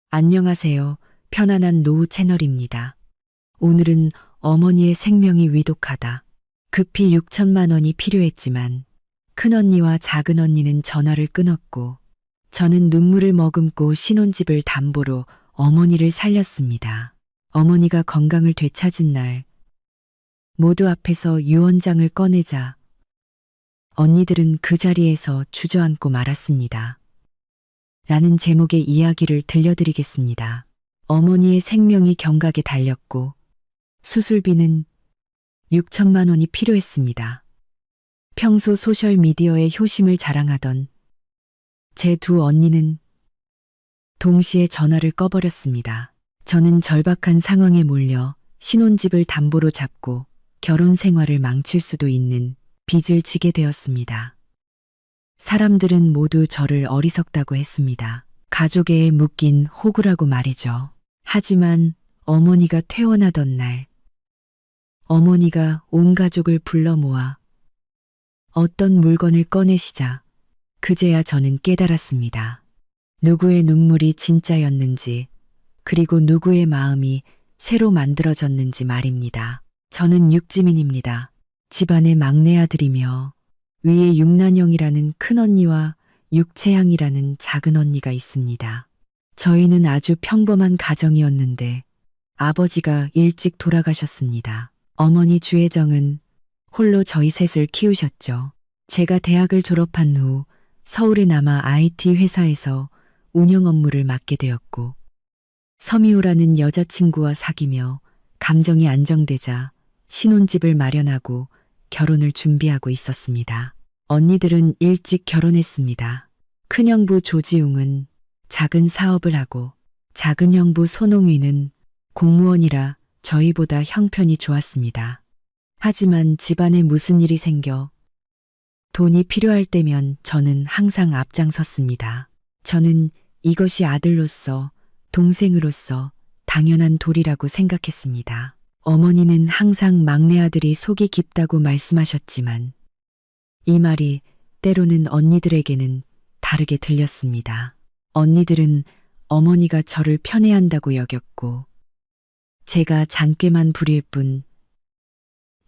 안녕하세요. 편안한 노후 채널입니다. 오늘은 어머니의 생명이 위독하다. 급히 6천만 원이 필요했지만 큰언니와 작은언니는 전화를 끊었고 저는 눈물을 머금고 신혼집을 담보로 어머니를 살렸습니다. 어머니가 건강을 되찾은 날 모두 앞에서 유언장을 꺼내자 언니들은 그 자리에서 주저앉고 말았습니다. 라는 제목의 이야기를 들려드리겠습니다. 어머니의 생명이 경각에 달렸고 수술비는 6천만 원이 필요했습니다. 평소 소셜미디어에 효심을 자랑하던 제 두 언니는 동시에 전화를 꺼버렸습니다. 저는 절박한 상황에 몰려 신혼집을 담보로 잡고 결혼 생활을 망칠 수도 있는 빚을 지게 되었습니다. 사람들은 모두 저를 어리석다고 했습니다. 가족애에 묶인 호구라고 말이죠. 하지만 어머니가 퇴원하던 날, 어머니가 온 가족을 불러 모아 어떤 물건을 꺼내시자 그제야 저는 깨달았습니다. 누구의 눈물이 진짜였는지, 그리고 누구의 마음이 새로 만들어졌는지 말입니다. 저는 육지민입니다. 집안의 막내 아들이며 위에 육난형이라는 큰언니와 육채양이라는 작은언니가 있습니다. 저희는 아주 평범한 가정이었는데 아버지가 일찍 돌아가셨습니다. 어머니 주혜정은 홀로 저희 셋을 키우셨죠. 제가 대학을 졸업한 후 서울에 남아 IT 회사에서 운영 업무를 맡게 되었고 서미호라는 여자친구와 사귀며 감정이 안정되자 신혼집을 마련하고 결혼을 준비하고 있었습니다. 언니들은 일찍 결혼했습니다. 큰형부 조지웅은 작은 사업을 하고 작은 형부 손홍위는 공무원이라 저희보다 형편이 좋았습니다. 하지만 집안에 무슨 일이 생겨 돈이 필요할 때면 저는 항상 앞장섰습니다. 저는 이것이 아들로서 동생으로서 당연한 도리라고 생각했습니다. 어머니는 항상 막내 아들이 속이 깊다고 말씀하셨지만 이 말이 때로는 언니들에게는 다르게 들렸습니다. 언니들은 어머니가 저를 편애한다고 여겼고 제가 잔꾀만 부릴 뿐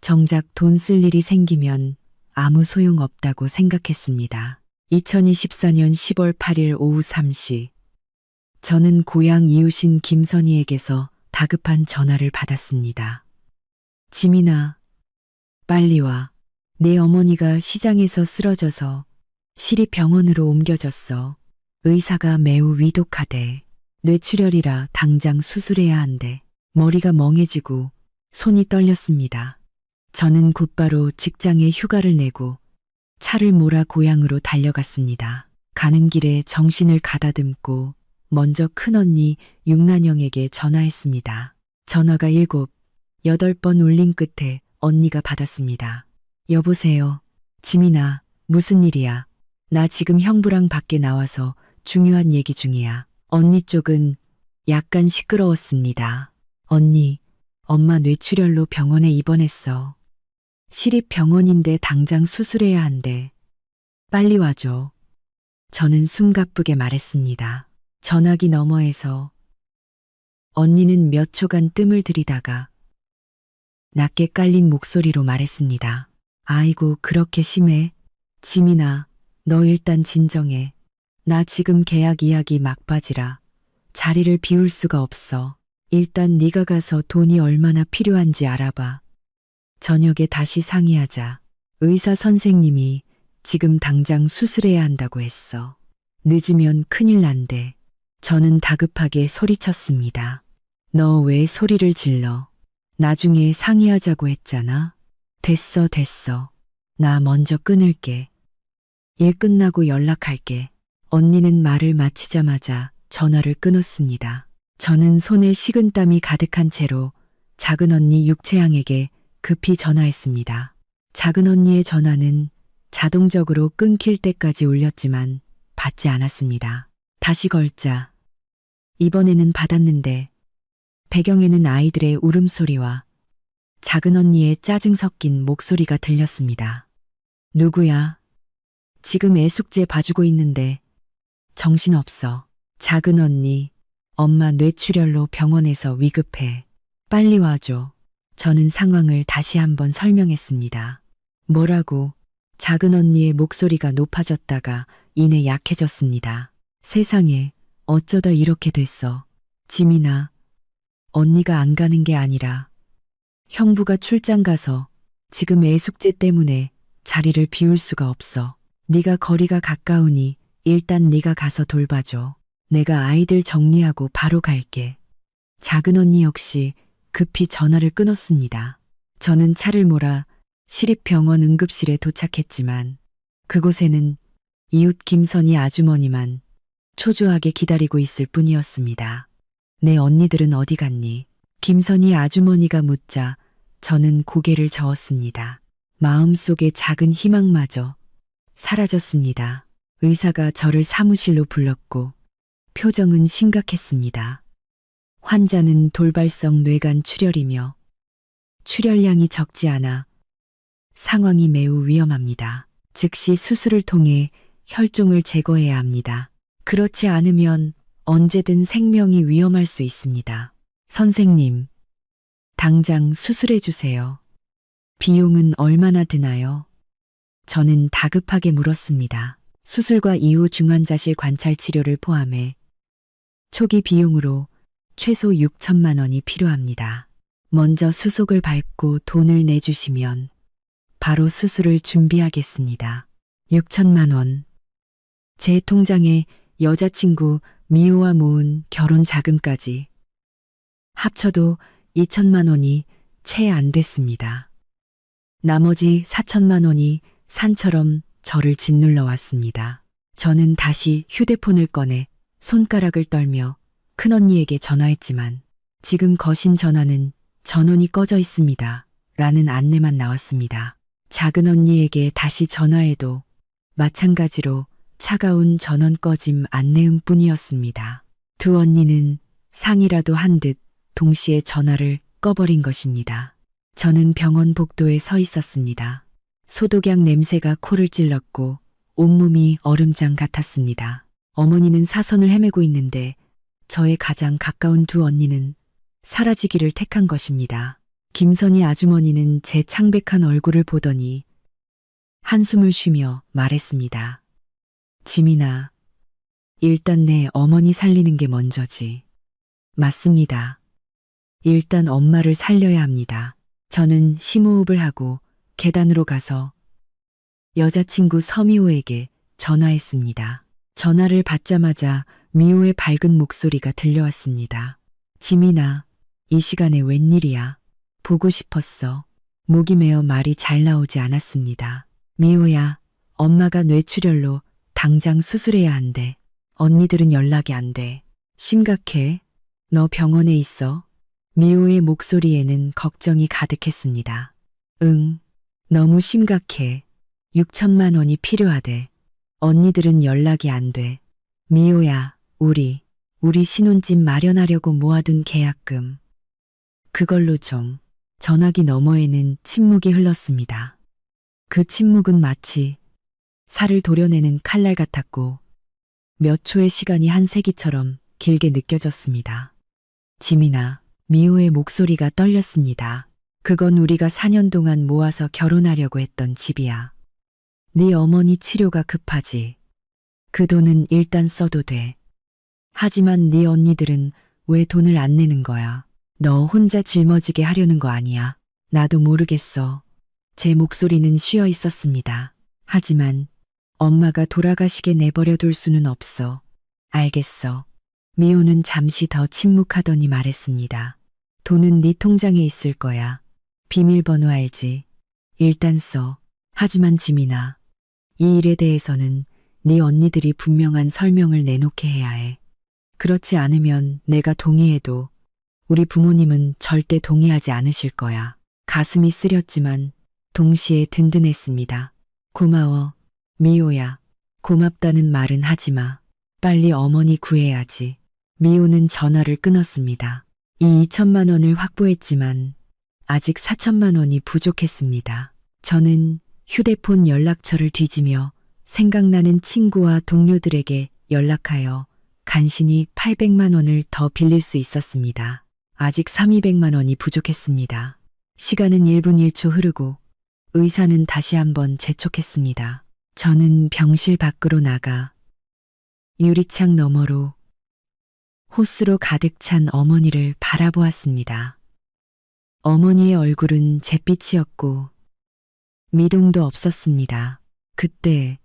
정작 돈 쓸 일이 생기면 아무 소용없다고 생각했습니다. 2024년 10월 8일 오후 3시 저는 고향 이웃인 김선희에게서 다급한 전화를 받았습니다. 지민아, 빨리 와. 내 어머니가 시장에서 쓰러져서 시립병원으로 옮겨졌어. 의사가 매우 위독하대. 뇌출혈이라 당장 수술해야 한대. 머리가 멍해지고 손이 떨렸습니다. 저는 곧바로 직장에 휴가를 내고 차를 몰아 고향으로 달려갔습니다. 가는 길에 정신을 가다듬고 먼저 큰언니 육난형에게 전화했습니다. 전화가 7, 8번 울린 끝에 언니가 받았습니다. 여보세요. 지민아, 무슨 일이야? 나 지금 형부랑 밖에 나와서 중요한 얘기 중이야. 언니 쪽은 약간 시끄러웠습니다. 언니, 엄마 뇌출혈로 병원에 입원했어. 시립병원인데 당장 수술해야 한대. 빨리 와줘. 저는 숨가쁘게 말했습니다. 전화기 너머에서 언니는 몇 초간 뜸을 들이다가 낮게 깔린 목소리로 말했습니다. 아이고, 그렇게 심해? 지민아, 너 일단 진정해. 나 지금 계약 이야기 막바지라 자리를 비울 수가 없어. 일단 네가 가서 돈이 얼마나 필요한지 알아봐. 저녁에 다시 상의하자. 의사 선생님이 지금 당장 수술해야 한다고 했어. 늦으면 큰일 난대. 저는 다급하게 소리쳤습니다. 너 왜 소리를 질러? 나중에 상의하자고 했잖아. 됐어, 됐어. 나 먼저 끊을게. 일 끝나고 연락할게. 언니는 말을 마치자마자 전화를 끊었습니다. 저는 손에 식은땀이 가득한 채로 작은 언니 육채양에게 급히 전화했습니다. 작은 언니의 전화는 자동적으로 끊길 때까지 울렸지만 받지 않았습니다. 다시 걸자. 이번에는 받았는데 배경에는 아이들의 울음소리와 작은 언니의 짜증 섞인 목소리가 들렸습니다. 누구야? 지금 애숙제 봐주고 있는데 정신없어. 작은 언니, 엄마 뇌출혈로 병원에서 위급해. 빨리 와줘. 저는 상황을 다시 한번 설명했습니다. 뭐라고? 작은 언니의 목소리가 높아졌다가 이내 약해졌습니다. 세상에, 어쩌다 이렇게 됐어. 지민아, 언니가 안 가는 게 아니라 형부가 출장 가서 지금 애숙제 때문에 자리를 비울 수가 없어. 네가 거리가 가까우니 일단 네가 가서 돌봐줘. 내가 아이들 정리하고 바로 갈게. 작은 언니 역시 급히 전화를 끊었습니다. 저는 차를 몰아 시립병원 응급실에 도착했지만 그곳에는 이웃 김선희 아주머니만 초조하게 기다리고 있을 뿐이었습니다. 내 언니들은 어디 갔니? 김선희 아주머니가 묻자 저는 고개를 저었습니다. 마음속에 작은 희망마저 사라졌습니다. 의사가 저를 사무실로 불렀고 표정은 심각했습니다. 환자는 돌발성 뇌간 출혈이며 출혈량이 적지 않아 상황이 매우 위험합니다. 즉시 수술을 통해 혈종을 제거해야 합니다. 그렇지 않으면 언제든 생명이 위험할 수 있습니다. 선생님, 당장 수술해 주세요. 비용은 얼마나 드나요? 저는 다급하게 물었습니다. 수술과 이후 중환자실 관찰 치료를 포함해 초기 비용으로 최소 6천만 원이 필요합니다. 먼저 수속을 밟고 돈을 내주시면 바로 수술을 준비하겠습니다. 6천만 원. 제 통장에 여자친구 미호와 모은 결혼 자금까지 합쳐도 2천만 원이 채 안 됐습니다. 나머지 4천만 원이 산처럼 저를 짓눌러 왔습니다. 저는 다시 휴대폰을 꺼내 손가락을 떨며 큰언니에게 전화했지만 지금 거신 전화는 전원이 꺼져 있습니다. 라는 안내만 나왔습니다. 작은 언니에게 다시 전화해도 마찬가지로 차가운 전원 꺼짐 안내음 뿐이었습니다. 두 언니는 상이라도 한 듯 동시에 전화를 꺼버린 것입니다. 저는 병원 복도에 서 있었습니다. 소독약 냄새가 코를 찔렀고 온몸이 얼음장 같았습니다. 어머니는 사선을 헤매고 있는데 저의 가장 가까운 두 언니는 사라지기를 택한 것입니다. 김선희 아주머니는 제 창백한 얼굴을 보더니 한숨을 쉬며 말했습니다. 지민아, 일단 내 어머니 살리는 게 먼저지. 맞습니다. 일단 엄마를 살려야 합니다. 저는 심호흡을 하고 계단으로 가서 여자친구 서미호에게 전화했습니다. 전화를 받자마자 미호의 밝은 목소리가 들려왔습니다. 지민아, 이 시간에 웬일이야? 보고 싶었어. 목이 메어 말이 잘 나오지 않았습니다. 미호야, 엄마가 뇌출혈로 당장 수술해야 한대. 언니들은 연락이 안 돼. 심각해. 너 병원에 있어? 미호의 목소리에는 걱정이 가득했습니다. 응, 너무 심각해. 6천만 원이 필요하대. 언니들은 연락이 안 돼. 미호야, 우리 신혼집 마련하려고 모아둔 계약금. 그걸로 좀. 전화기 너머에는 침묵이 흘렀습니다. 그 침묵은 마치 살을 도려내는 칼날 같았고 몇 초의 시간이 한 세기처럼 길게 느껴졌습니다. 지민아, 미호의 목소리가 떨렸습니다. 그건 우리가 4년 동안 모아서 결혼하려고 했던 집이야. 네 어머니 치료가 급하지. 그 돈은 일단 써도 돼. 하지만 네 언니들은 왜 돈을 안 내는 거야? 너 혼자 짊어지게 하려는 거 아니야. 나도 모르겠어. 제 목소리는 쉬어 있었습니다. 하지만 엄마가 돌아가시게 내버려 둘 수는 없어. 알겠어. 미호는 잠시 더 침묵하더니 말했습니다. 돈은 네 통장에 있을 거야. 비밀번호 알지? 일단 써. 하지만 지민아, 이 일에 대해서는 네 언니들이 분명한 설명을 내놓게 해야 해. 그렇지 않으면 내가 동의해도 우리 부모님은 절대 동의하지 않으실 거야. 가슴이 쓰렸지만 동시에 든든했습니다. 고마워, 미호야. 고맙다는 말은 하지 마. 빨리 어머니 구해야지. 미호는 전화를 끊었습니다. 이 2천만 원을 확보했지만 아직 4천만 원이 부족했습니다. 저는 휴대폰 연락처를 뒤지며 생각나는 친구와 동료들에게 연락하여 간신히 800만 원을 더 빌릴 수 있었습니다. 아직 3,200만 원이 부족했습니다. 시간은 1분 1초 흐르고 의사는 다시 한번 재촉했습니다. 저는 병실 밖으로 나가 유리창 너머로 호스로 가득 찬 어머니를 바라보았습니다. 어머니의 얼굴은 잿빛이었고 미동도 없었습니다. 그때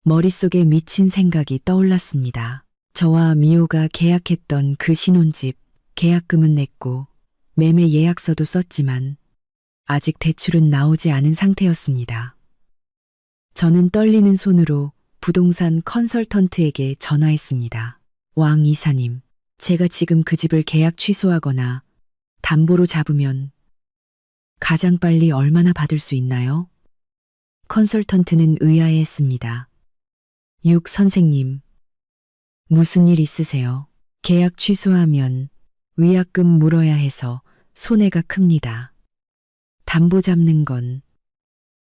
머릿속에 미친 생각이 떠올랐습니다. 저와 미호가 계약했던 그 신혼집 계약금은 냈고 매매 예약서도 썼지만 아직 대출은 나오지 않은 상태였습니다. 저는 떨리는 손으로 부동산 컨설턴트에게 전화했습니다. 왕 이사님, 제가 지금 그 집을 계약 취소하거나 담보로 잡으면 가장 빨리 얼마나 받을 수 있나요? 컨설턴트는 의아해했습니다. 육 선생님, 무슨 일 있으세요? 계약 취소하면 위약금 물어야 해서 손해가 큽니다. 담보 잡는 건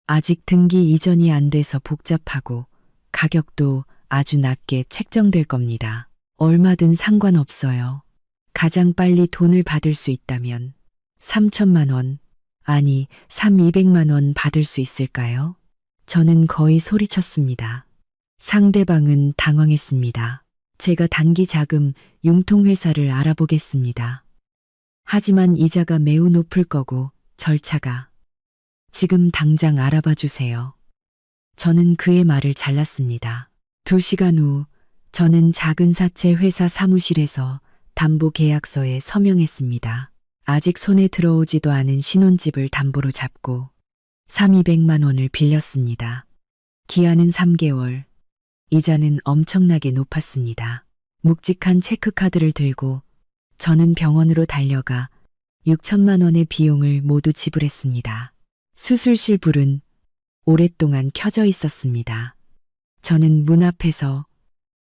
아직 등기 이전이 안 돼서 복잡하고 가격도 아주 낮게 책정될 겁니다. 얼마든 상관없어요. 가장 빨리 돈을 받을 수 있다면 3천만 원, 아니 3,200만 원 받을 수 있을까요? 저는 거의 소리쳤습니다. 상대방은 당황했습니다. 제가 단기 자금 융통회사를 알아보겠습니다. 하지만 이자가 매우 높을 거고 절차가 지금 당장 알아봐 주세요. 저는 그의 말을 잘랐습니다. 2시간 후 저는 작은 사채 회사 사무실에서 담보 계약서에 서명했습니다. 아직 손에 들어오지도 않은 신혼집을 담보로 잡고 3,200만 원을 빌렸습니다. 기한은 3개월, 이자는 엄청나게 높았습니다. 묵직한 체크카드를 들고 저는 병원으로 달려가 6천만 원의 비용을 모두 지불했습니다. 수술실 불은 오랫동안 켜져 있었습니다. 저는 문 앞에서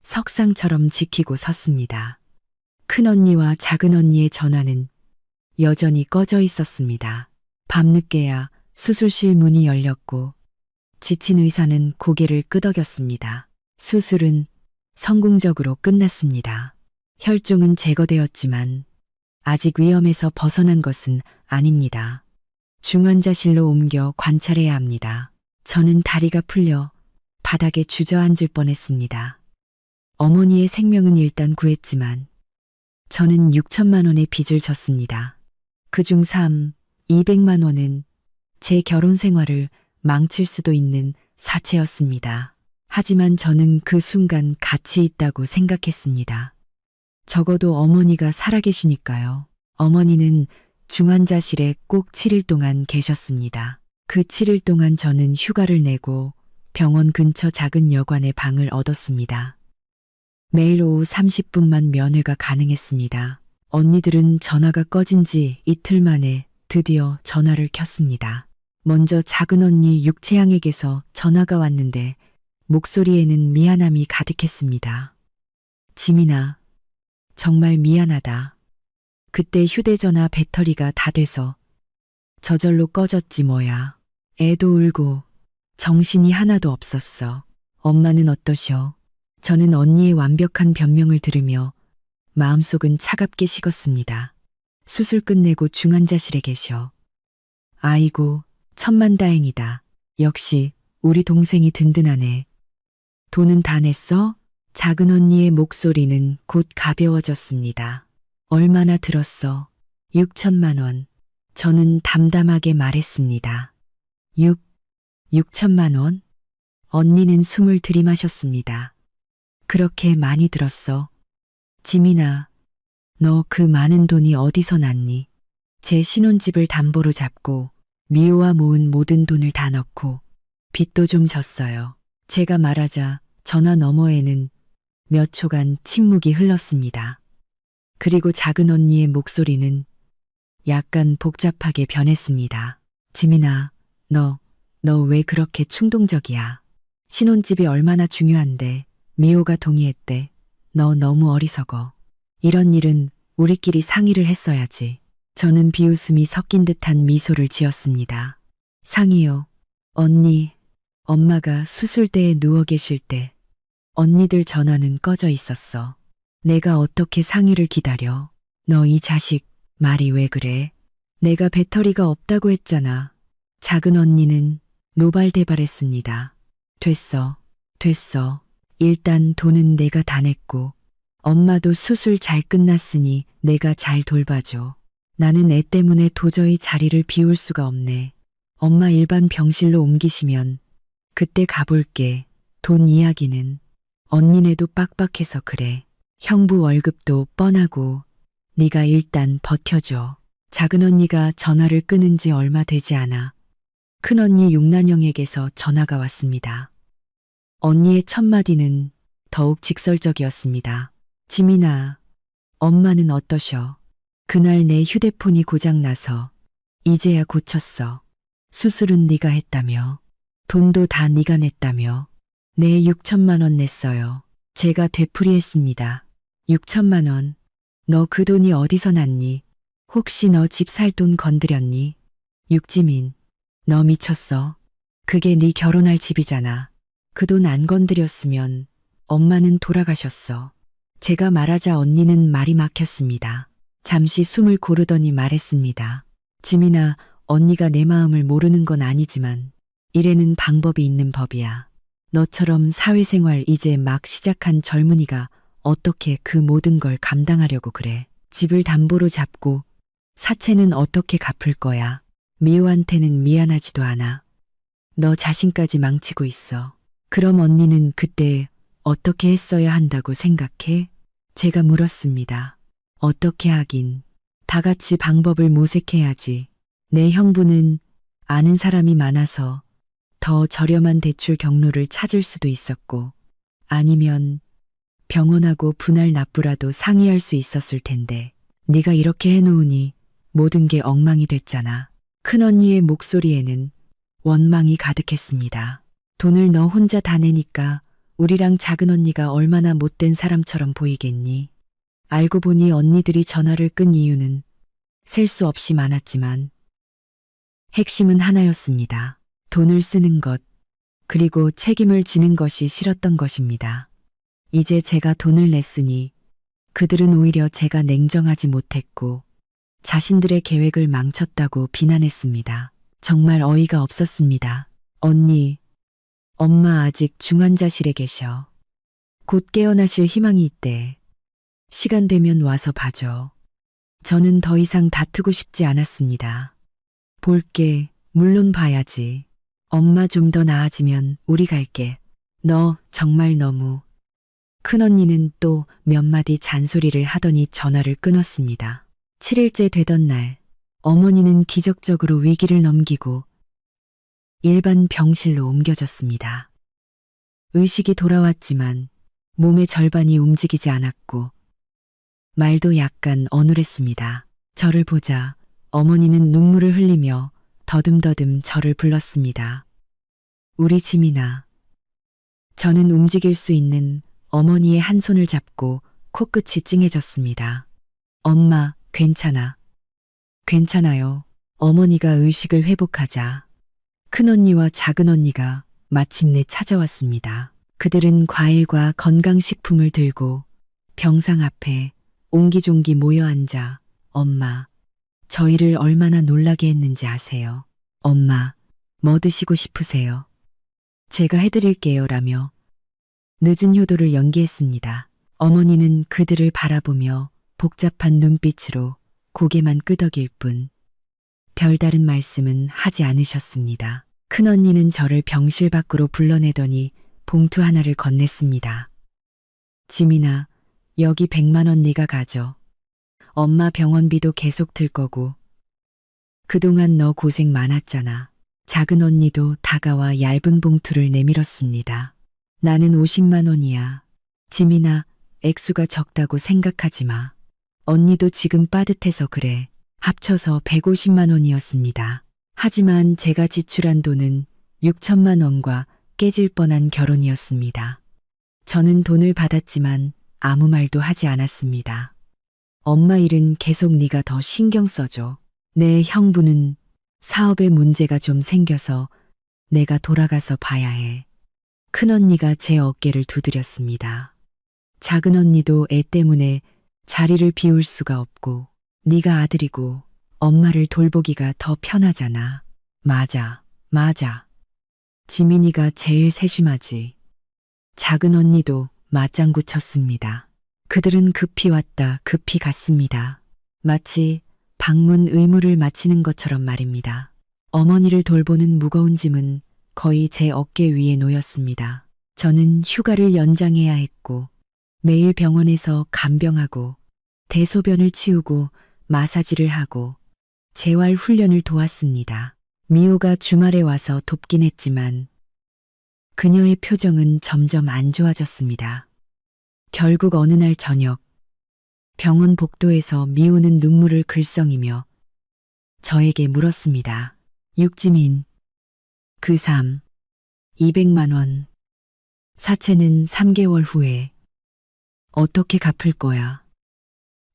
석상처럼 지키고 섰습니다. 큰언니와 작은언니의 전화는 여전히 꺼져 있었습니다. 밤늦게야 수술실 문이 열렸고 지친 의사는 고개를 끄덕였습니다. 수술은 성공적으로 끝났습니다. 혈종은 제거되었지만 아직 위험에서 벗어난 것은 아닙니다. 중환자실로 옮겨 관찰해야 합니다. 저는 다리가 풀려 바닥에 주저앉을 뻔했습니다. 어머니의 생명은 일단 구했지만 저는 6천만 원의 빚을 졌습니다. 그중 200만 원은 제 결혼 생활을 망칠 수도 있는 사채였습니다. 하지만 저는 그 순간 가치 있다고 생각했습니다. 적어도 어머니가 살아계시니까요. 어머니는 중환자실에 꼭 7일 동안 계셨습니다. 그 7일 동안 저는 휴가를 내고 병원 근처 작은 여관에 방을 얻었습니다. 매일 오후 30분만 면회가 가능했습니다. 언니들은 전화가 꺼진 지 이틀 만에 드디어 전화를 켰습니다. 먼저 작은 언니 육채양에게서 전화가 왔는데 목소리에는 미안함이 가득했습니다. 지민아, 정말 미안하다. 그때 휴대전화 배터리가 다 돼서 저절로 꺼졌지 뭐야. 애도 울고 정신이 하나도 없었어. 엄마는 어떠셔? 저는 언니의 완벽한 변명을 들으며 마음속은 차갑게 식었습니다. 수술 끝내고 중환자실에 계셔. 아이고, 천만다행이다. 역시 우리 동생이 든든하네. 돈은 다 냈어? 작은 언니의 목소리는 곧 가벼워졌습니다. 얼마나 들었어? 6천만 원. 저는 담담하게 말했습니다. 6천만 원? 언니는 숨을 들이마셨습니다. 그렇게 많이 들었어. 지민아, 너 그 많은 돈이 어디서 났니? 제 신혼집을 담보로 잡고 미호와 모은 모든 돈을 다 넣고 빚도 좀 졌어요. 제가 말하자 전화 너머에는 몇 초간 침묵이 흘렀습니다. 그리고 작은 언니의 목소리는 약간 복잡하게 변했습니다. 지민아, 너 왜 그렇게 충동적이야? 신혼집이 얼마나 중요한데 미호가 동의했대. 너 너무 어리석어. 이런 일은 우리끼리 상의를 했어야지. 저는 비웃음이 섞인 듯한 미소를 지었습니다. 상의요. 언니, 엄마가 수술대에 누워 계실 때 언니들 전화는 꺼져 있었어. 내가 어떻게 상의를 기다려. 너 이 자식 말이 왜 그래? 내가 배터리가 없다고 했잖아. 작은 언니는 노발대발했습니다. 됐어. 됐어. 일단 돈은 내가 다 냈고 엄마도 수술 잘 끝났으니 내가 잘 돌봐줘. 나는 애 때문에 도저히 자리를 비울 수가 없네. 엄마 일반 병실로 옮기시면 그때 가볼게. 돈 이야기는 언니네도 빡빡해서 그래. 형부 월급도 뻔하고 네가 일단 버텨줘. 작은 언니가 전화를 끊은 지 얼마 되지 않아 큰언니 육난영에게서 전화가 왔습니다. 언니의 첫마디는 더욱 직설적이었습니다. 지민아, 엄마는 어떠셔? 그날 내 휴대폰이 고장나서 이제야 고쳤어. 수술은 네가 했다며. 돈도 다 네가 냈다며. 네 6천만 원 냈어요. 제가 되풀이했습니다. 6천만 원. 너 그 돈이 어디서 났니? 혹시 너 집 살 돈 건드렸니? 육지민, 너 미쳤어. 그게 네 결혼할 집이잖아. 그 돈 안 건드렸으면 엄마는 돌아가셨어. 제가 말하자 언니는 말이 막혔습니다. 잠시 숨을 고르더니 말했습니다. 지민아, 언니가 내 마음을 모르는 건 아니지만 이래는 방법이 있는 법이야. 너처럼 사회생활 이제 막 시작한 젊은이가 어떻게 그 모든 걸 감당하려고 그래. 집을 담보로 잡고 사채는 어떻게 갚을 거야. 미호한테는 미안하지도 않아. 너 자신까지 망치고 있어. 그럼 언니는 그때 어떻게 했어야 한다고 생각해? 제가 물었습니다. 어떻게 하긴. 다 같이 방법을 모색해야지. 내 형부는 아는 사람이 많아서 더 저렴한 대출 경로를 찾을 수도 있었고 아니면 병원하고 분할 납부라도 상의할 수 있었을 텐데 네가 이렇게 해놓으니 모든 게 엉망이 됐잖아. 큰언니의 목소리에는 원망이 가득했습니다. 돈을 너 혼자 다 내니까 우리랑 작은 언니가 얼마나 못된 사람처럼 보이겠니? 알고 보니 언니들이 전화를 끈 이유는 셀 수 없이 많았지만 핵심은 하나였습니다. 돈을 쓰는 것, 그리고 책임을 지는 것이 싫었던 것입니다. 이제 제가 돈을 냈으니 그들은 오히려 제가 냉정하지 못했고 자신들의 계획을 망쳤다고 비난했습니다. 정말 어이가 없었습니다. 언니, 엄마 아직 중환자실에 계셔. 곧 깨어나실 희망이 있대. 시간 되면 와서 봐줘. 저는 더 이상 다투고 싶지 않았습니다. 볼게, 물론 봐야지. 엄마 좀 더 나아지면 우리 갈게. 너 정말 너무. 큰언니는 또 몇 마디 잔소리를 하더니 전화를 끊었습니다. 7일째 되던 날, 어머니는 기적적으로 위기를 넘기고 일반 병실로 옮겨졌습니다. 의식이 돌아왔지만 몸의 절반이 움직이지 않았고 말도 약간 어눌했습니다. 저를 보자 어머니는 눈물을 흘리며 더듬더듬 저를 불렀습니다. 우리 지민아. 저는 움직일 수 있는 어머니의 한 손을 잡고 코끝이 찡해졌습니다. 엄마, 괜찮아. 괜찮아요. 어머니가 의식을 회복하자 큰언니와 작은언니가 마침내 찾아왔습니다. 그들은 과일과 건강식품을 들고 병상 앞에 옹기종기 모여 앉아 엄마, 저희를 얼마나 놀라게 했는지 아세요? 엄마, 뭐 드시고 싶으세요? 제가 해드릴게요 라며 늦은 효도를 연기했습니다. 어머니는 그들을 바라보며 복잡한 눈빛으로 고개만 끄덕일 뿐 별다른 말씀은 하지 않으셨습니다. 큰언니는 저를 병실 밖으로 불러내더니 봉투 하나를 건넸습니다. 지민아, 여기 100만 원 네가 가져. 엄마 병원비도 계속 들 거고. 그동안 너 고생 많았잖아. 작은 언니도 다가와 얇은 봉투를 내밀었습니다. 나는 50만 원이야. 지민아, 액수가 적다고 생각하지 마. 언니도 지금 빠듯해서 그래. 합쳐서 150만 원이었습니다. 하지만 제가 지출한 돈은 6천만 원과 깨질 뻔한 결혼이었습니다. 저는 돈을 받았지만 아무 말도 하지 않았습니다. 엄마 일은 계속 네가 더 신경 써줘. 내 형부는 사업에 문제가 좀 생겨서 내가 돌아가서 봐야 해. 큰언니가 제 어깨를 두드렸습니다. 작은 언니도 애 때문에 자리를 비울 수가 없고 네가 아들이고 엄마를 돌보기가 더 편하잖아. 맞아, 맞아. 지민이가 제일 세심하지. 작은 언니도 맞장구 쳤습니다. 그들은 급히 왔다 급히 갔습니다. 마치 방문 의무를 마치는 것처럼 말입니다. 어머니를 돌보는 무거운 짐은 거의 제 어깨 위에 놓였습니다. 저는 휴가를 연장해야 했고 매일 병원에서 간병하고 대소변을 치우고 마사지를 하고 재활 훈련을 도왔습니다. 미호가 주말에 와서 돕긴 했지만 그녀의 표정은 점점 안 좋아졌습니다. 결국 어느 날 저녁 병원 복도에서 미호는 눈물을 글썽이며 저에게 물었습니다. 육지민, 그 200만 원. 사채는 3개월 후에 어떻게 갚을 거야?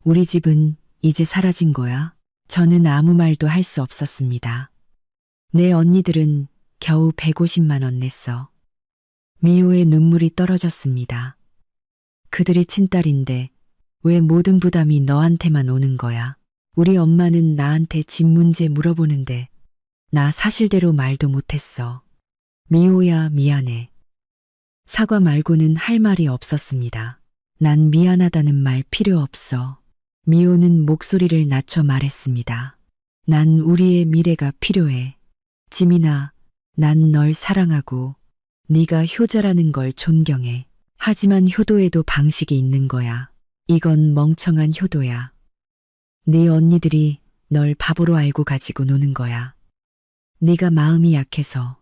우리 집은 이제 사라진 거야? 저는 아무 말도 할 수 없었습니다. 내 언니들은 겨우 150만 원 냈어. 미호의 눈물이 떨어졌습니다. 그들이 친딸인데 왜 모든 부담이 너한테만 오는 거야? 우리 엄마는 나한테 집 문제 물어보는데 나 사실대로 말도 못했어. 미호야, 미안해. 사과 말고는 할 말이 없었습니다. 난 미안하다는 말 필요 없어. 미호는 목소리를 낮춰 말했습니다. 난 우리의 미래가 필요해. 지민아, 난 널 사랑하고 네가 효자라는 걸 존경해. 하지만 효도에도 방식이 있는 거야. 이건 멍청한 효도야. 네 언니들이 널 바보로 알고 가지고 노는 거야. 네가 마음이 약해서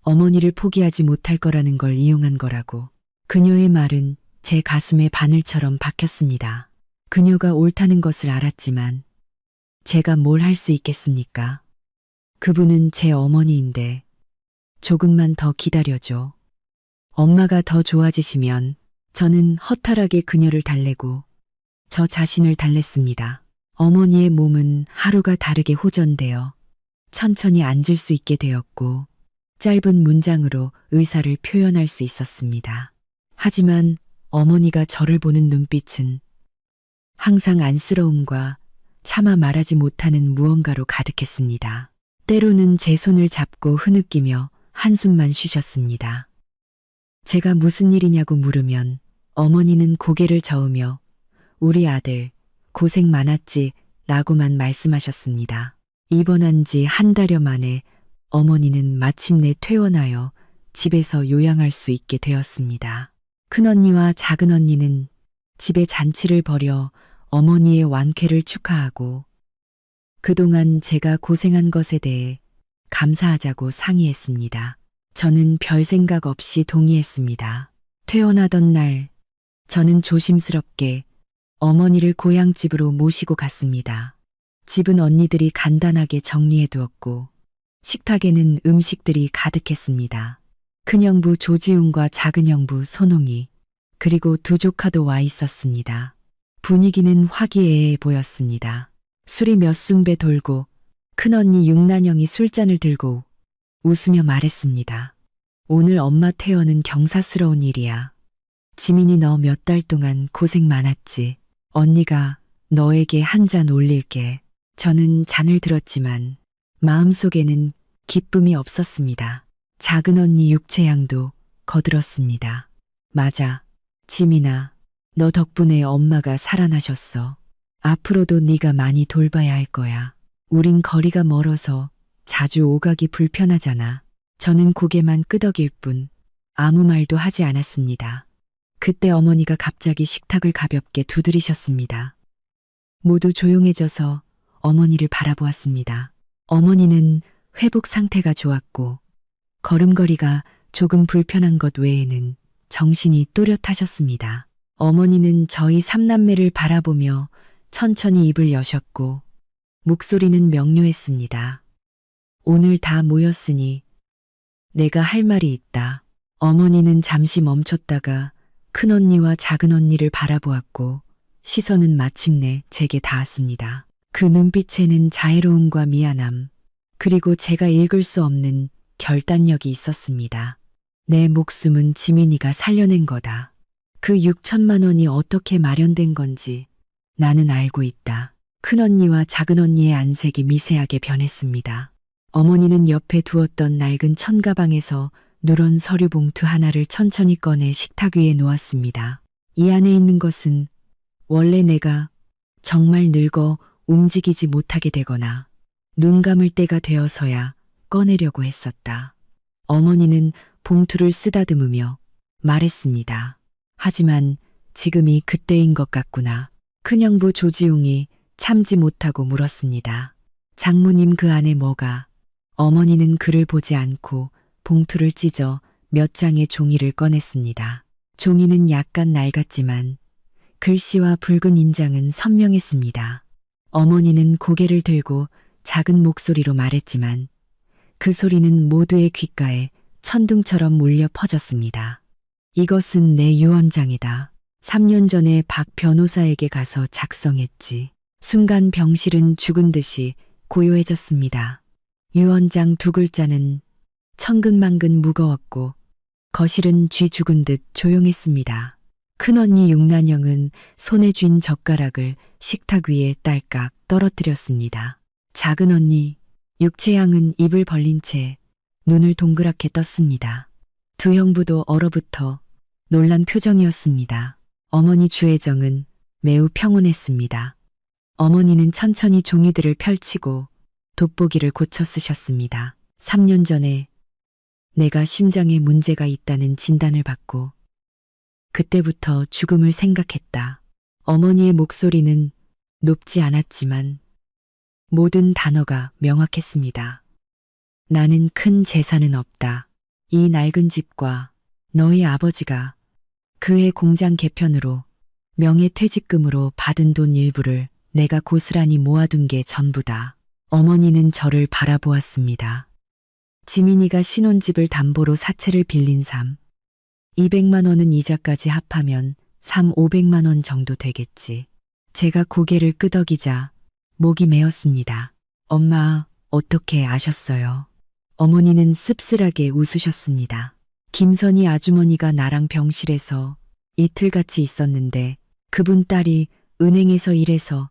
어머니를 포기하지 못할 거라는 걸 이용한 거라고. 그녀의 말은 제 가슴에 바늘처럼 박혔습니다. 그녀가 옳다는 것을 알았지만 제가 뭘 할 수 있겠습니까? 그분은 제 어머니인데 조금만 더 기다려줘. 엄마가 더 좋아지시면 저는 허탈하게 그녀를 달래고 저 자신을 달랬습니다. 어머니의 몸은 하루가 다르게 호전되어 천천히 앉을 수 있게 되었고 짧은 문장으로 의사를 표현할 수 있었습니다. 하지만 어머니가 저를 보는 눈빛은 항상 안쓰러움과 차마 말하지 못하는 무언가로 가득했습니다. 때로는 제 손을 잡고 흐느끼며 한숨만 쉬셨습니다. 제가 무슨 일이냐고 물으면 어머니는 고개를 저으며 우리 아들 고생 많았지 라고만 말씀하셨습니다. 입원한 지 한 달여 만에 어머니는 마침내 퇴원하여 집에서 요양할 수 있게 되었습니다. 큰언니와 작은언니는 집에 잔치를 벌여 어머니의 완쾌를 축하하고 그동안 제가 고생한 것에 대해 감사하자고 상의했습니다. 저는 별 생각 없이 동의했습니다. 퇴원하던 날 저는 조심스럽게 어머니를 고향집으로 모시고 갔습니다. 집은 언니들이 간단하게 정리해 두었고 식탁에는 음식들이 가득했습니다. 큰형부 조지훈과 작은형부 손홍이 그리고 두 조카도 와 있었습니다. 분위기는 화기애애 보였습니다. 술이 몇 숭배 돌고 큰언니 육난영이 술잔을 들고 웃으며 말했습니다. 오늘 엄마 퇴원은 경사스러운 일이야. 지민이 너 몇 달 동안 고생 많았지. 언니가 너에게 한 잔 올릴게. 저는 잔을 들었지만 마음속에는 기쁨이 없었습니다. 작은 언니 육체양도 거들었습니다. 맞아. 지민아, 너 덕분에 엄마가 살아나셨어. 앞으로도 네가 많이 돌봐야 할 거야. 우린 거리가 멀어서 자주 오가기 불편하잖아. 저는 고개만 끄덕일 뿐 아무 말도 하지 않았습니다. 그때 어머니가 갑자기 식탁을 가볍게 두드리셨습니다. 모두 조용해져서 어머니를 바라보았습니다. 어머니는 회복 상태가 좋았고 걸음걸이가 조금 불편한 것 외에는 정신이 또렷하셨습니다. 어머니는 저희 삼남매를 바라보며 천천히 입을 여셨고 목소리는 명료했습니다. 오늘 다 모였으니 내가 할 말이 있다. 어머니는 잠시 멈췄다가 큰언니와 작은언니를 바라보았고 시선은 마침내 제게 닿았습니다. 그 눈빛에는 자애로움과 미안함, 그리고 제가 읽을 수 없는 결단력이 있었습니다. 내 목숨은 지민이가 살려낸 거다. 그 6천만 원이 어떻게 마련된 건지 나는 알고 있다. 큰언니와 작은언니의 안색이 미세하게 변했습니다. 어머니는 옆에 두었던 낡은 천가방에서 누런 서류 봉투 하나를 천천히 꺼내 식탁 위에 놓았습니다. 이 안에 있는 것은 원래 내가 정말 늙어 움직이지 못하게 되거나 눈 감을 때가 되어서야 꺼내려고 했었다. 어머니는 봉투를 쓰다듬으며 말했습니다. 하지만 지금이 그때인 것 같구나. 큰형부 조지웅이 참지 못하고 물었습니다. 장모님 그 안에 뭐가? 어머니는 그를 보지 않고 봉투를 찢어 몇 장의 종이를 꺼냈습니다. 종이는 약간 낡았지만 글씨와 붉은 인장은 선명했습니다. 어머니는 고개를 들고 작은 목소리로 말했지만 그 소리는 모두의 귓가에 천둥처럼 울려 퍼졌습니다. 이것은 내 유언장이다. 3년 전에 박 변호사에게 가서 작성했지. 순간 병실은 죽은 듯이 고요해졌습니다. 유언장 두 글자는 천근만근 무거웠고 거실은 쥐 죽은 듯 조용했습니다. 큰언니 육난영은 손에 쥔 젓가락을 식탁 위에 딸깍 떨어뜨렸습니다. 작은언니 육채양은 입을 벌린 채 눈을 동그랗게 떴습니다. 두 형부도 얼어붙어 놀란 표정이었습니다. 어머니 주혜정은 매우 평온했습니다. 어머니는 천천히 종이들을 펼치고 돋보기를 고쳐 쓰셨습니다. 3년 전에 내가 심장에 문제가 있다는 진단을 받고 그때부터 죽음을 생각했다. 어머니의 목소리는 높지 않았지만 모든 단어가 명확했습니다. 나는 큰 재산은 없다. 이 낡은 집과 너희 아버지가 그해 공장 개편으로 명예퇴직금으로 받은 돈 일부를 내가 고스란히 모아둔 게 전부다. 어머니는 저를 바라보았습니다. 지민이가 신혼집을 담보로 사채를 빌린 200만 원은 이자까지 합하면 500만 원 정도 되겠지. 제가 고개를 끄덕이자 목이 메었습니다. 엄마, 어떻게 아셨어요? 어머니는 씁쓸하게 웃으셨습니다. 김선희 아주머니가 나랑 병실에서 이틀 같이 있었는데 그분 딸이 은행에서 일해서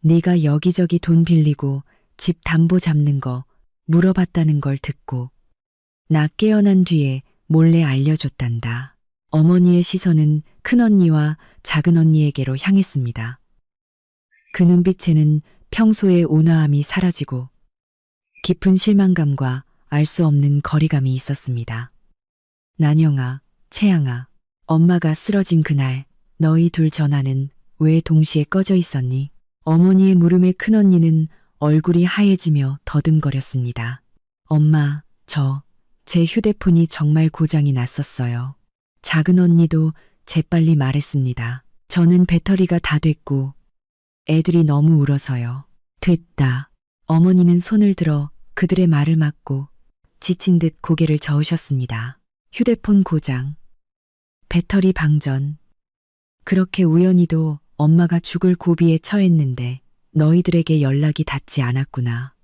네가 여기저기 돈 빌리고 집 담보 잡는 거 물어봤다는 걸 듣고 나 깨어난 뒤에 몰래 알려줬단다. 어머니의 시선은 큰언니와 작은언니에게로 향했습니다. 그 눈빛에는 평소의 온화함이 사라지고 깊은 실망감과 알 수 없는 거리감이 있었습니다. 난영아, 채양아, 엄마가 쓰러진 그날 너희 둘 전화는 왜 동시에 꺼져 있었니? 어머니의 물음에 큰언니는 얼굴이 하얘지며 더듬거렸습니다. 엄마, 제 휴대폰이 정말 고장이 났었어요. 작은언니도 재빨리 말했습니다. 저는 배터리가 다 됐고 애들이 너무 울어서요. 됐다. 어머니는 손을 들어 그들의 말을 막고 지친 듯 고개를 저으셨습니다. 휴대폰 고장, 배터리 방전. 그렇게 우연히도 엄마가 죽을 고비에 처했는데 너희들에게 연락이 닿지 않았구나.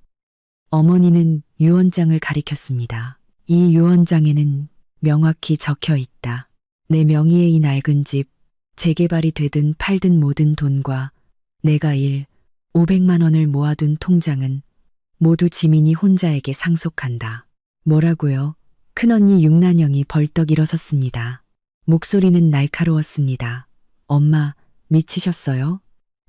어머니는 유언장을 가리켰습니다. 이 유언장에는 명확히 적혀 있다. 내 명의의 이 낡은 집, 재개발이 되든 팔든 모든 돈과 내가 500만 원을 모아둔 통장은 모두 지민이 혼자에게 상속한다. 뭐라고요? 큰언니 육난영이 벌떡 일어섰습니다. 목소리는 날카로웠습니다. 엄마, 미치셨어요?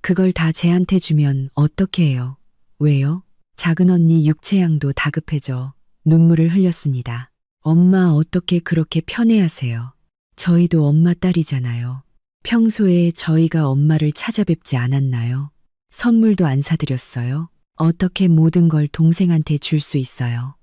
그걸 다 쟤한테 주면 어떻게 해요? 왜요? 작은언니 육채양도 다급해져 눈물을 흘렸습니다. 엄마 어떻게 그렇게 편애하세요? 저희도 엄마 딸이잖아요. 평소에 저희가 엄마를 찾아뵙지 않았나요? 선물도 안 사드렸어요? 어떻게 모든 걸 동생한테 줄 수 있어요?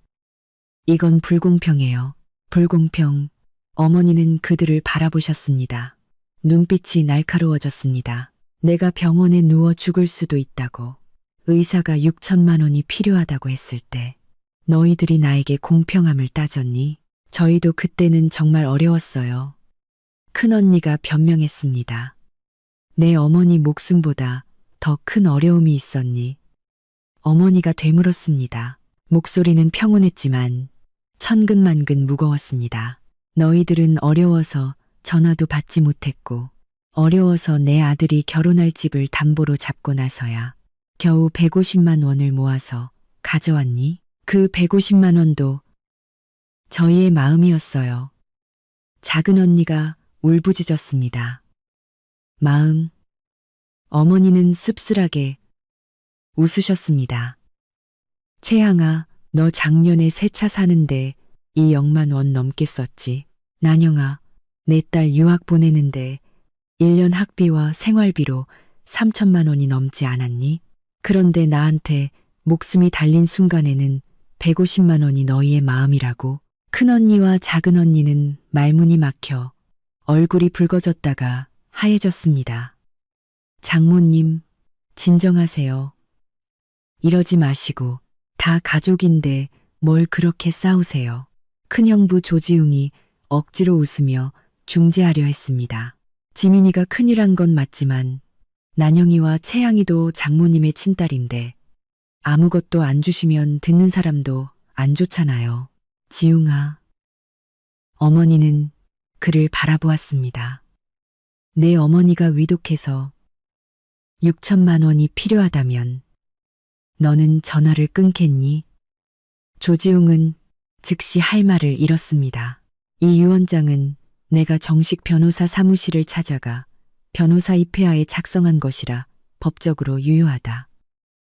이건 불공평해요. 불공평. 어머니는 그들을 바라보셨습니다. 눈빛이 날카로워졌습니다. 내가 병원에 누워 죽을 수도 있다고. 의사가 6천만 원이 필요하다고 했을 때 너희들이 나에게 공평함을 따졌니? 저희도 그때는 정말 어려웠어요. 큰언니가 변명했습니다. 내 어머니 목숨보다 더 큰 어려움이 있었니? 어머니가 되물었습니다. 목소리는 평온했지만 천근만근 무거웠습니다. 너희들은 어려워서 전화도 받지 못했고 어려워서 내 아들이 결혼할 집을 담보로 잡고 나서야 겨우 150만 원을 모아서 가져왔니? 그 150만 원도 저희의 마음이었어요. 작은 언니가 울부짖었습니다. 마음. 어머니는 씁쓸하게 웃으셨습니다. 채양아, 너 작년에 새 차 사는데 2억만 원 넘게 썼지. 난영아, 내 딸 유학 보내는데 1년 학비와 생활비로 3천만 원이 넘지 않았니? 그런데 나한테 목숨이 달린 순간에는 150만 원이 너희의 마음이라고. 큰언니와 작은언니는 말문이 막혀 얼굴이 붉어졌다가 하얘졌습니다. 장모님, 진정하세요. 이러지 마시고 다 가족인데 뭘 그렇게 싸우세요. 큰형부 조지웅이 억지로 웃으며 중재하려 했습니다. 지민이가 큰일 한 건 맞지만 난영이와 채양이도 장모님의 친딸인데 아무것도 안 주시면 듣는 사람도 안 좋잖아요. 지웅아. 어머니는 그를 바라보았습니다. 내 어머니가 위독해서 6천만 원이 필요하다면 너는 전화를 끊겠니? 조지웅은 즉시 할 말을 잃었습니다. 이 유언장은 내가 정식 변호사 사무실을 찾아가 변호사 입회하에 작성한 것이라 법적으로 유효하다.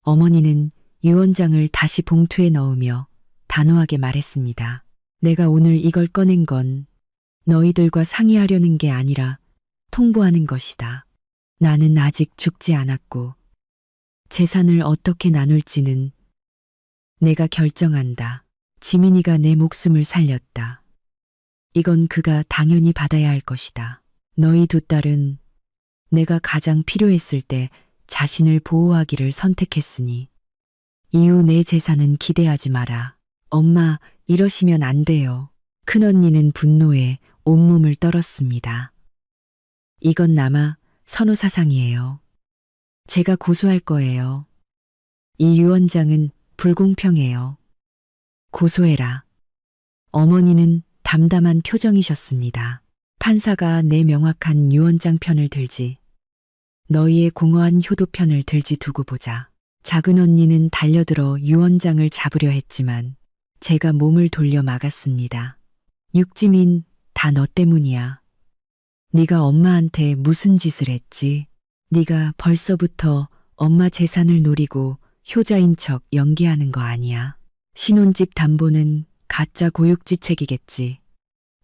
어머니는 유언장을 다시 봉투에 넣으며 단호하게 말했습니다. 내가 오늘 이걸 꺼낸 건 너희들과 상의하려는 게 아니라 통보하는 것이다. 나는 아직 죽지 않았고 재산을 어떻게 나눌지는 내가 결정한다. 지민이가 내 목숨을 살렸다. 이건 그가 당연히 받아야 할 것이다. 너희 두 딸은 내가 가장 필요했을 때 자신을 보호하기를 선택했으니 이후 내 재산은 기대하지 마라. 엄마, 이러시면 안 돼요. 큰언니는 분노에 온몸을 떨었습니다. 이건 남아 선호사상이에요. 제가 고소할 거예요. 이 유언장은 불공평해요. 고소해라. 어머니는 담담한 표정이셨습니다. 판사가 내 명확한 유언장 편을 들지 너희의 공허한 효도 편을 들지 두고 보자. 작은 언니는 달려들어 유언장을 잡으려 했지만 제가 몸을 돌려 막았습니다. 육지민, 다 너 때문이야. 네가 엄마한테 무슨 짓을 했지? 네가 벌써부터 엄마 재산을 노리고 효자인 척 연기하는 거 아니야. 신혼집 담보는 가짜 고육지책이겠지.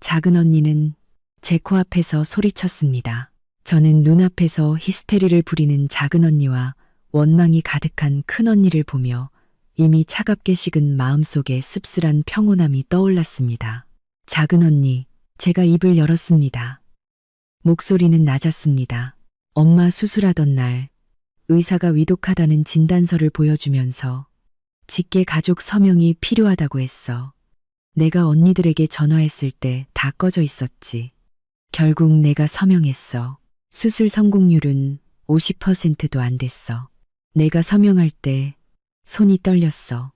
작은 언니는 제 코앞에서 소리쳤습니다. 저는 눈앞에서 히스테리를 부리는 작은 언니와 원망이 가득한 큰 언니를 보며 이미 차갑게 식은 마음속에 씁쓸한 평온함이 떠올랐습니다. 작은 언니, 제가 입을 열었습니다. 목소리는 낮았습니다. 엄마 수술하던 날 의사가 위독하다는 진단서를 보여주면서 직계 가족 서명이 필요하다고 했어. 내가 언니들에게 전화했을 때 다 꺼져 있었지. 결국 내가 서명했어. 수술 성공률은 50%도 안 됐어. 내가 서명할 때 손이 떨렸어.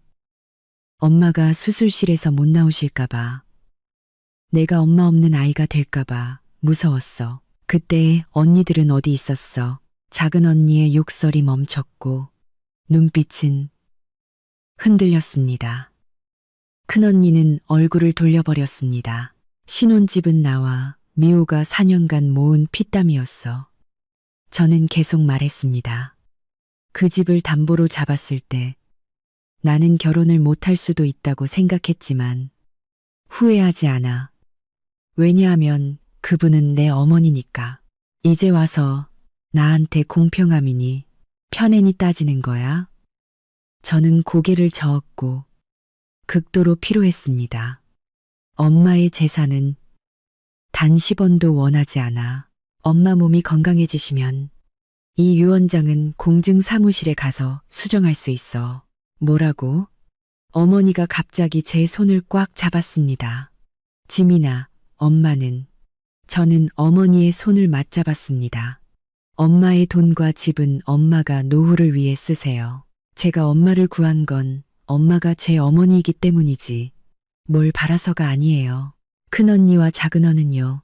엄마가 수술실에서 못 나오실까봐. 내가 엄마 없는 아이가 될까봐 무서웠어. 그때 언니들은 어디 있었어? 작은 언니의 욕설이 멈췄고 눈빛은 흔들렸습니다. 큰 언니는 얼굴을 돌려버렸습니다. 신혼집은 나와 미호가 4년간 모은 피땀이었어. 저는 계속 말했습니다. 그 집을 담보로 잡았을 때 나는 결혼을 못할 수도 있다고 생각했지만 후회하지 않아. 왜냐하면 그분은 내 어머니니까. 이제 와서 나한테 공평함이니 편애니 따지는 거야? 저는 고개를 저었고 극도로 피로했습니다. 엄마의 재산은 단 10원도 원하지 않아. 엄마 몸이 건강해지시면 이 유언장은 공증 사무실에 가서 수정할 수 있어. 뭐라고? 어머니가 갑자기 제 손을 꽉 잡았습니다. 지민아, 엄마는. 저는 어머니의 손을 맞잡았습니다. 엄마의 돈과 집은 엄마가 노후를 위해 쓰세요. 제가 엄마를 구한 건 엄마가 제 어머니이기 때문이지 뭘 바라서가 아니에요. 큰언니와 작은언은요.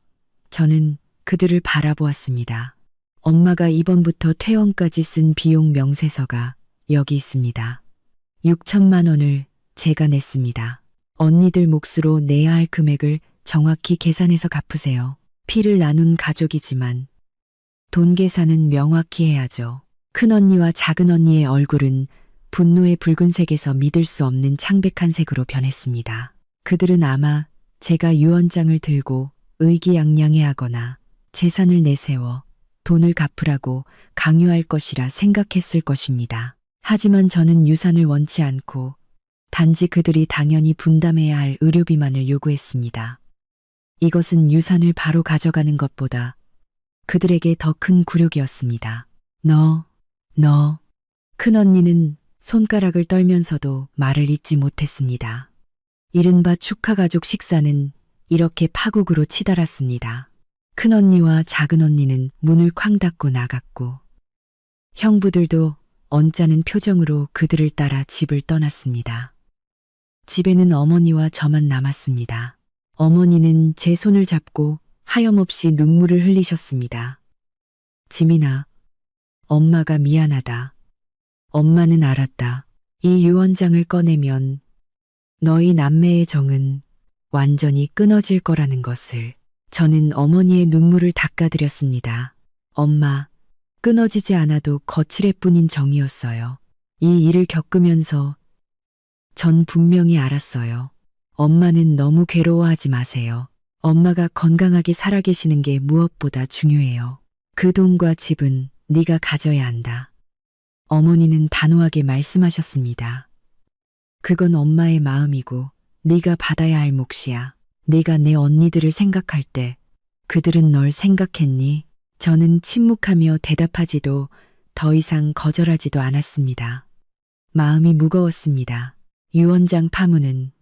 저는 그들을 바라보았습니다. 엄마가 입원부터 퇴원까지 쓴 비용 명세서가 여기 있습니다. 6천만 원을 제가 냈습니다. 언니들 몫으로 내야 할 금액을 정확히 계산해서 갚으세요. 피를 나눈 가족이지만 돈 계산은 명확히 해야죠. 큰언니와 작은언니의 얼굴은 분노의 붉은색에서 믿을 수 없는 창백한 색으로 변했습니다. 그들은 아마 제가 유언장을 들고 의기양양해하거나 재산을 내세워 돈을 갚으라고 강요할 것이라 생각했을 것입니다. 하지만 저는 유산을 원치 않고 단지 그들이 당연히 분담해야 할 의료비만을 요구했습니다. 이것은 유산을 바로 가져가는 것보다 그들에게 더 큰 굴욕이었습니다. 너. 큰언니는 손가락을 떨면서도 말을 잇지 못했습니다. 이른바 축하가족 식사는 이렇게 파국으로 치달았습니다. 큰언니와 작은언니는 문을 쾅 닫고 나갔고 형부들도 언짢은 표정으로 그들을 따라 집을 떠났습니다. 집에는 어머니와 저만 남았습니다. 어머니는 제 손을 잡고 하염없이 눈물을 흘리셨습니다. 지민아, 엄마가 미안하다. 엄마는 알았다. 이 유언장을 꺼내면 너희 남매의 정은 완전히 끊어질 거라는 것을. 저는 어머니의 눈물을 닦아드렸습니다. 엄마, 끊어지지 않아도 거칠애 뿐인 정이었어요. 이 일을 겪으면서 전 분명히 알았어요. 엄마는 너무 괴로워하지 마세요. 엄마가 건강하게 살아계시는 게 무엇보다 중요해요. 그 돈과 집은 네가 가져야 한다. 어머니는 단호하게 말씀하셨습니다. 그건 엄마의 마음이고 네가 받아야 할 몫이야. 네가 내 언니들을 생각할 때 그들은 널 생각했니? 저는 침묵하며 대답하지도 더 이상 거절하지도 않았습니다. 마음이 무거웠습니다. 유언장 파문은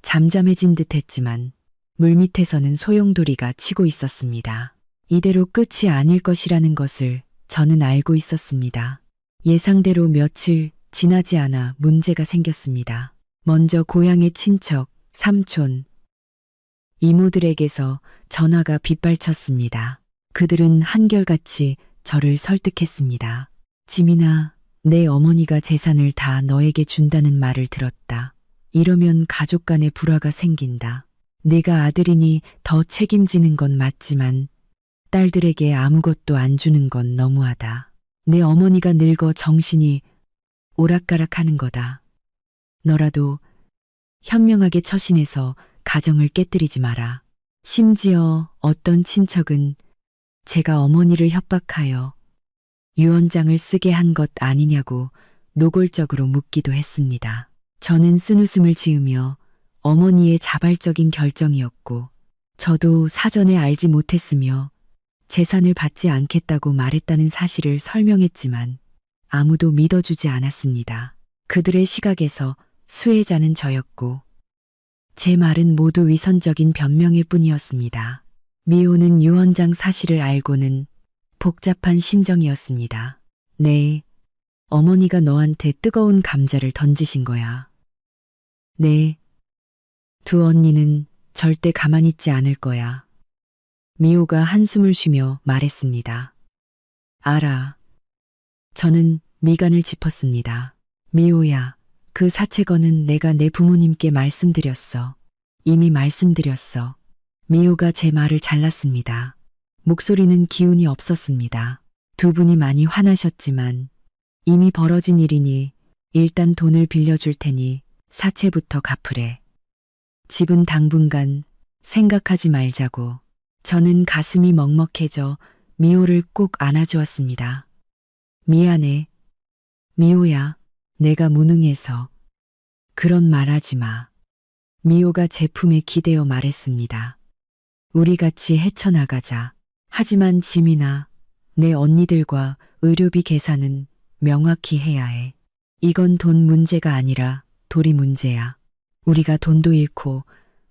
잠잠해진 듯 했지만 물밑에서는 소용돌이가 치고 있었습니다. 이대로 끝이 아닐 것이라는 것을 저는 알고 있었습니다. 예상대로 며칠 지나지 않아 문제가 생겼습니다. 먼저 고향의 친척, 삼촌, 이모들에게서 전화가 빗발쳤습니다. 그들은 한결같이 저를 설득했습니다. 지민아, 내 어머니가 재산을 다 너에게 준다는 말을 들었다. 이러면 가족 간에 불화가 생긴다. 네가 아들이니 더 책임지는 건 맞지만 딸들에게 아무것도 안 주는 건 너무하다. 내 어머니가 늙어 정신이 오락가락하는 거다. 너라도 현명하게 처신해서 가정을 깨뜨리지 마라. 심지어 어떤 친척은 제가 어머니를 협박하여 유언장을 쓰게 한 것 아니냐고 노골적으로 묻기도 했습니다. 저는 쓴웃음을 지으며 어머니의 자발적인 결정이었고 저도 사전에 알지 못했으며 재산을 받지 않겠다고 말했다는 사실을 설명했지만 아무도 믿어주지 않았습니다. 그들의 시각에서 수혜자는 저였고 제 말은 모두 위선적인 변명일 뿐이었습니다. 미호는 유언장 사실을 알고는 복잡한 심정이었습니다. 네, 어머니가 너한테 뜨거운 감자를 던지신 거야. 네, 두 언니는 절대 가만히 있지 않을 거야. 미호가 한숨을 쉬며 말했습니다. 알아. 저는 미간을 짚었습니다. 미호야, 그 사채건은 내가 내 부모님께 말씀드렸어. 이미 말씀드렸어. 미호가 제 말을 잘랐습니다. 목소리는 기운이 없었습니다. 두 분이 많이 화나셨지만 이미 벌어진 일이니 일단 돈을 빌려줄 테니 사채부터 갚으래. 집은 당분간 생각하지 말자고. 저는 가슴이 먹먹해져 미호를 꼭 안아주었습니다. 미안해. 미호야, 내가 무능해서. 그런 말하지 마. 미호가 제 품에 기대어 말했습니다. 우리 같이 헤쳐나가자. 하지만 지민아, 내 언니들과 의료비 계산은 명확히 해야 해. 이건 돈 문제가 아니라 돌이 문제야. 우리가 돈도 잃고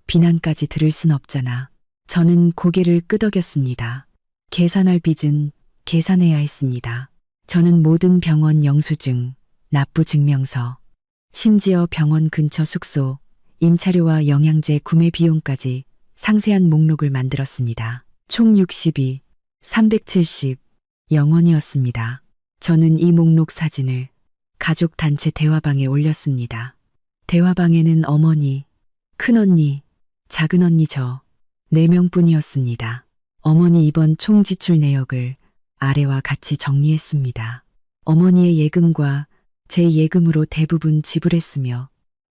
비난까지 들을 순 없잖아. 저는 고개를 끄덕였습니다. 계산할 빚은 계산해야 했습니다. 저는 모든 병원 영수증, 납부 증명서, 심지어 병원 근처 숙소, 임차료와 영양제 구매 비용까지 상세한 목록을 만들었습니다. 총 62, 370 영원이었습니다. 저는 이 목록 사진을 가족 단체 대화방에 올렸습니다. 대화방에는 어머니, 큰언니, 작은언니 저 4명뿐이었습니다. 어머니 이번 총 지출 내역을 아래와 같이 정리했습니다. 어머니의 예금과 제 예금으로 대부분 지불했으며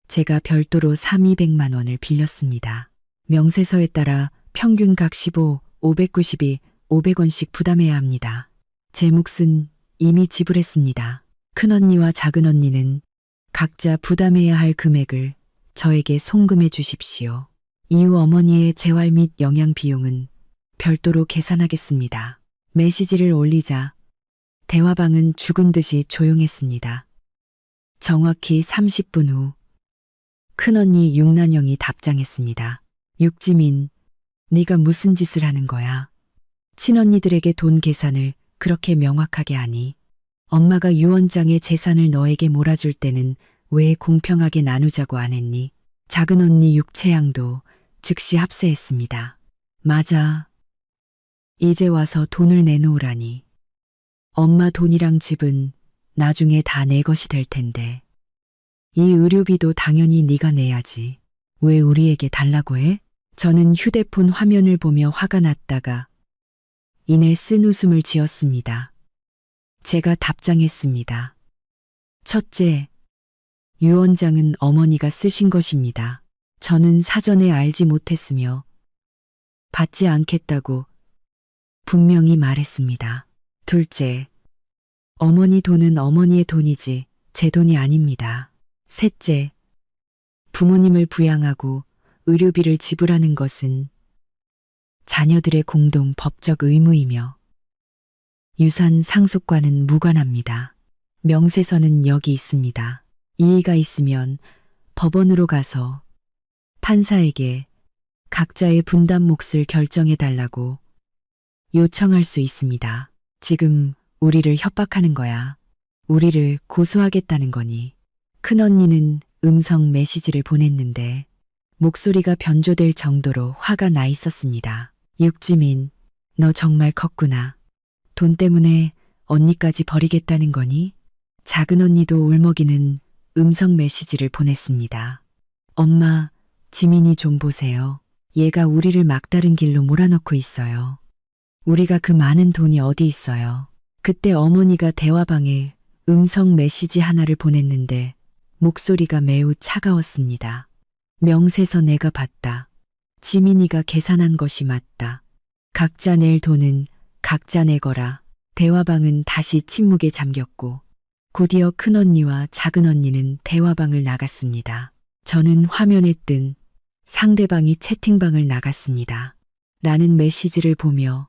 제가 별도로 3,200만 원을 빌렸습니다. 명세서에 따라 평균 각 15, 592, 500원씩 부담해야 합니다. 제 몫은 이미 지불했습니다. 큰언니와 작은언니는 각자 부담해야 할 금액을 저에게 송금해 주십시오. 이후 어머니의 재활 및 영양 비용은 별도로 계산하겠습니다. 메시지를 올리자 대화방은 죽은 듯이 조용했습니다. 정확히 30분 후 큰언니 육난영이 답장했습니다. 육지민, 네가 무슨 짓을 하는 거야? 친언니들에게 돈 계산을 그렇게 명확하게 하니? 엄마가 유언장의 재산을 너에게 몰아줄 때는 왜 공평하게 나누자고 안 했니? 작은언니 육채양도 즉시 합세했습니다. 맞아. 이제 와서 돈을 내놓으라니. 엄마 돈이랑 집은 나중에 다 내 것이 될 텐데. 이 의료비도 당연히 네가 내야지. 왜 우리에게 달라고 해? 저는 휴대폰 화면을 보며 화가 났다가 이내 쓴 웃음을 지었습니다. 제가 답장했습니다. 첫째, 유언장은 어머니가 쓰신 것입니다. 저는 사전에 알지 못했으며 받지 않겠다고 분명히 말했습니다. 둘째, 어머니 돈은 어머니의 돈이지 제 돈이 아닙니다. 셋째, 부모님을 부양하고 의료비를 지불하는 것은 자녀들의 공동 법적 의무이며 유산 상속과는 무관합니다. 명세서는 여기 있습니다. 이의가 있으면 법원으로 가서 판사에게 각자의 분담 몫을 결정해 달라고 요청할 수 있습니다. 지금 우리를 협박하는 거야. 우리를 고소하겠다는 거니. 큰언니는 음성 메시지를 보냈는데 목소리가 변조될 정도로 화가 나 있었습니다. 육지민, 너 정말 컸구나. 돈 때문에 언니까지 버리겠다는 거니? 작은언니도 울먹이는 음성 메시지를 보냈습니다. 엄마, 지민이 좀 보세요. 얘가 우리를 막다른 길로 몰아넣고 있어요. 우리가 그 많은 돈이 어디 있어요. 그때 어머니가 대화방에 음성 메시지 하나를 보냈는데 목소리가 매우 차가웠습니다. 명세서 내가 봤다. 지민이가 계산한 것이 맞다. 각자 낼 돈은 각자 내거라. 대화방은 다시 침묵에 잠겼고 곧이어 큰언니와 작은언니는 대화방을 나갔습니다. 저는 화면에 뜬 상대방이 채팅방을 나갔습니다. 라는 메시지를 보며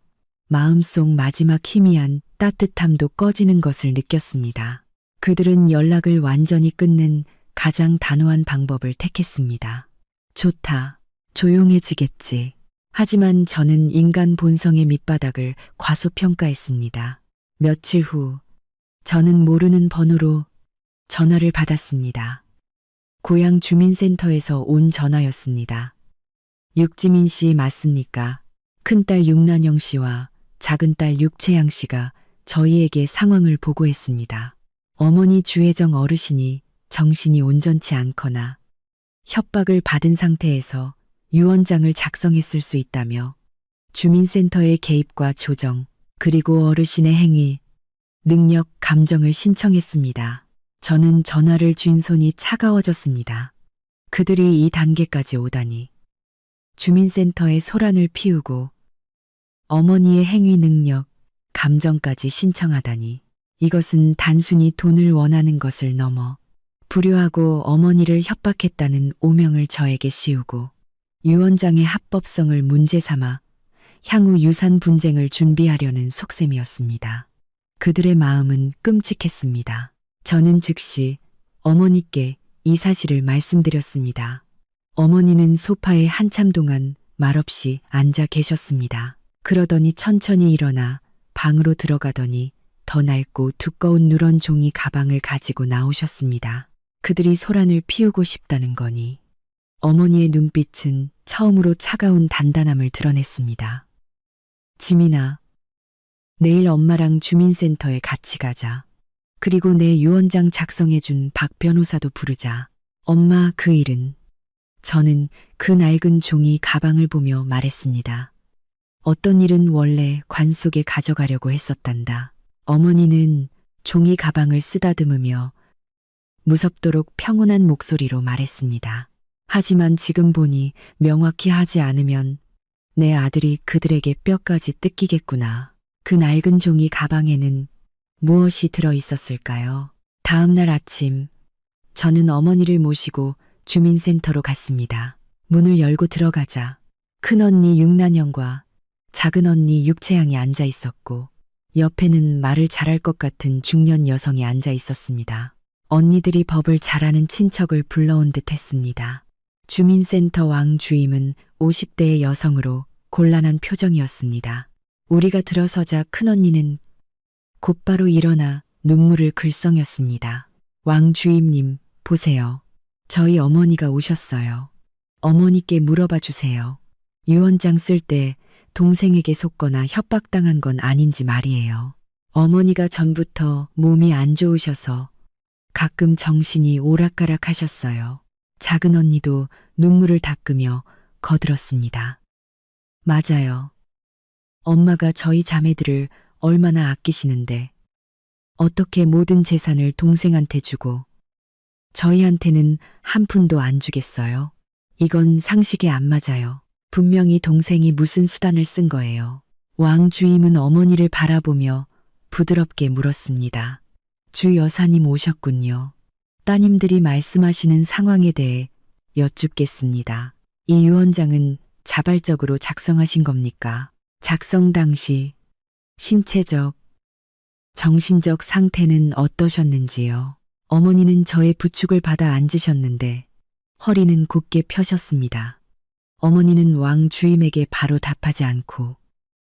마음속 마지막 희미한 따뜻함도 꺼지는 것을 느꼈습니다. 그들은 연락을 완전히 끊는 가장 단호한 방법을 택했습니다. 좋다. 조용해지겠지. 하지만 저는 인간 본성의 밑바닥을 과소평가했습니다. 며칠 후 저는 모르는 번호로 전화를 받았습니다. 고향 주민센터에서 온 전화였습니다. 육지민 씨 맞습니까? 큰딸 육난영 씨와 작은딸 육채양 씨가 저희에게 상황을 보고했습니다. 어머니 주혜정 어르신이 정신이 온전치 않거나 협박을 받은 상태에서 유언장을 작성했을 수 있다며 주민센터의 개입과 조정, 그리고 어르신의 행위, 능력, 감정을 신청했습니다. 저는 전화를 쥔 손이 차가워졌습니다. 그들이 이 단계까지 오다니. 주민센터에 소란을 피우고 어머니의 행위 능력, 감정까지 신청하다니. 이것은 단순히 돈을 원하는 것을 넘어 불효하고 어머니를 협박했다는 오명을 저에게 씌우고 유언장의 합법성을 문제 삼아 향후 유산 분쟁을 준비하려는 속셈이었습니다. 그들의 마음은 끔찍했습니다. 저는 즉시 어머니께 이 사실을 말씀드렸습니다. 어머니는 소파에 한참 동안 말없이 앉아 계셨습니다. 그러더니 천천히 일어나 방으로 들어가더니 더 낡고 두꺼운 누런 종이 가방을 가지고 나오셨습니다. 그들이 소란을 피우고 싶다는 거니. 어머니의 눈빛은 처음으로 차가운 단단함을 드러냈습니다. 지민아, 내일 엄마랑 주민센터에 같이 가자. 그리고 내 유언장 작성해준 박 변호사도 부르자. 엄마, 그 일은. 저는 그 낡은 종이 가방을 보며 말했습니다. 어떤 일은 원래 관 속에 가져가려고 했었단다. 어머니는 종이 가방을 쓰다듬으며 무섭도록 평온한 목소리로 말했습니다. 하지만 지금 보니 명확히 하지 않으면 내 아들이 그들에게 뼈까지 뜯기겠구나. 그 낡은 종이 가방에는 무엇이 들어 있었을까요? 다음 날 아침, 저는 어머니를 모시고 주민센터로 갔습니다. 문을 열고 들어가자 큰언니 육난영과 작은언니 육채양이 앉아 있었고 옆에는 말을 잘할 것 같은 중년 여성이 앉아 있었습니다. 언니들이 법을 잘 아는 친척을 불러온 듯 했습니다. 주민센터 왕 주임은 50대의 여성으로 곤란한 표정이었습니다. 우리가 들어서자 큰언니는 곧바로 일어나 눈물을 글썽였습니다. 왕 주임님, 보세요. 저희 어머니가 오셨어요. 어머니께 물어봐 주세요. 유언장 쓸 때 동생에게 속거나 협박당한 건 아닌지 말이에요. 어머니가 전부터 몸이 안 좋으셔서 가끔 정신이 오락가락 하셨어요. 작은 언니도 눈물을 닦으며 거들었습니다. 맞아요. 엄마가 저희 자매들을 얼마나 아끼시는데 어떻게 모든 재산을 동생한테 주고 저희한테는 한 푼도 안 주겠어요? 이건 상식에 안 맞아요. 분명히 동생이 무슨 수단을 쓴 거예요. 왕 주임은 어머니를 바라보며 부드럽게 물었습니다. 주 여사님 오셨군요. 따님들이 말씀하시는 상황에 대해 여쭙겠습니다. 이 유언장은 자발적으로 작성하신 겁니까? 작성 당시 신체적, 정신적 상태는 어떠셨는지요? 어머니는 저의 부축을 받아 앉으셨는데 허리는 곧게 펴셨습니다. 어머니는 왕 주임에게 바로 답하지 않고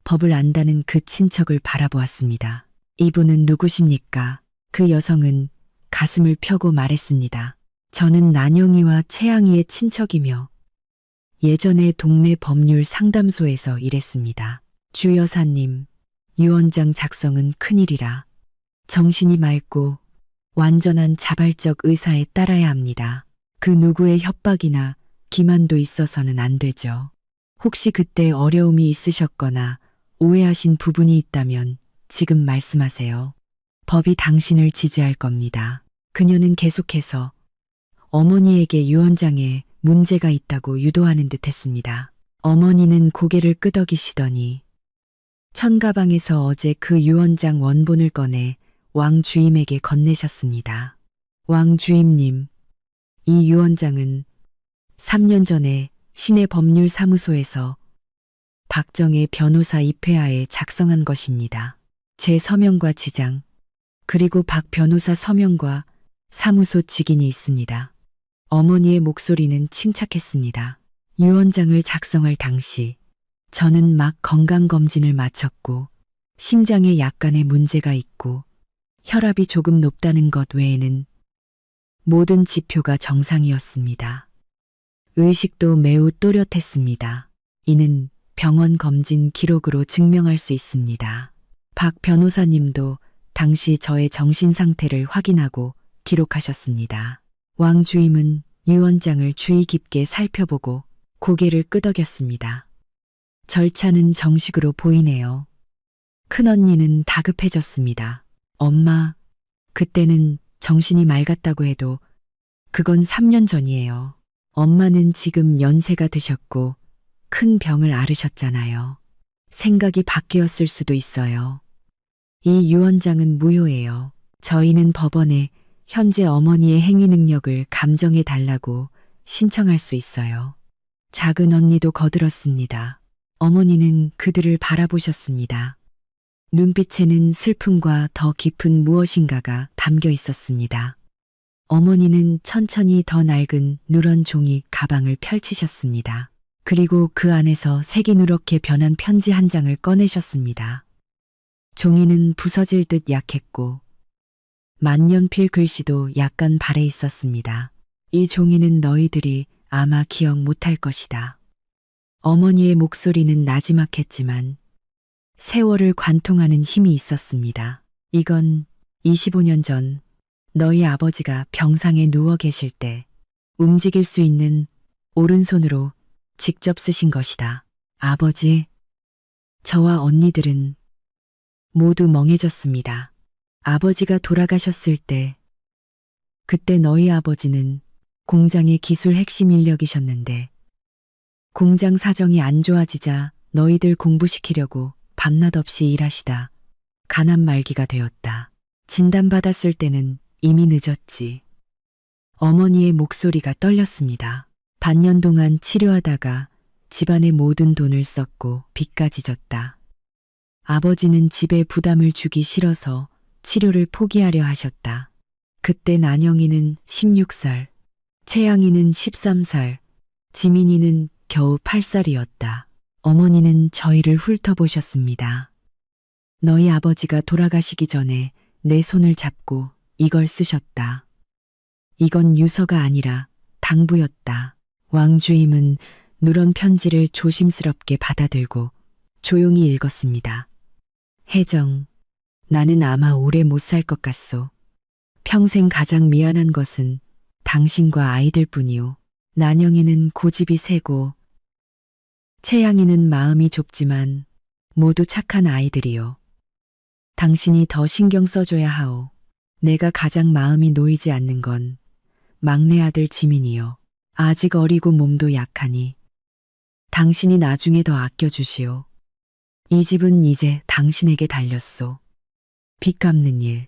법을 안다는 그 친척을 바라보았습니다. 이분은 누구십니까? 그 여성은 가슴을 펴고 말했습니다. 저는 난영이와 채양이의 친척이며 예전에 동네 법률 상담소에서 일했습니다. 주 여사님, 유언장 작성은 큰일이라 정신이 맑고 완전한 자발적 의사에 따라야 합니다. 그 누구의 협박이나 기만도 있어서는 안 되죠. 혹시 그때 어려움이 있으셨거나 오해하신 부분이 있다면 지금 말씀하세요. 법이 당신을 지지할 겁니다. 그녀는 계속해서 어머니에게 유언장에 문제가 있다고 유도하는 듯 했습니다. 어머니는 고개를 끄덕이시더니 천가방에서 어제 그 유언장 원본을 꺼내 왕 주임에게 건네셨습니다. 왕 주임님, 이 유언장은 3년 전에 시내 법률사무소에서 박정혜 변호사 입회하에 작성한 것입니다. 제 서명과 지장, 그리고 박 변호사 서명과 사무소 직인이 있습니다. 어머니의 목소리는 침착했습니다. 유언장을 작성할 당시 저는 막 건강검진을 마쳤고 심장에 약간의 문제가 있고 혈압이 조금 높다는 것 외에는 모든 지표가 정상이었습니다. 의식도 매우 또렷했습니다. 이는 병원 검진 기록으로 증명할 수 있습니다. 박 변호사님도 당시 저의 정신 상태를 확인하고 기록하셨습니다. 왕 주임은 유언장을 주의 깊게 살펴보고 고개를 끄덕였습니다. 절차는 정식으로 보이네요. 큰언니는 다급해졌습니다. 엄마, 그때는 정신이 맑았다고 해도 그건 3년 전이에요. 엄마는 지금 연세가 드셨고 큰 병을 앓으셨잖아요. 생각이 바뀌었을 수도 있어요. 이 유언장은 무효예요. 저희는 법원에 현재 어머니의 행위 능력을 감정해 달라고 신청할 수 있어요. 작은 언니도 거들었습니다. 어머니는 그들을 바라보셨습니다. 눈빛에는 슬픔과 더 깊은 무엇인가가 담겨 있었습니다. 어머니는 천천히 더 낡은 누런 종이 가방을 펼치셨습니다. 그리고 그 안에서 색이 누렇게 변한 편지 한 장을 꺼내셨습니다. 종이는 부서질 듯 약했고 만년필 글씨도 약간 발해 있었습니다. 이 종이는 너희들이 아마 기억 못할 것이다. 어머니의 목소리는 나지막했지만 세월을 관통하는 힘이 있었습니다. 이건 25년 전 너희 아버지가 병상에 누워 계실 때 움직일 수 있는 오른손으로 직접 쓰신 것이다. 아버지, 저와 언니들은 모두 멍해졌습니다. 아버지가 돌아가셨을 때, 그때 너희 아버지는 공장의 기술 핵심 인력이셨는데, 공장 사정이 안 좋아지자 너희들 공부시키려고 밤낮 없이 일하시다 가난 말기가 되었다. 진단받았을 때는 이미 늦었지. 어머니의 목소리가 떨렸습니다. 반년 동안 치료하다가 집안의 모든 돈을 썼고 빚까지 졌다. 아버지는 집에 부담을 주기 싫어서 치료를 포기하려 하셨다. 그때 난영이는 16살, 채양이는 13살, 지민이는 겨우 8살이었다. 어머니는 저희를 훑어보셨습니다. 너희 아버지가 돌아가시기 전에 내 손을 잡고 이걸 쓰셨다. 이건 유서가 아니라 당부였다. 왕주임은 누런 편지를 조심스럽게 받아들고 조용히 읽었습니다. 혜정, 나는 아마 오래 못 살 것 같소. 평생 가장 미안한 것은 당신과 아이들 뿐이오. 난영이는 고집이 세고 채양이는 마음이 좁지만 모두 착한 아이들이요. 당신이 더 신경 써줘야 하오. 내가 가장 마음이 놓이지 않는 건 막내 아들 지민이요. 아직 어리고 몸도 약하니 당신이 나중에 더 아껴주시오. 이 집은 이제 당신에게 달렸소. 빚 갚는 일.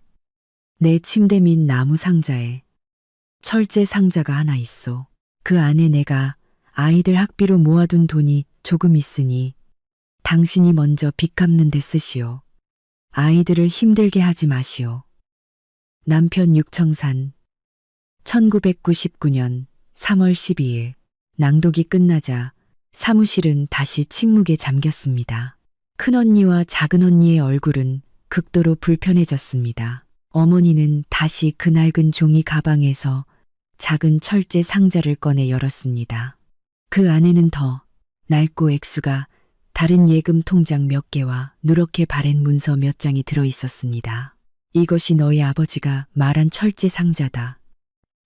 내 침대 밑 나무 상자에 철제 상자가 하나 있소. 그 안에 내가 아이들 학비로 모아둔 돈이 조금 있으니 당신이 먼저 빚 갚는 데 쓰시오. 아이들을 힘들게 하지 마시오. 남편 육청산 1999년 3월 12일 낭독이 끝나자 사무실은 다시 침묵에 잠겼습니다. 큰언니와 작은언니의 얼굴은 극도로 불편해졌습니다. 어머니는 다시 그 낡은 종이 가방에서 작은 철제 상자를 꺼내 열었습니다. 그 안에는 더 낡고 액수가 다른 예금 통장 몇 개와 누렇게 바랜 문서 몇 장이 들어 있었습니다. 이것이 너희 아버지가 말한 철제 상자다.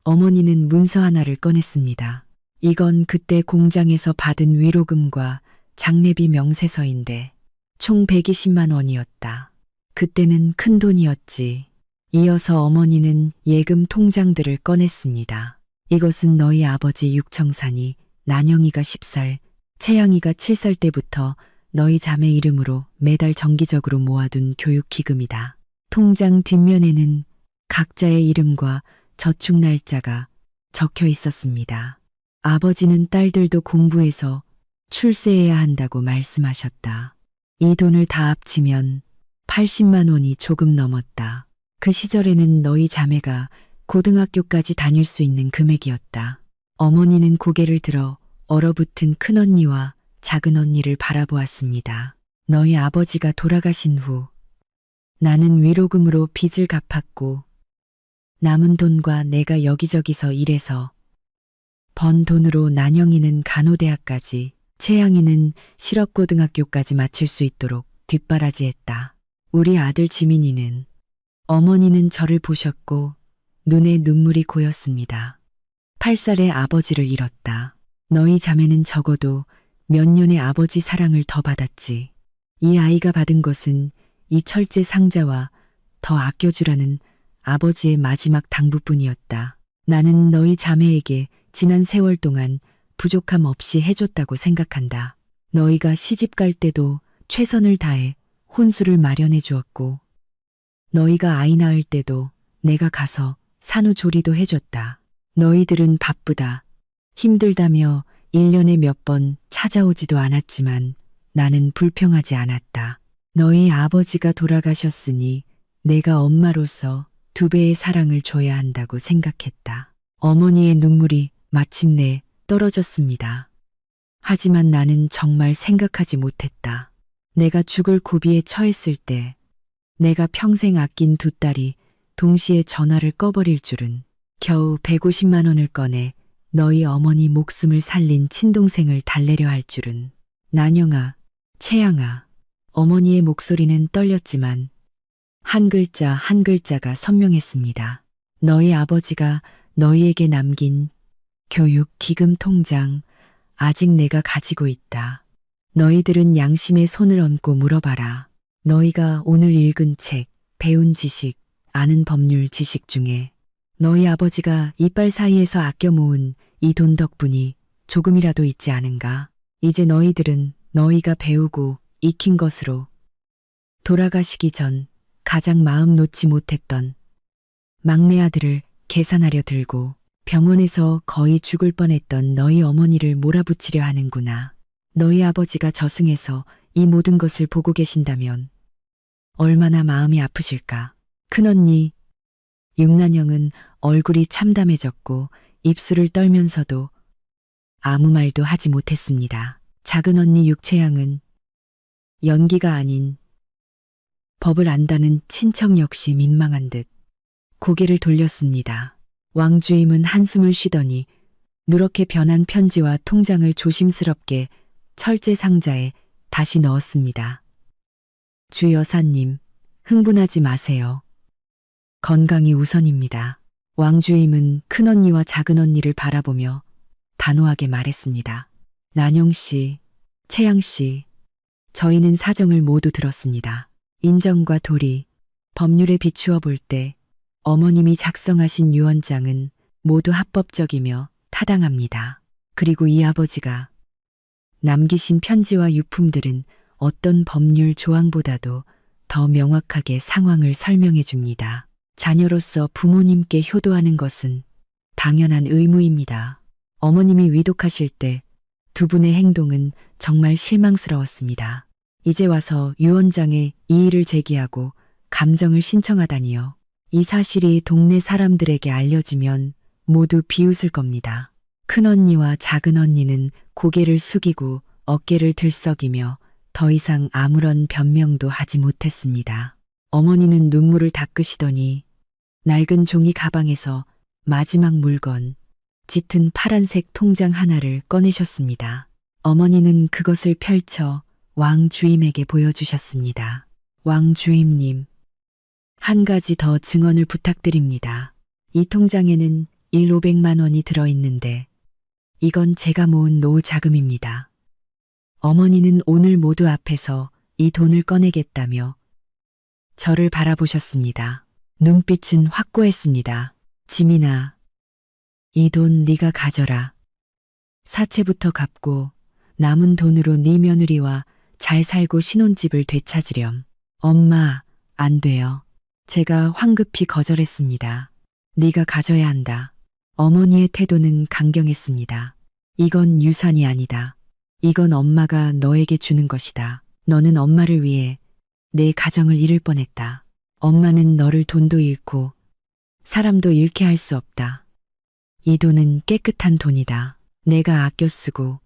어머니는 문서 하나를 꺼냈습니다. 이건 그때 공장에서 받은 위로금과 장례비 명세서인데 총 120만 원이었다. 그때는 큰 돈이었지. 이어서 어머니는 예금 통장들을 꺼냈습니다. 이것은 너희 아버지 육청산이 난영이가 10살, 채영이가 7살 때부터 너희 자매 이름으로 매달 정기적으로 모아둔 교육기금이다. 통장 뒷면에는 각자의 이름과 저축 날짜가 적혀 있었습니다. 아버지는 딸들도 공부해서 출세해야 한다고 말씀하셨다. 이 돈을 다 합치면 80만 원이 조금 넘었다. 그 시절에는 너희 자매가 고등학교까지 다닐 수 있는 금액이었다. 어머니는 고개를 들어 얼어붙은 큰언니와 작은언니를 바라보았습니다. 너희 아버지가 돌아가신 후 나는 위로금으로 빚을 갚았고 남은 돈과 내가 여기저기서 일해서 번 돈으로 난영이는 간호대학까지, 채양이는 실업고등학교까지 마칠 수 있도록 뒷바라지했다. 우리 아들 지민이는 어머니는 저를 보셨고 눈에 눈물이 고였습니다. 8살의 아버지를 잃었다. 너희 자매는 적어도 몇 년의 아버지 사랑을 더 받았지. 이 아이가 받은 것은 이 철제 상자와 더 아껴주라는 아버지의 마지막 당부뿐이었다. 나는 너희 자매에게 지난 세월 동안 부족함 없이 해줬다고 생각한다. 너희가 시집 갈 때도 최선을 다해 혼수를 마련해 주었고 너희가 아이 낳을 때도 내가 가서 산후조리도 해줬다. 너희들은 바쁘다, 힘들다며 1년에 몇 번 찾아오지도 않았지만 나는 불평하지 않았다. 너희 아버지가 돌아가셨으니 내가 엄마로서 2배의 사랑을 줘야 한다고 생각했다. 어머니의 눈물이 마침내 떨어졌습니다. 하지만 나는 정말 생각하지 못했다. 내가 죽을 고비에 처했을 때 내가 평생 아낀 2딸이 동시에 전화를 꺼버릴 줄은, 겨우 150만 원을 꺼내 너희 어머니 목숨을 살린 친동생을 달래려 할 줄은. 난영아, 채양아, 어머니의 목소리는 떨렸지만 한 글자 한 글자가 선명했습니다. 너희 아버지가 너희에게 남긴 교육 기금 통장 아직 내가 가지고 있다. 너희들은 양심의 손을 얹고 물어봐라. 너희가 오늘 읽은 책, 배운 지식, 아는 법률 지식 중에 너희 아버지가 이빨 사이에서 아껴 모은 이 돈 덕분이 조금이라도 있지 않은가? 이제 너희들은 너희가 배우고 익힌 것으로 돌아가시기 전 가장 마음 놓지 못했던 막내 아들을 계산하려 들고 병원에서 거의 죽을 뻔했던 너희 어머니를 몰아붙이려 하는구나. 너희 아버지가 저승에서 이 모든 것을 보고 계신다면 얼마나 마음이 아프실까. 큰언니 육난영은 얼굴이 참담해졌고 입술을 떨면서도 아무 말도 하지 못했습니다. 작은언니 육채양은 연기가 아닌 법을 안다는 친척 역시 민망한 듯 고개를 돌렸습니다. 왕주임은 한숨을 쉬더니 누렇게 변한 편지와 통장을 조심스럽게 철제 상자에 다시 넣었습니다. 주 여사님, 흥분하지 마세요. 건강이 우선입니다. 왕주임은 큰언니와 작은언니를 바라보며 단호하게 말했습니다. 난영씨, 채양씨, 저희는 사정을 모두 들었습니다. 인정과 도리, 법률에 비추어 볼 때 어머님이 작성하신 유언장은 모두 합법적이며 타당합니다. 그리고 이 아버지가 남기신 편지와 유품들은 어떤 법률 조항보다도 더 명확하게 상황을 설명해 줍니다. 자녀로서 부모님께 효도하는 것은 당연한 의무입니다. 어머님이 위독하실 때 두 분의 행동은 정말 실망스러웠습니다. 이제 와서 유언장에 이의를 제기하고 감정을 신청하다니요. 이 사실이 동네 사람들에게 알려지면 모두 비웃을 겁니다. 큰언니와 작은언니는 고개를 숙이고 어깨를 들썩이며 더 이상 아무런 변명도 하지 못했습니다. 어머니는 눈물을 닦으시더니 낡은 종이 가방에서 마지막 물건, 짙은 파란색 통장 하나를 꺼내셨습니다. 어머니는 그것을 펼쳐 왕주임에게 보여주셨습니다. 왕주임님, 한 가지 더 증언을 부탁드립니다. 이 통장에는 500만 원이 들어있는데 이건 제가 모은 노후 자금입니다. 어머니는 오늘 모두 앞에서 이 돈을 꺼내겠다며 저를 바라보셨습니다. 눈빛은 확고했습니다. 지민아, 이 돈 네가 가져라. 사채부터 갚고 남은 돈으로 네 며느리와 잘 살고 신혼집을 되찾으렴. 엄마, 안 돼요. 제가 황급히 거절했습니다. 네가 가져야 한다. 어머니의 태도는 강경했습니다. 이건 유산이 아니다. 이건 엄마가 너에게 주는 것이다. 너는 엄마를 위해 내 가정을 잃을 뻔했다. 엄마는 너를 돈도 잃고 사람도 잃게 할 수 없다. 이 돈은 깨끗한 돈이다. 내가 아껴 쓰고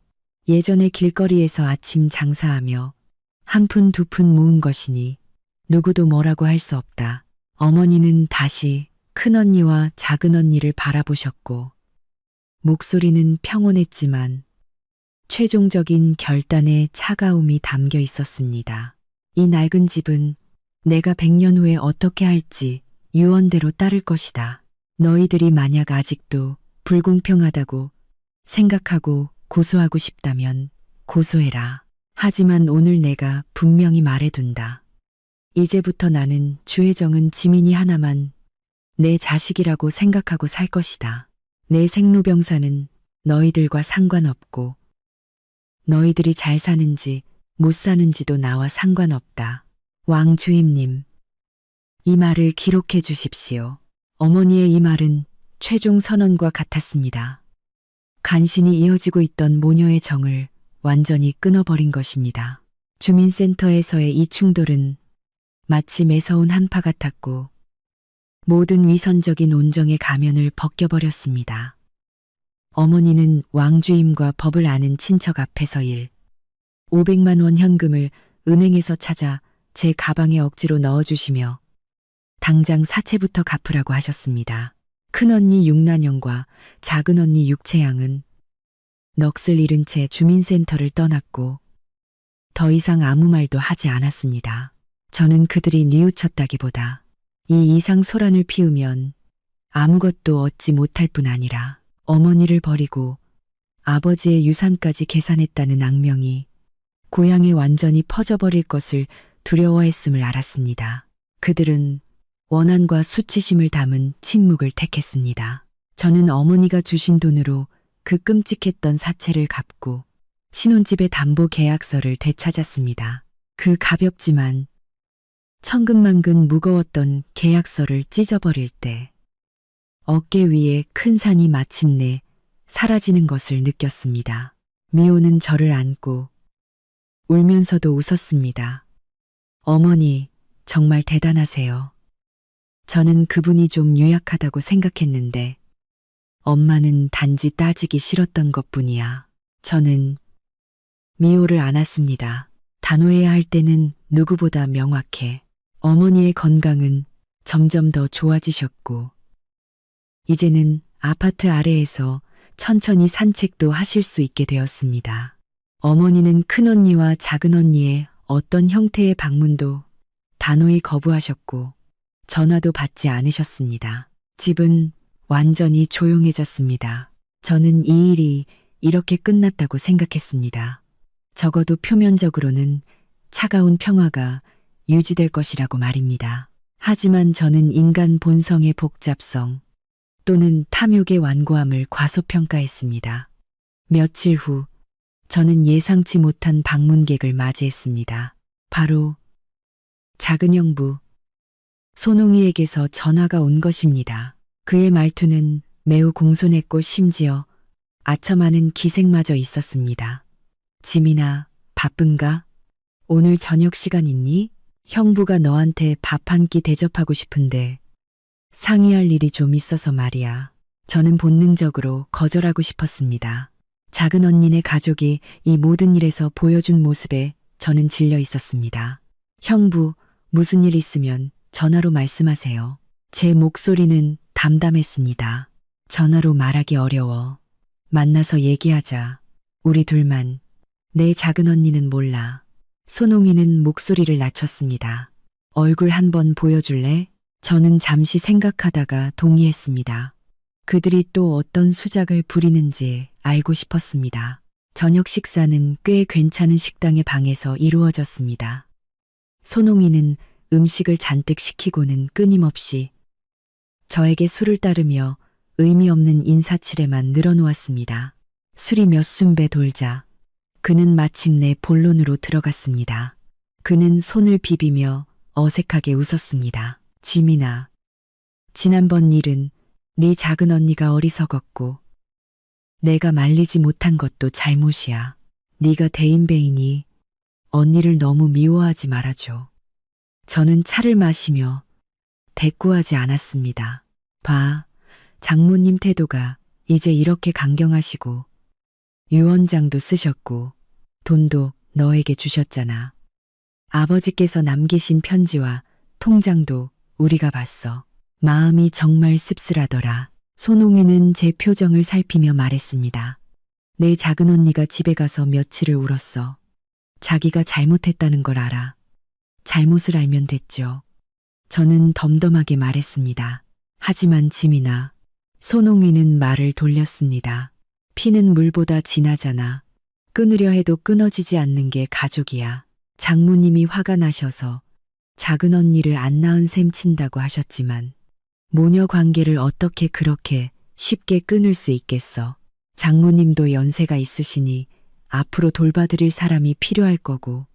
예전에 길거리에서 아침 장사하며 한 푼 두 푼 모은 것이니 누구도 뭐라고 할 수 없다. 어머니는 다시 큰언니와 작은언니를 바라보셨고 목소리는 평온했지만 최종적인 결단의 차가움이 담겨 있었습니다. 이 낡은 집은 내가 100년 후에 어떻게 할지 유언대로 따를 것이다. 너희들이 만약 아직도 불공평하다고 생각하고 고소하고 싶다면 고소해라. 하지만 오늘 내가 분명히 말해둔다. 이제부터 나는 주혜정은 지민이 하나만 내 자식이라고 생각하고 살 것이다. 내 생로병사는 너희들과 상관없고 너희들이 잘 사는지 못 사는지도 나와 상관없다. 왕주임님, 이 말을 기록해 주십시오. 어머니의 이 말은 최종 선언과 같았습니다. 간신히 이어지고 있던 모녀의 정을 완전히 끊어버린 것입니다. 주민센터에서의 이 충돌은 마치 매서운 한파 같았고 모든 위선적인 온정의 가면을 벗겨버렸습니다. 어머니는 왕주임과 법을 아는 친척 앞에서 500만 원 현금을 은행에서 찾아 제 가방에 억지로 넣어주시며 당장 사채부터 갚으라고 하셨습니다. 큰언니 육난영과 작은언니 육채양은 넋을 잃은 채 주민센터를 떠났고 더 이상 아무 말도 하지 않았습니다. 저는 그들이 뉘우쳤다기보다 이 이상 소란을 피우면 아무것도 얻지 못할 뿐 아니라 어머니를 버리고 아버지의 유산까지 계산했다는 악명이 고향에 완전히 퍼져버릴 것을 두려워했음을 알았습니다. 그들은 원한과 수치심을 담은 침묵을 택했습니다. 저는 어머니가 주신 돈으로 그 끔찍했던 사채를 갚고 신혼집의 담보 계약서를 되찾았습니다. 그 가볍지만 천근만근 무거웠던 계약서를 찢어버릴 때 어깨 위에 큰 산이 마침내 사라지는 것을 느꼈습니다. 미호는 저를 안고 울면서도 웃었습니다. 어머니, 정말 대단하세요. 저는 그분이 좀 유약하다고 생각했는데 엄마는 단지 따지기 싫었던 것뿐이야. 저는 미호를 안았습니다. 단호해야 할 때는 누구보다 명확해. 어머니의 건강은 점점 더 좋아지셨고 이제는 아파트 아래에서 천천히 산책도 하실 수 있게 되었습니다. 어머니는 큰언니와 작은언니의 어떤 형태의 방문도 단호히 거부하셨고 전화도 받지 않으셨습니다. 집은 완전히 조용해졌습니다. 저는 이 일이 이렇게 끝났다고 생각했습니다. 적어도 표면적으로는 차가운 평화가 유지될 것이라고 말입니다. 하지만 저는 인간 본성의 복잡성 또는 탐욕의 완고함을 과소평가했습니다. 며칠 후 저는 예상치 못한 방문객을 맞이했습니다. 바로 작은 형부 손홍이에게서 전화가 온 것입니다. 그의 말투는 매우 공손했고 심지어 아첨하는 기색마저 있었습니다. 지민아, 바쁜가? 오늘 저녁 시간 있니? 형부가 너한테 밥 한 끼 대접하고 싶은데 상의할 일이 좀 있어서 말이야. 저는 본능적으로 거절하고 싶었습니다. 작은 언니네 가족이 이 모든 일에서 보여준 모습에 저는 질려 있었습니다. 형부, 무슨 일 있으면 전화로 말씀하세요. 제 목소리는 담담했습니다. 전화로 말하기 어려워. 만나서 얘기하자. 우리 둘만. 내 작은 언니는 몰라. 손홍이는 목소리를 낮췄습니다. 얼굴 한번 보여줄래? 저는 잠시 생각하다가 동의했습니다. 그들이 또 어떤 수작을 부리는지 알고 싶었습니다. 저녁 식사는 꽤 괜찮은 식당의 방에서 이루어졌습니다. 손홍이는 음식을 잔뜩 시키고는 끊임없이 저에게 술을 따르며 의미 없는 인사치레만 늘어놓았습니다. 술이 몇 순배 돌자 그는 마침내 본론으로 들어갔습니다. 그는 손을 비비며 어색하게 웃었습니다. 지민아, 지난번 일은 네 작은 언니가 어리석었고 내가 말리지 못한 것도 잘못이야. 네가 대인배이니 언니를 너무 미워하지 말아줘. 저는 차를 마시며 대꾸하지 않았습니다. 봐, 장모님 태도가 이제 이렇게 강경하시고 유언장도 쓰셨고 돈도 너에게 주셨잖아. 아버지께서 남기신 편지와 통장도 우리가 봤어. 마음이 정말 씁쓸하더라. 손홍이는 제 표정을 살피며 말했습니다. 내 작은 언니가 집에 가서 며칠을 울었어. 자기가 잘못했다는 걸 알아. 잘못을 알면 됐죠. 저는 덤덤하게 말했습니다. 하지만 지민아, 손홍이는 말을 돌렸습니다. 피는 물보다 진하잖아. 끊으려 해도 끊어지지 않는 게 가족이야. 장모님이 화가 나셔서 작은 언니를 안 낳은 셈 친다고 하셨지만 모녀 관계를 어떻게 그렇게 쉽게 끊을 수 있겠어. 장모님도 연세가 있으시니 앞으로 돌봐드릴 사람이 필요할 거고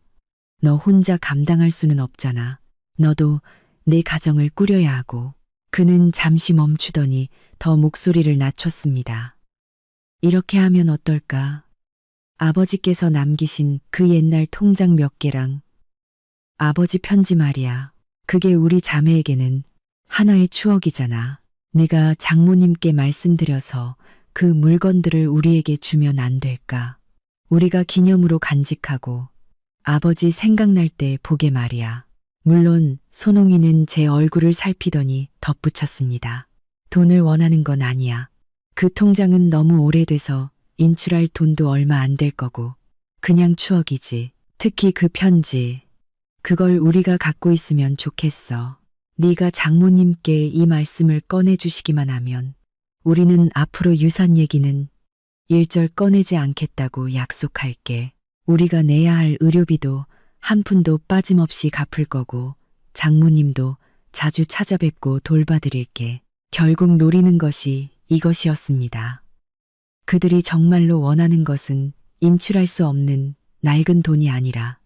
너 혼자 감당할 수는 없잖아. 너도 내 가정을 꾸려야 하고. 그는 잠시 멈추더니 더 목소리를 낮췄습니다. 이렇게 하면 어떨까? 아버지께서 남기신 그 옛날 통장 몇 개랑 아버지 편지 말이야. 그게 우리 자매에게는 하나의 추억이잖아. 네가 장모님께 말씀드려서 그 물건들을 우리에게 주면 안 될까? 우리가 기념으로 간직하고 아버지 생각날 때 보게 말이야. 물론 손홍이는 제 얼굴을 살피더니 덧붙였습니다. 돈을 원하는 건 아니야. 그 통장은 너무 오래돼서 인출할 돈도 얼마 안 될 거고 그냥 추억이지. 특히 그 편지. 그걸 우리가 갖고 있으면 좋겠어. 네가 장모님께 이 말씀을 꺼내주시기만 하면 우리는 앞으로 유산 얘기는 일절 꺼내지 않겠다고 약속할게. 우리가 내야 할 의료비도 한 푼도 빠짐없이 갚을 거고 장모님도 자주 찾아뵙고 돌봐드릴게. 결국 노리는 것이 이것이었습니다. 그들이 정말로 원하는 것은 인출할 수 없는 낡은 돈이 아니라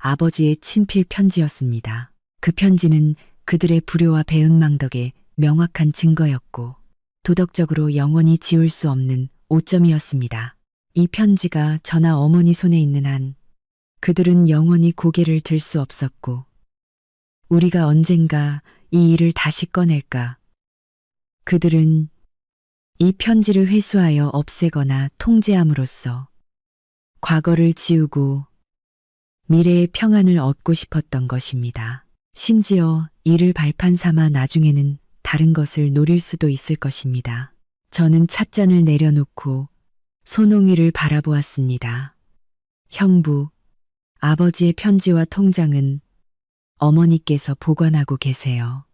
아버지의 친필 편지였습니다. 그 편지는 그들의 불효와 배은망덕의 명확한 증거였고 도덕적으로 영원히 지울 수 없는 오점이었습니다. 이 편지가 저나 어머니 손에 있는 한 그들은 영원히 고개를 들 수 없었고 우리가 언젠가 이 일을 다시 꺼낼까? 그들은 이 편지를 회수하여 없애거나 통제함으로써 과거를 지우고 미래의 평안을 얻고 싶었던 것입니다. 심지어 이를 발판 삼아 나중에는 다른 것을 노릴 수도 있을 것입니다. 저는 찻잔을 내려놓고 손홍이를 바라보았습니다. 형부, 아버지의 편지와 통장은 어머니께서 보관하고 계세요.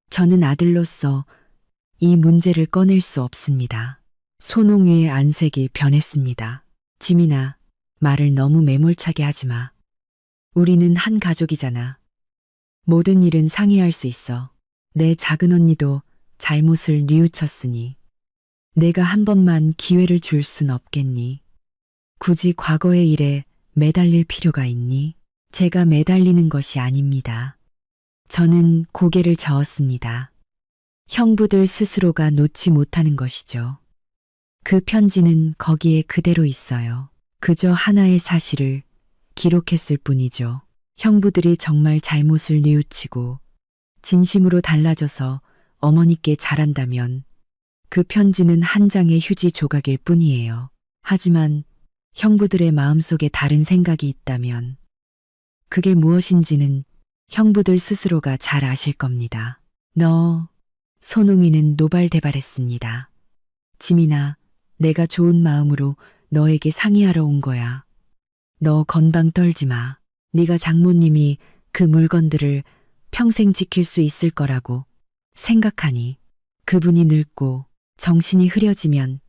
저는 아들로서 이 문제를 꺼낼 수 없습니다. 손홍이의 안색이 변했습니다. 지민아, 말을 너무 매몰차게 하지 마. 우리는 한 가족이잖아. 모든 일은 상의할 수 있어. 내 작은 언니도 잘못을 뉘우쳤으니 내가 한 번만 기회를 줄 순 없겠니? 굳이 과거의 일에 매달릴 필요가 있니? 제가 매달리는 것이 아닙니다. 저는 고개를 저었습니다. 형부들 스스로가 놓지 못하는 것이죠. 그 편지는 거기에 그대로 있어요. 그저 하나의 사실을 기록했을 뿐이죠. 형부들이 정말 잘못을 뉘우치고 진심으로 달라져서 어머니께 잘한다면 그 편지는 한 장의 휴지 조각일 뿐이에요. 하지만 형부들의 마음속에 다른 생각이 있다면 그게 무엇인지는 형부들 스스로가 잘 아실 겁니다. 손웅이는 노발대발했습니다. 지민아, 내가 좋은 마음으로 너에게 상의하러 온 거야. 너 건방 떨지 마. 네가 장모님이 그 물건들을 평생 지킬 수 있을 거라고 생각하니 그분이 늙고 정신이 흐려지면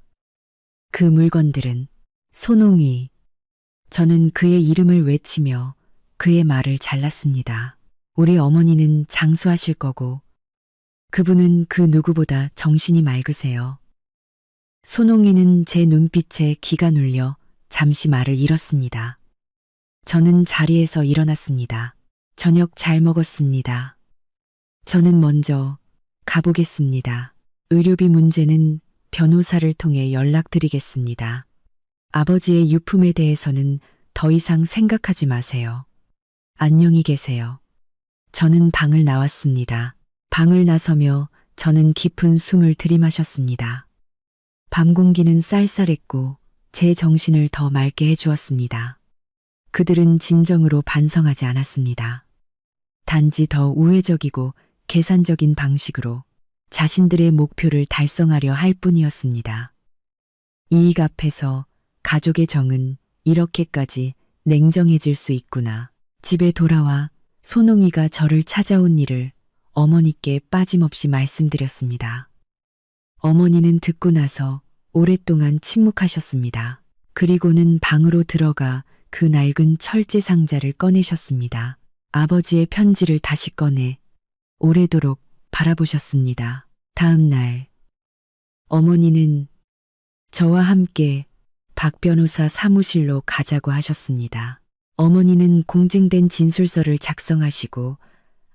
그 물건들은 손홍이. 저는 그의 이름을 외치며 그의 말을 잘랐습니다. 우리 어머니는 장수하실 거고 그분은 그 누구보다 정신이 맑으세요. 손홍이는 제 눈빛에 기가 눌려 잠시 말을 잃었습니다. 저는 자리에서 일어났습니다. 저녁 잘 먹었습니다. 저는 먼저 가보겠습니다. 의료비 문제는 변호사를 통해 연락드리겠습니다. 아버지의 유품에 대해서는 더 이상 생각하지 마세요. 안녕히 계세요. 저는 방을 나왔습니다. 방을 나서며 저는 깊은 숨을 들이마셨습니다. 밤 공기는 쌀쌀했고 제 정신을 더 맑게 해주었습니다. 그들은 진정으로 반성하지 않았습니다. 단지 더 우회적이고 계산적인 방식으로 자신들의 목표를 달성하려 할 뿐이었습니다. 이익 앞에서 가족의 정은 이렇게까지 냉정해질 수 있구나. 집에 돌아와 손홍이가 저를 찾아온 일을 어머니께 빠짐없이 말씀드렸습니다. 어머니는 듣고 나서 오랫동안 침묵하셨습니다. 그리고는 방으로 들어가 그 낡은 철제 상자를 꺼내셨습니다. 아버지의 편지를 다시 꺼내 오래도록 바라보셨습니다. 다음 날 어머니는 저와 함께 박 변호사 사무실로 가자고 하셨습니다. 어머니는 공증된 진술서를 작성하시고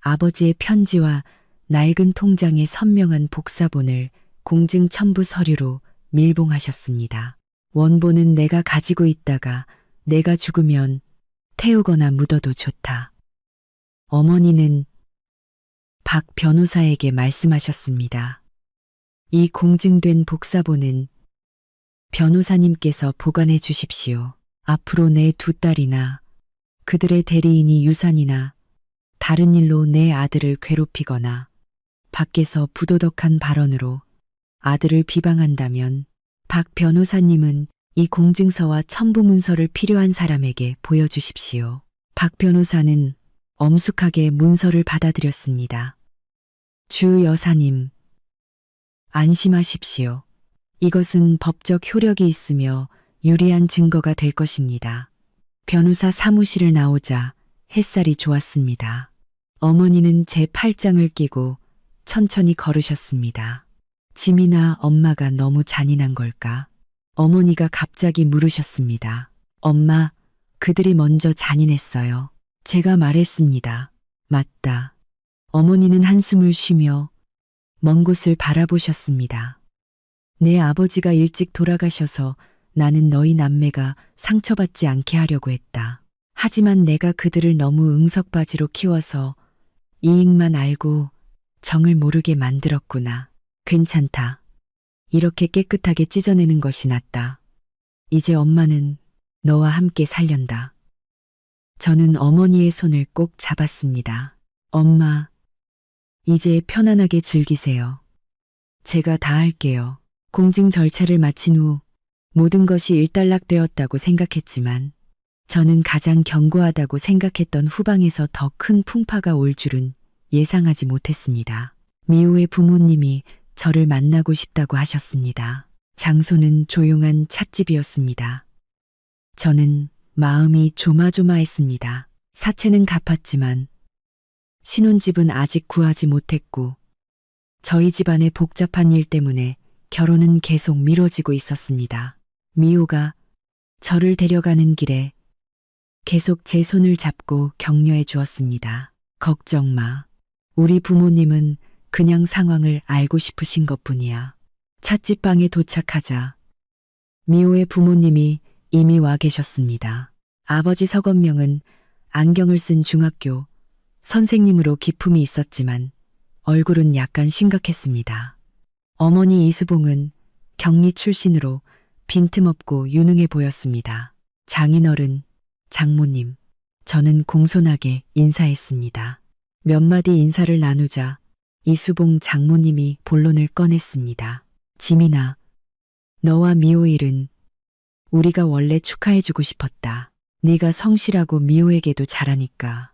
아버지의 편지와 낡은 통장의 선명한 복사본을 공증 첨부 서류로 밀봉하셨습니다. 원본은 내가 가지고 있다가 내가 죽으면 태우거나 묻어도 좋다. 어머니는 박 변호사에게 말씀하셨습니다. 이 공증된 복사본은 변호사님께서 보관해 주십시오. 앞으로 내 두 딸이나 그들의 대리인이 유산이나 다른 일로 내 아들을 괴롭히거나 밖에서 부도덕한 발언으로 아들을 비방한다면 박 변호사님은 이 공증서와 첨부 문서를 필요한 사람에게 보여주십시오. 박 변호사는 엄숙하게 문서를 받아들였습니다. 주 여사님, 안심하십시오. 이것은 법적 효력이 있으며 유리한 증거가 될 것입니다. 변호사 사무실을 나오자 햇살이 좋았습니다. 어머니는 제 팔짱을 끼고 천천히 걸으셨습니다. 지민아, 엄마가 너무 잔인한 걸까? 어머니가 갑자기 물으셨습니다. 엄마, 그들이 먼저 잔인했어요. 제가 말했습니다. 맞다. 어머니는 한숨을 쉬며 먼 곳을 바라보셨습니다. 내 아버지가 일찍 돌아가셔서 나는 너희 남매가 상처받지 않게 하려고 했다. 하지만 내가 그들을 너무 응석바지로 키워서 이익만 알고 정을 모르게 만들었구나. 괜찮다. 이렇게 깨끗하게 찢어내는 것이 낫다. 이제 엄마는 너와 함께 살련다. 저는 어머니의 손을 꼭 잡았습니다. 엄마, 이제 편안하게 즐기세요. 제가 다 할게요. 공증 절차를 마친 후 모든 것이 일단락되었다고 생각했지만 저는 가장 견고하다고 생각했던 후방에서 더 큰 풍파가 올 줄은 예상하지 못했습니다. 미호의 부모님이 저를 만나고 싶다고 하셨습니다. 장소는 조용한 찻집이었습니다. 저는 마음이 조마조마했습니다. 사채는 갚았지만 신혼집은 아직 구하지 못했고 저희 집안의 복잡한 일 때문에 결혼은 계속 미뤄지고 있었습니다. 미호가 저를 데려가는 길에 계속 제 손을 잡고 격려해 주었습니다. 걱정 마. 우리 부모님은 그냥 상황을 알고 싶으신 것뿐이야. 찻집방에 도착하자 미호의 부모님이 이미 와 계셨습니다. 아버지 서건명은 안경을 쓴 중학교 선생님으로 기품이 있었지만 얼굴은 약간 심각했습니다. 어머니 이수봉은 경리 출신으로 빈틈없고 유능해 보였습니다. 장인어른, 장모님, 저는 공손하게 인사했습니다. 몇 마디 인사를 나누자 이수봉 장모님이 본론을 꺼냈습니다. 지민아, 너와 미호 일은 우리가 원래 축하해주고 싶었다. 네가 성실하고 미호에게도 잘하니까.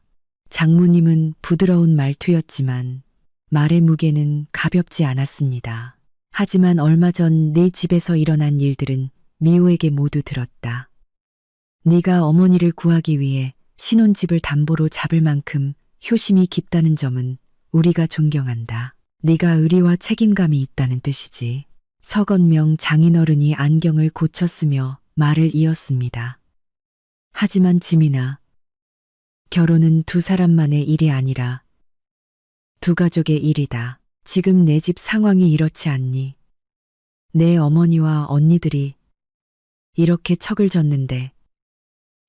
장모님은 부드러운 말투였지만 말의 무게는 가볍지 않았습니다. 하지만 얼마 전 네 집에서 일어난 일들은 미호에게 모두 들었다. 네가 어머니를 구하기 위해 신혼집을 담보로 잡을 만큼 효심이 깊다는 점은 우리가 존경한다. 네가 의리와 책임감이 있다는 뜻이지. 서건명 장인어른이 안경을 고쳤으며 말을 이었습니다. 하지만 지민아, 결혼은 두 사람만의 일이 아니라 두 가족의 일이다. 지금 내 집 상황이 이렇지 않니? 내 어머니와 언니들이 이렇게 척을 졌는데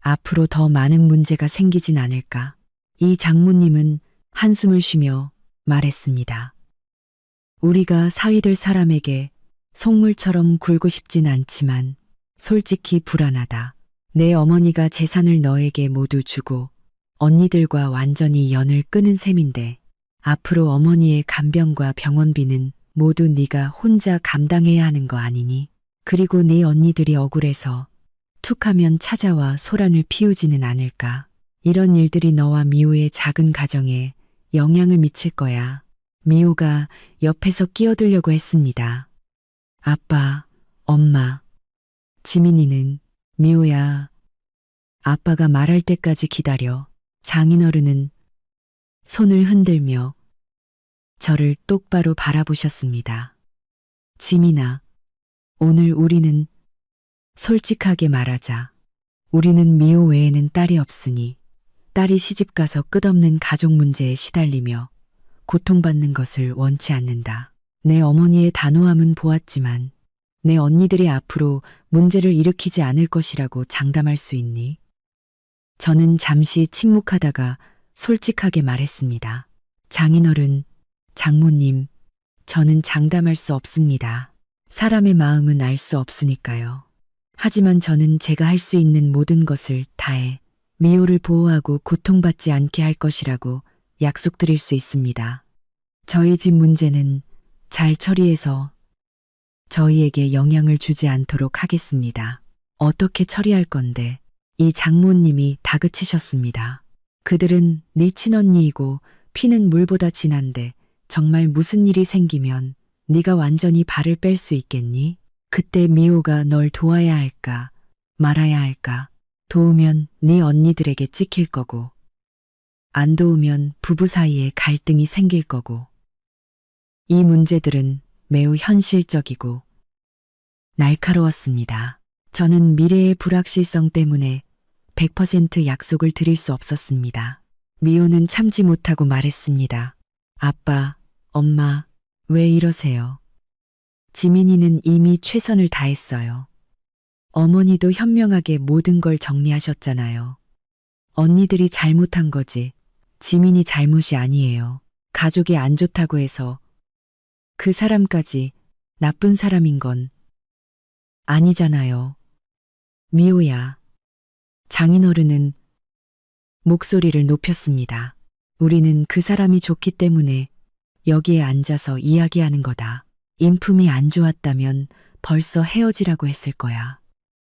앞으로 더 많은 문제가 생기진 않을까? 이 장모님은 한숨을 쉬며 말했습니다. 우리가 사위될 사람에게 속물처럼 굴고 싶진 않지만 솔직히 불안하다. 내 어머니가 재산을 너에게 모두 주고 언니들과 완전히 연을 끊은 셈인데 앞으로 어머니의 간병과 병원비는 모두 네가 혼자 감당해야 하는 거 아니니? 그리고 네 언니들이 억울해서 툭하면 찾아와 소란을 피우지는 않을까? 이런 일들이 너와 미호의 작은 가정에 영향을 미칠 거야. 미호가 옆에서 끼어들려고 했습니다. 아빠, 엄마, 지민이는 미호야. 아빠가 말할 때까지 기다려. 장인어른은 손을 흔들며 저를 똑바로 바라보셨습니다. 지민아, 오늘 우리는 솔직하게 말하자. 우리는 미호 외에는 딸이 없으니 딸이 시집가서 끝없는 가족 문제에 시달리며 고통받는 것을 원치 않는다. 내 어머니의 단호함은 보았지만 내 언니들이 앞으로 문제를 일으키지 않을 것이라고 장담할 수 있니? 저는 잠시 침묵하다가 솔직하게 말했습니다. 장인어른, 장모님, 저는 장담할 수 없습니다. 사람의 마음은 알 수 없으니까요. 하지만 저는 제가 할 수 있는 모든 것을 다해 미호를 보호하고 고통받지 않게 할 것이라고 약속드릴 수 있습니다. 저희 집 문제는 잘 처리해서 저희에게 영향을 주지 않도록 하겠습니다. 어떻게 처리할 건데? 이 장모님이 다그치셨습니다. 그들은 네 친언니이고 피는 물보다 진한데 정말 무슨 일이 생기면 네가 완전히 발을 뺄 수 있겠니? 그때 미호가 널 도와야 할까 말아야 할까? 도우면 네 언니들에게 찍힐 거고 안 도우면 부부 사이에 갈등이 생길 거고 이 문제들은 매우 현실적이고 날카로웠습니다. 저는 미래의 불확실성 때문에 100% 약속을 드릴 수 없었습니다. 미호는 참지 못하고 말했습니다. 아빠, 엄마, 왜 이러세요? 지민이는 이미 최선을 다했어요. 어머니도 현명하게 모든 걸 정리하셨잖아요. 언니들이 잘못한 거지. 지민이 잘못이 아니에요. 가족이 안 좋다고 해서 그 사람까지 나쁜 사람인 건 아니잖아요. 미호야. 장인어른은 목소리를 높였습니다. 우리는 그 사람이 좋기 때문에 여기에 앉아서 이야기하는 거다. 인품이 안 좋았다면 벌써 헤어지라고 했을 거야.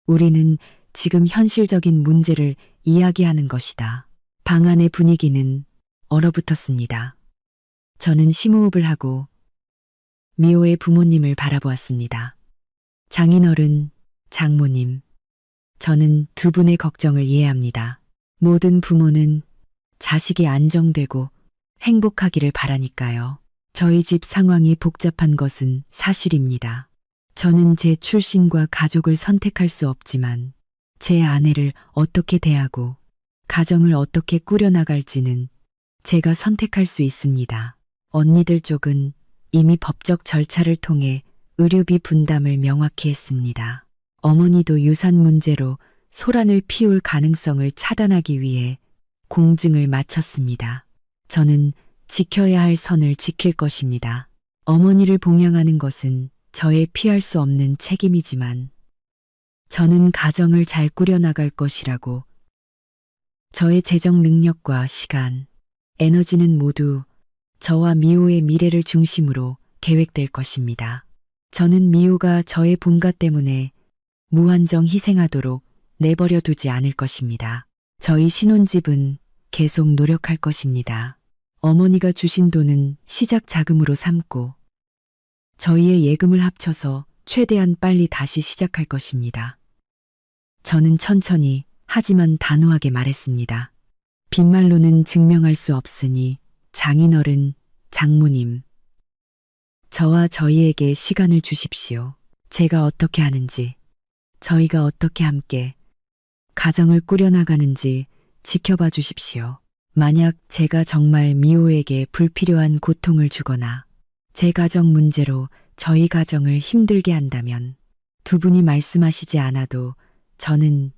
우리는 지금 현실적인 문제를 이야기하는 것이다. 방 안의 분위기는 얼어붙었습니다. 저는 심호흡을 하고 미호의 부모님을 바라보았습니다. 장인어른, 장모님, 저는 두 분의 걱정을 이해합니다. 모든 부모는 자식이 안정되고 행복하기를 바라니까요. 저희 집 상황이 복잡한 것은 사실입니다. 저는 제 출신과 가족을 선택할 수 없지만 제 아내를 어떻게 대하고 가정을 어떻게 꾸려나갈지는 제가 선택할 수 있습니다. 언니들 쪽은 이미 법적 절차를 통해 의료비 분담을 명확히 했습니다. 어머니도 유산 문제로 소란을 피울 가능성을 차단하기 위해 공증을 마쳤습니다. 저는 지켜야 할 선을 지킬 것입니다. 어머니를 봉양하는 것은 저의 피할 수 없는 책임이지만 저는 가정을 잘 꾸려나갈 것이라고 저의 재정 능력과 시간, 에너지는 모두 저와 미호의 미래를 중심으로 계획될 것입니다. 저는 미호가 저의 본가 때문에 무한정 희생하도록 내버려 두지 않을 것입니다. 저희 신혼집은 계속 노력할 것입니다. 어머니가 주신 돈은 시작 자금으로 삼고 저희의 예금을 합쳐서 최대한 빨리 다시 시작할 것입니다. 저는 천천히 하지만 단호하게 말했습니다. 빈말로는 증명할 수 없으니 장인어른, 장모님, 저와 저희에게 시간을 주십시오. 제가 어떻게 하는지, 저희가 어떻게 함께 가정을 꾸려나가는지 지켜봐 주십시오. 만약 제가 정말 미호에게 불필요한 고통을 주거나 제 가정 문제로 저희 가정을 힘들게 한다면 두 분이 말씀하시지 않아도 저는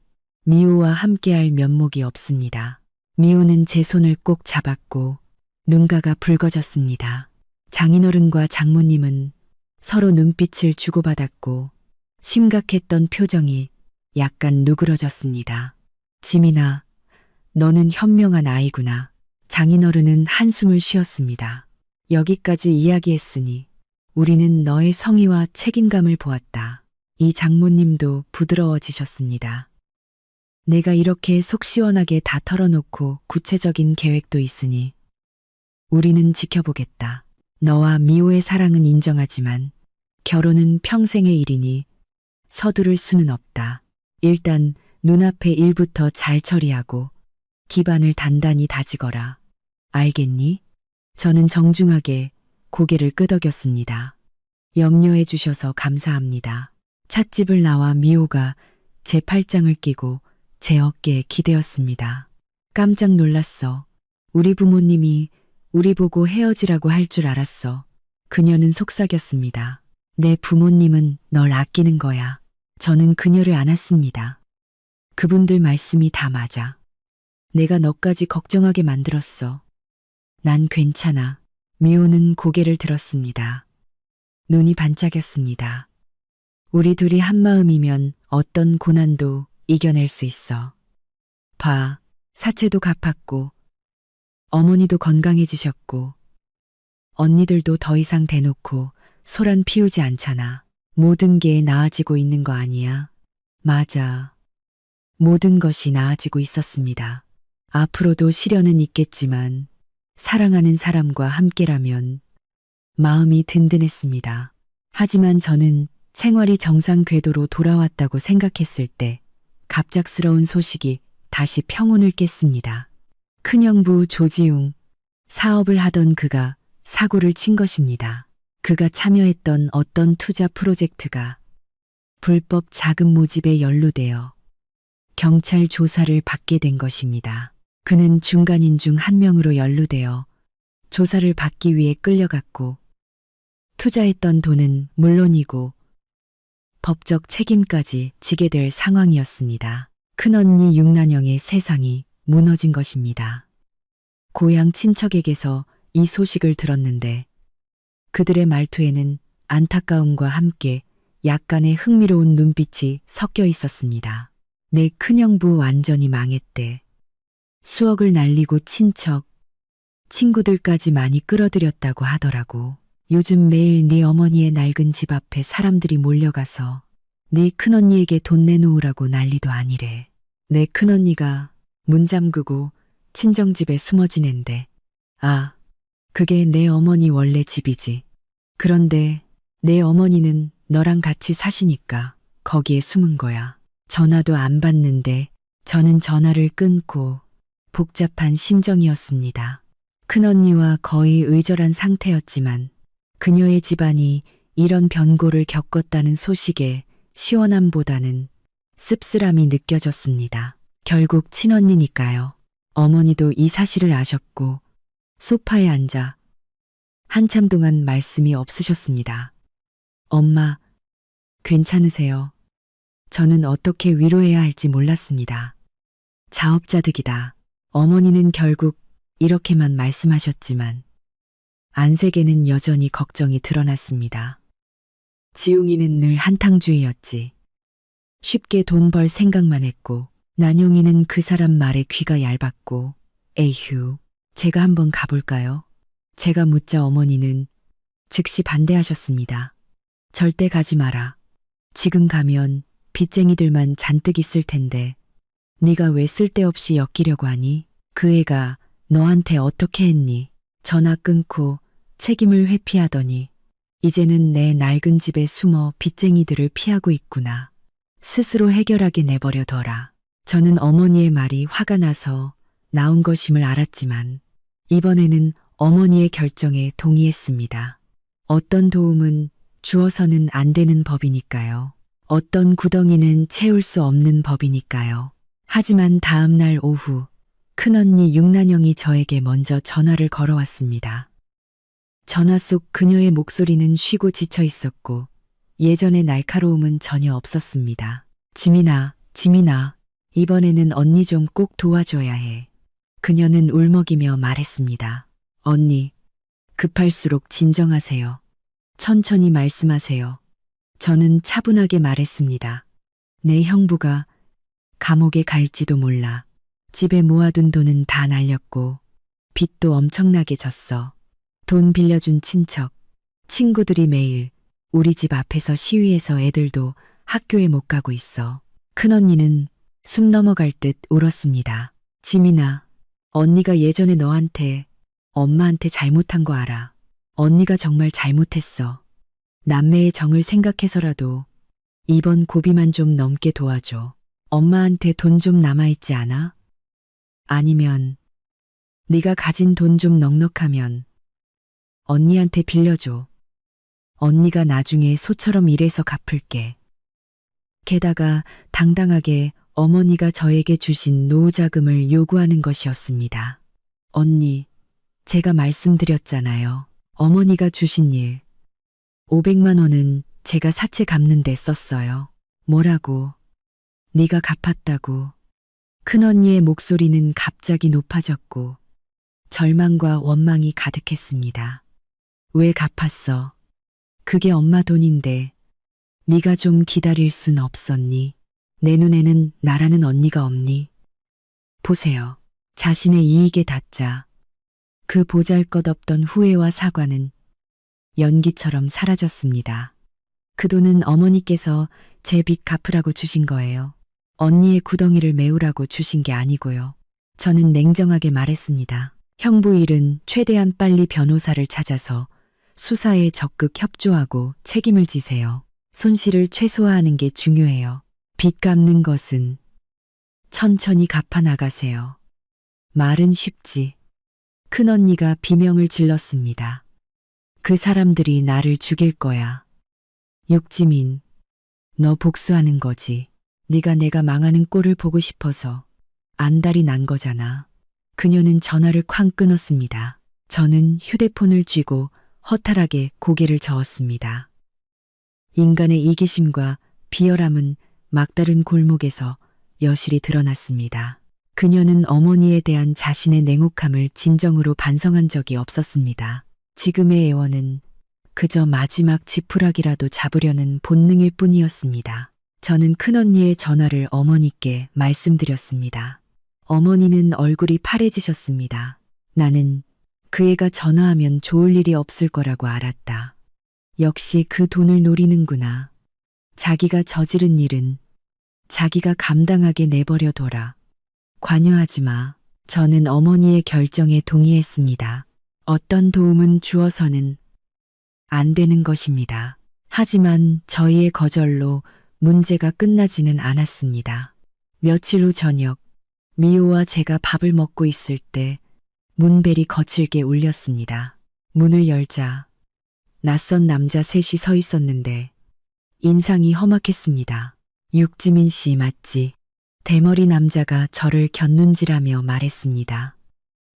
미호와 함께할 면목이 없습니다. 미호는 제 손을 꼭 잡았고 눈가가 붉어졌습니다. 장인어른과 장모님은 서로 눈빛을 주고받았고 심각했던 표정이 약간 누그러졌습니다. 지민아, 너는 현명한 아이구나. 장인어른은 한숨을 쉬었습니다. 여기까지 이야기했으니 우리는 너의 성의와 책임감을 보았다. 이 장모님도 부드러워지셨습니다. 내가 이렇게 속 시원하게 다 털어놓고 구체적인 계획도 있으니 우리는 지켜보겠다. 너와 미호의 사랑은 인정하지만 결혼은 평생의 일이니 서두를 수는 없다. 일단 눈앞의 일부터 잘 처리하고 기반을 단단히 다지거라. 알겠니? 저는 정중하게 고개를 끄덕였습니다. 염려해 주셔서 감사합니다. 찻집을 나와 미호가 제 팔짱을 끼고 제 어깨에 기대었습니다. 깜짝 놀랐어. 우리 부모님이 우리 보고 헤어지라고 할 줄 알았어. 그녀는 속삭였습니다. 내 부모님은 널 아끼는 거야. 저는 그녀를 안았습니다. 그분들 말씀이 다 맞아. 내가 너까지 걱정하게 만들었어. 난 괜찮아. 미호는 고개를 들었습니다. 눈이 반짝였습니다. 우리 둘이 한마음이면 어떤 고난도 이겨낼 수 있어. 봐, 사채도 갚았고, 어머니도 건강해지셨고, 언니들도 더 이상 대놓고 소란 피우지 않잖아. 모든 게 나아지고 있는 거 아니야? 맞아. 모든 것이 나아지고 있었습니다. 앞으로도 시련은 있겠지만 사랑하는 사람과 함께라면 마음이 든든했습니다. 하지만 저는 생활이 정상 궤도로 돌아왔다고 생각했을 때 갑작스러운 소식이 다시 평온을 깼습니다. 큰형부 조지웅, 사업을 하던 그가 사고를 친 것입니다. 그가 참여했던 어떤 투자 프로젝트가 불법 자금 모집에 연루되어 경찰 조사를 받게 된 것입니다. 그는 중간인 중 한 명으로 연루되어 조사를 받기 위해 끌려갔고 투자했던 돈은 물론이고 법적 책임까지 지게 될 상황이었습니다. 큰언니 육난영의 세상이 무너진 것입니다. 고향 친척에게서 이 소식을 들었는데 그들의 말투에는 안타까움과 함께 약간의 흥미로운 눈빛이 섞여 있었습니다. 내 큰형부 완전히 망했대. 수억을 날리고 친척, 친구들까지 많이 끌어들였다고 하더라고. 요즘 매일 네 어머니의 낡은 집 앞에 사람들이 몰려가서 네 큰언니에게 돈 내놓으라고 난리도 아니래. 내 큰언니가 문 잠그고 친정집에 숨어 지낸대. 아, 그게 내 어머니 원래 집이지. 그런데 내 어머니는 너랑 같이 사시니까 거기에 숨은 거야. 전화도 안 받는데 저는 전화를 끊고 복잡한 심정이었습니다. 큰언니와 거의 의절한 상태였지만 그녀의 집안이 이런 변고를 겪었다는 소식에 시원함보다는 씁쓸함이 느껴졌습니다. 결국 친언니니까요. 어머니도 이 사실을 아셨고 소파에 앉아 한참 동안 말씀이 없으셨습니다. 엄마, 괜찮으세요? 저는 어떻게 위로해야 할지 몰랐습니다. 자업자득이다. 어머니는 결국 이렇게만 말씀하셨지만 안색에는 여전히 걱정이 드러났습니다. 지웅이는 늘 한탕주의였지. 쉽게 돈 벌 생각만 했고 난영이는 그 사람 말에 귀가 얇았고 에휴, 제가 한번 가볼까요? 제가 묻자 어머니는 즉시 반대하셨습니다. 절대 가지 마라. 지금 가면 빚쟁이들만 잔뜩 있을 텐데 네가 왜 쓸데없이 엮이려고 하니? 그 애가 너한테 어떻게 했니? 전화 끊고 책임을 회피하더니 이제는 내 낡은 집에 숨어 빚쟁이들을 피하고 있구나. 스스로 해결하게 내버려 둬라. 저는 어머니의 말이 화가 나서 나온 것임을 알았지만 이번에는 어머니의 결정에 동의했습니다. 어떤 도움은 주어서는 안 되는 법이니까요. 어떤 구덩이는 채울 수 없는 법이니까요. 하지만 다음 날 오후 큰언니 육난영이 저에게 먼저 전화를 걸어왔습니다. 전화 속 그녀의 목소리는 쉬고 지쳐 있었고 예전의 날카로움은 전혀 없었습니다. 지민아, 이번에는 언니 좀 꼭 도와줘야 해. 그녀는 울먹이며 말했습니다. 언니, 급할수록 진정하세요. 천천히 말씀하세요. 저는 차분하게 말했습니다. 내 형부가 감옥에 갈지도 몰라. 집에 모아둔 돈은 다 날렸고 빚도 엄청나게 졌어. 돈 빌려준 친척, 친구들이 매일 우리 집 앞에서 시위해서 애들도 학교에 못 가고 있어. 큰언니는 숨 넘어갈 듯 울었습니다. 지민아, 언니가 예전에 너한테, 엄마한테 잘못한 거 알아. 언니가 정말 잘못했어. 남매의 정을 생각해서라도 이번 고비만 좀 넘게 도와줘. 엄마한테 돈 좀 남아있지 않아? 아니면 네가 가진 돈 좀 넉넉하면 언니한테 빌려줘. 언니가 나중에 소처럼 일해서 갚을게. 게다가 당당하게 어머니가 저에게 주신 노후자금을 요구하는 것이었습니다. 언니, 제가 말씀드렸잖아요. 어머니가 주신 일 500만 원은 제가 사채 갚는 데 썼어요. 뭐라고? 네가 갚았다고. 큰언니의 목소리는 갑자기 높아졌고 절망과 원망이 가득했습니다. 왜 갚았어? 그게 엄마 돈인데 네가 좀 기다릴 순 없었니? 내 눈에는 나라는 언니가 없니? 보세요. 자신의 이익에 닿자 그 보잘것없던 후회와 사과는 연기처럼 사라졌습니다. 그 돈은 어머니께서 제 빚 갚으라고 주신 거예요. 언니의 구덩이를 메우라고 주신 게 아니고요. 저는 냉정하게 말했습니다. 형부 일은 최대한 빨리 변호사를 찾아서 수사에 적극 협조하고 책임을 지세요. 손실을 최소화하는 게 중요해요. 빚 갚는 것은 천천히 갚아 나가세요. 말은 쉽지. 큰언니가 비명을 질렀습니다. 그 사람들이 나를 죽일 거야. 육지민, 너 복수하는 거지. 네가 내가 망하는 꼴을 보고 싶어서 안달이 난 거잖아. 그녀는 전화를 쾅 끊었습니다. 저는 휴대폰을 쥐고 허탈하게 고개를 저었습니다. 인간의 이기심과 비열함은 막다른 골목에서 여실히 드러났습니다. 그녀는 어머니에 대한 자신의 냉혹함을 진정으로 반성한 적이 없었습니다. 지금의 애원은 그저 마지막 지푸라기라도 잡으려는 본능일 뿐이었습니다. 저는 큰언니의 전화를 어머니께 말씀드렸습니다. 어머니는 얼굴이 파래지셨습니다. 나는 그 애가 전화하면 좋을 일이 없을 거라고 알았다. 역시 그 돈을 노리는구나. 자기가 저지른 일은 자기가 감당하게 내버려 둬라. 관여하지 마. 저는 어머니의 결정에 동의했습니다. 어떤 도움은 주어서는 안 되는 것입니다. 하지만 저희의 거절로 문제가 끝나지는 않았습니다. 며칠 후 저녁, 미호와 제가 밥을 먹고 있을 때 문벨이 거칠게 울렸습니다. 문을 열자 낯선 남자 셋이 서 있었는데 인상이 험악했습니다. 육지민 씨 맞지? 대머리 남자가 저를 곁눈질하며 말했습니다.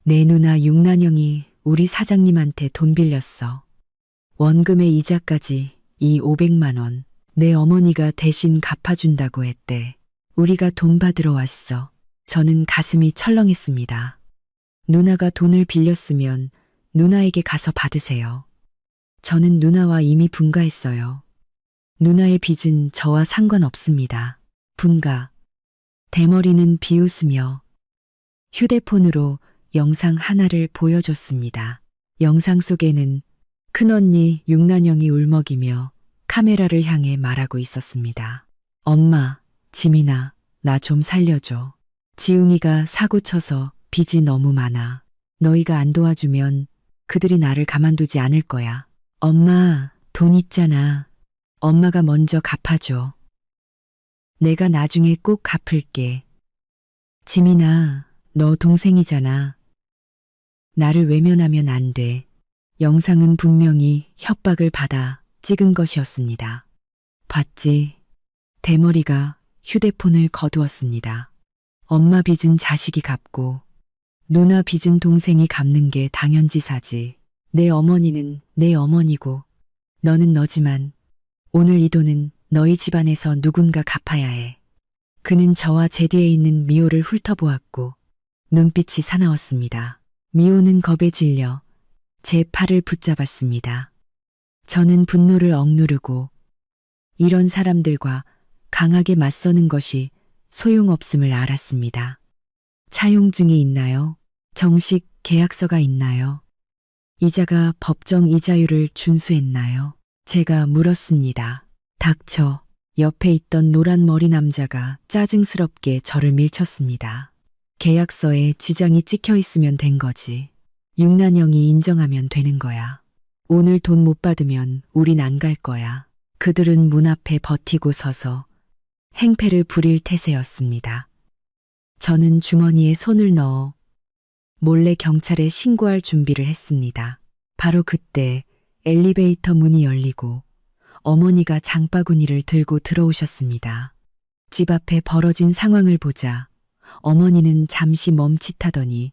내 누나 육난영이 우리 사장님한테 돈 빌렸어. 원금의 이자까지 이 500만 원. 내 어머니가 대신 갚아준다고 했대. 우리가 돈 받으러 왔어. 저는 가슴이 철렁했습니다. 누나가 돈을 빌렸으면 누나에게 가서 받으세요. 저는 누나와 이미 분가했어요. 누나의 빚은 저와 상관없습니다. 분가. 대머리는 비웃으며 휴대폰으로 영상 하나를 보여줬습니다. 영상 속에는 큰언니 육난영이 울먹이며 카메라를 향해 말하고 있었습니다. 엄마, 지민아, 나 좀 살려줘. 지웅이가 사고 쳐서 빚이 너무 많아. 너희가 안 도와주면 그들이 나를 가만두지 않을 거야. 엄마, 돈 있잖아. 엄마가 먼저 갚아줘. 내가 나중에 꼭 갚을게. 지민아, 너 동생이잖아. 나를 외면하면 안 돼. 영상은 분명히 협박을 받아 찍은 것이었습니다. 봤지? 대머리가 휴대폰을 거두었습니다. 엄마 빚은 자식이 갚고 누나 빚은 동생이 갚는 게 당연지사지. 내 어머니는 내 어머니고 너는 너지만 오늘 이 돈은 너희 집안에서 누군가 갚아야 해. 그는 저와 제 뒤에 있는 미호를 훑어보았고 눈빛이 사나웠습니다. 미호는 겁에 질려 제 팔을 붙잡았습니다. 저는 분노를 억누르고 이런 사람들과 강하게 맞서는 것이 소용없음을 알았습니다. 차용증이 있나요? 정식 계약서가 있나요? 이자가 법정 이자율을 준수했나요? 제가 물었습니다. 닥쳐. 옆에 있던 노란 머리 남자가 짜증스럽게 저를 밀쳤습니다. 계약서에 지장이 찍혀 있으면 된 거지. 육난영이 인정하면 되는 거야. 오늘 돈 못 받으면 우린 안 갈 거야. 그들은 문 앞에 버티고 서서 행패를 부릴 태세였습니다. 저는 주머니에 손을 넣어 몰래 경찰에 신고할 준비를 했습니다. 바로 그때 엘리베이터 문이 열리고 어머니가 장바구니를 들고 들어오셨습니다. 집 앞에 벌어진 상황을 보자 어머니는 잠시 멈칫하더니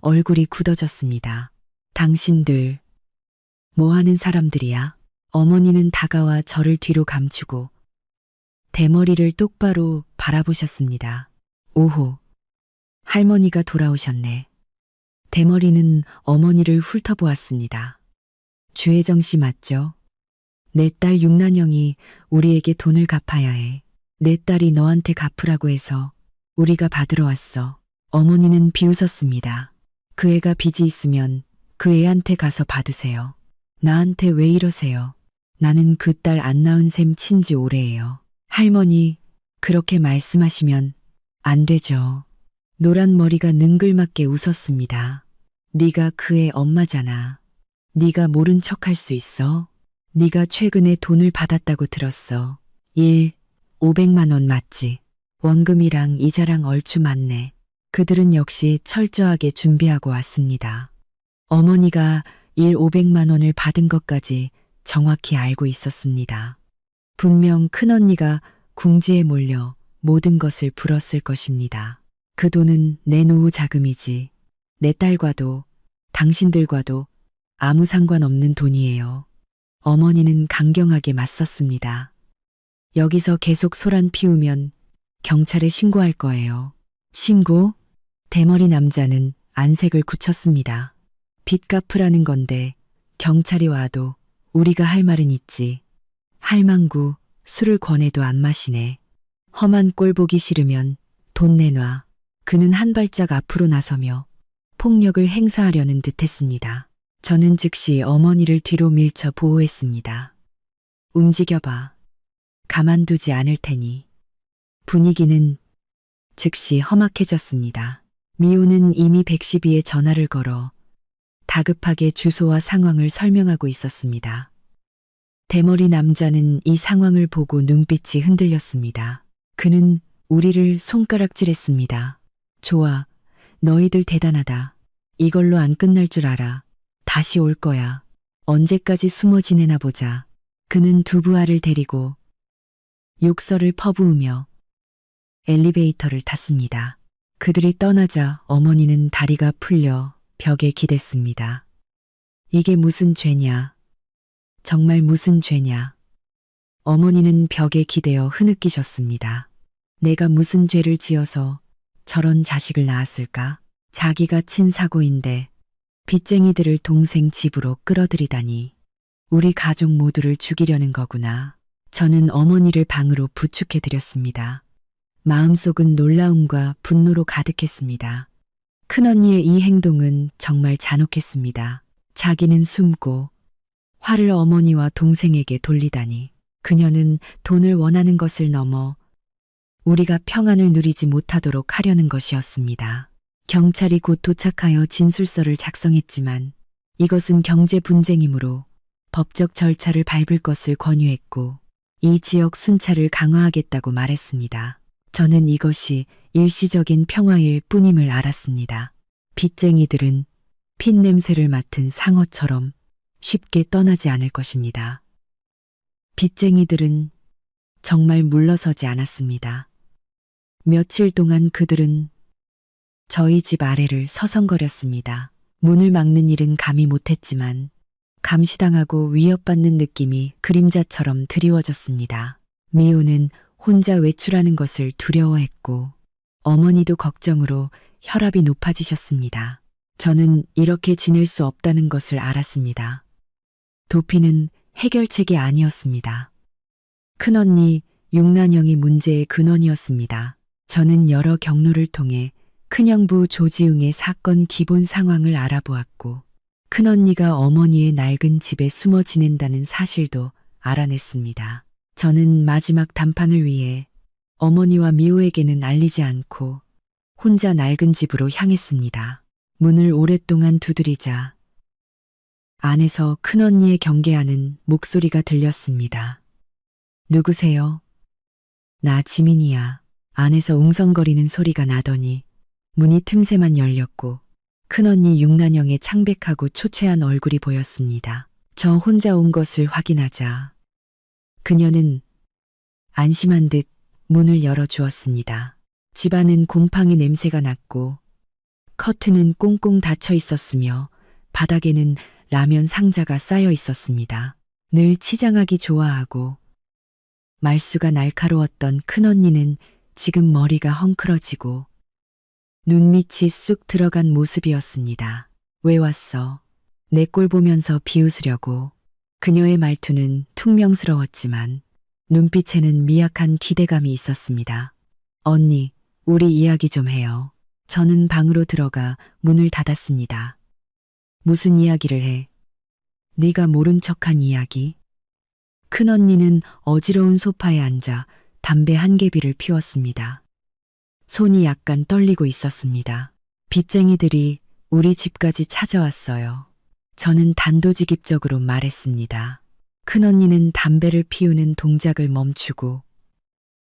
얼굴이 굳어졌습니다. 당신들 뭐 하는 사람들이야? 어머니는 다가와 저를 뒤로 감추고 대머리를 똑바로 바라보셨습니다. 오호, 할머니가 돌아오셨네. 대머리는 어머니를 훑어보았습니다. 주혜정 씨 맞죠? 내 딸 육난영이 우리에게 돈을 갚아야 해. 내 딸이 너한테 갚으라고 해서 우리가 받으러 왔어. 어머니는 비웃었습니다. 그 애가 빚이 있으면 그 애한테 가서 받으세요. 나한테 왜 이러세요? 나는 그 딸 안 낳은 셈 친지 오래예요. 할머니, 그렇게 말씀하시면 안 되죠. 노란 머리가 능글맞게 웃었습니다. 네가 그의 엄마잖아. 네가 모른 척할 수 있어? 네가 최근에 돈을 받았다고 들었어. 500만 원 맞지? 원금이랑 이자랑 얼추 맞네. 그들은 역시 철저하게 준비하고 왔습니다. 어머니가 500만 원을 받은 것까지 정확히 알고 있었습니다. 분명 큰언니가 궁지에 몰려 모든 것을 불었을 것입니다. 그 돈은 내 노후 자금이지. 내 딸과도 당신들과도 아무 상관없는 돈이에요. 어머니는 강경하게 맞섰습니다. 여기서 계속 소란 피우면 경찰에 신고할 거예요. 신고? 대머리 남자는 안색을 굳혔습니다. 빚 갚으라는 건데 경찰이 와도 우리가 할 말은 있지. 할망구 술을 권해도 안 마시네. 험한 꼴 보기 싫으면 돈 내놔. 그는 한 발짝 앞으로 나서며 폭력을 행사하려는 듯했습니다. 저는 즉시 어머니를 뒤로 밀쳐 보호했습니다. 움직여봐. 가만두지 않을 테니. 분위기는 즉시 험악해졌습니다. 미호는 이미 112에 전화를 걸어 다급하게 주소와 상황을 설명하고 있었습니다. 대머리 남자는 이 상황을 보고 눈빛이 흔들렸습니다. 그는 우리를 손가락질했습니다. 좋아, 너희들 대단하다. 이걸로 안 끝날 줄 알아. 다시 올 거야. 언제까지 숨어 지내나 보자. 그는 두 부하를 데리고 욕설을 퍼부으며 엘리베이터를 탔습니다. 그들이 떠나자 어머니는 다리가 풀려 벽에 기댔습니다. 이게 무슨 죄냐? 정말 무슨 죄냐? 어머니는 벽에 기대어 흐느끼셨습니다. 내가 무슨 죄를 지어서 저런 자식을 낳았을까? 자기가 친 사고인데 빚쟁이들을 동생 집으로 끌어들이다니. 우리 가족 모두를 죽이려는 거구나. 저는 어머니를 방으로 부축해드렸습니다. 마음속은 놀라움과 분노로 가득했습니다. 큰언니의 이 행동은 정말 잔혹했습니다. 자기는 숨고 화를 어머니와 동생에게 돌리다니. 그녀는 돈을 원하는 것을 넘어 우리가 평안을 누리지 못하도록 하려는 것이었습니다. 경찰이 곧 도착하여 진술서를 작성했지만 이것은 경제 분쟁이므로 법적 절차를 밟을 것을 권유했고 이 지역 순찰을 강화하겠다고 말했습니다. 저는 이것이 일시적인 평화일 뿐임을 알았습니다. 빚쟁이들은 핏냄새를 맡은 상어처럼 쉽게 떠나지 않을 것입니다. 빚쟁이들은 정말 물러서지 않았습니다. 며칠 동안 그들은 저희 집 아래를 서성거렸습니다. 문을 막는 일은 감히 못했지만 감시당하고 위협받는 느낌이 그림자처럼 드리워졌습니다. 미호는 혼자 외출하는 것을 두려워했고 어머니도 걱정으로 혈압이 높아지셨습니다. 저는 이렇게 지낼 수 없다는 것을 알았습니다. 도피는 해결책이 아니었습니다. 큰언니 육난형이 문제의 근원이었습니다. 저는 여러 경로를 통해 큰형부 조지웅의 사건 기본 상황을 알아보았고 큰언니가 어머니의 낡은 집에 숨어 지낸다는 사실도 알아냈습니다. 저는 마지막 담판을 위해 어머니와 미호에게는 알리지 않고 혼자 낡은 집으로 향했습니다. 문을 오랫동안 두드리자 안에서 큰언니의 경계하는 목소리가 들렸습니다. 누구세요? 나 지민이야. 안에서 웅성거리는 소리가 나더니 문이 틈새만 열렸고 큰언니 육난형의 창백하고 초췌한 얼굴이 보였습니다. 저 혼자 온 것을 확인하자 그녀는 안심한 듯 문을 열어주었습니다. 집안은 곰팡이 냄새가 났고 커튼은 꽁꽁 닫혀 있었으며 바닥에는 라면 상자가 쌓여 있었습니다. 늘 치장하기 좋아하고 말수가 날카로웠던 큰언니는 지금 머리가 헝클어지고 눈밑이 쑥 들어간 모습이었습니다. 왜 왔어? 내 꼴 보면서 비웃으려고. 그녀의 말투는 퉁명스러웠지만 눈빛에는 미약한 기대감이 있었습니다. 언니, 우리 이야기 좀 해요. 저는 방으로 들어가 문을 닫았습니다. 무슨 이야기를 해? 네가 모른 척한 이야기? 큰언니는 어지러운 소파에 앉아 담배 한 개비를 피웠습니다. 손이 약간 떨리고 있었습니다. 빚쟁이들이 우리 집까지 찾아왔어요. 저는 단도직입적으로 말했습니다. 큰언니는 담배를 피우는 동작을 멈추고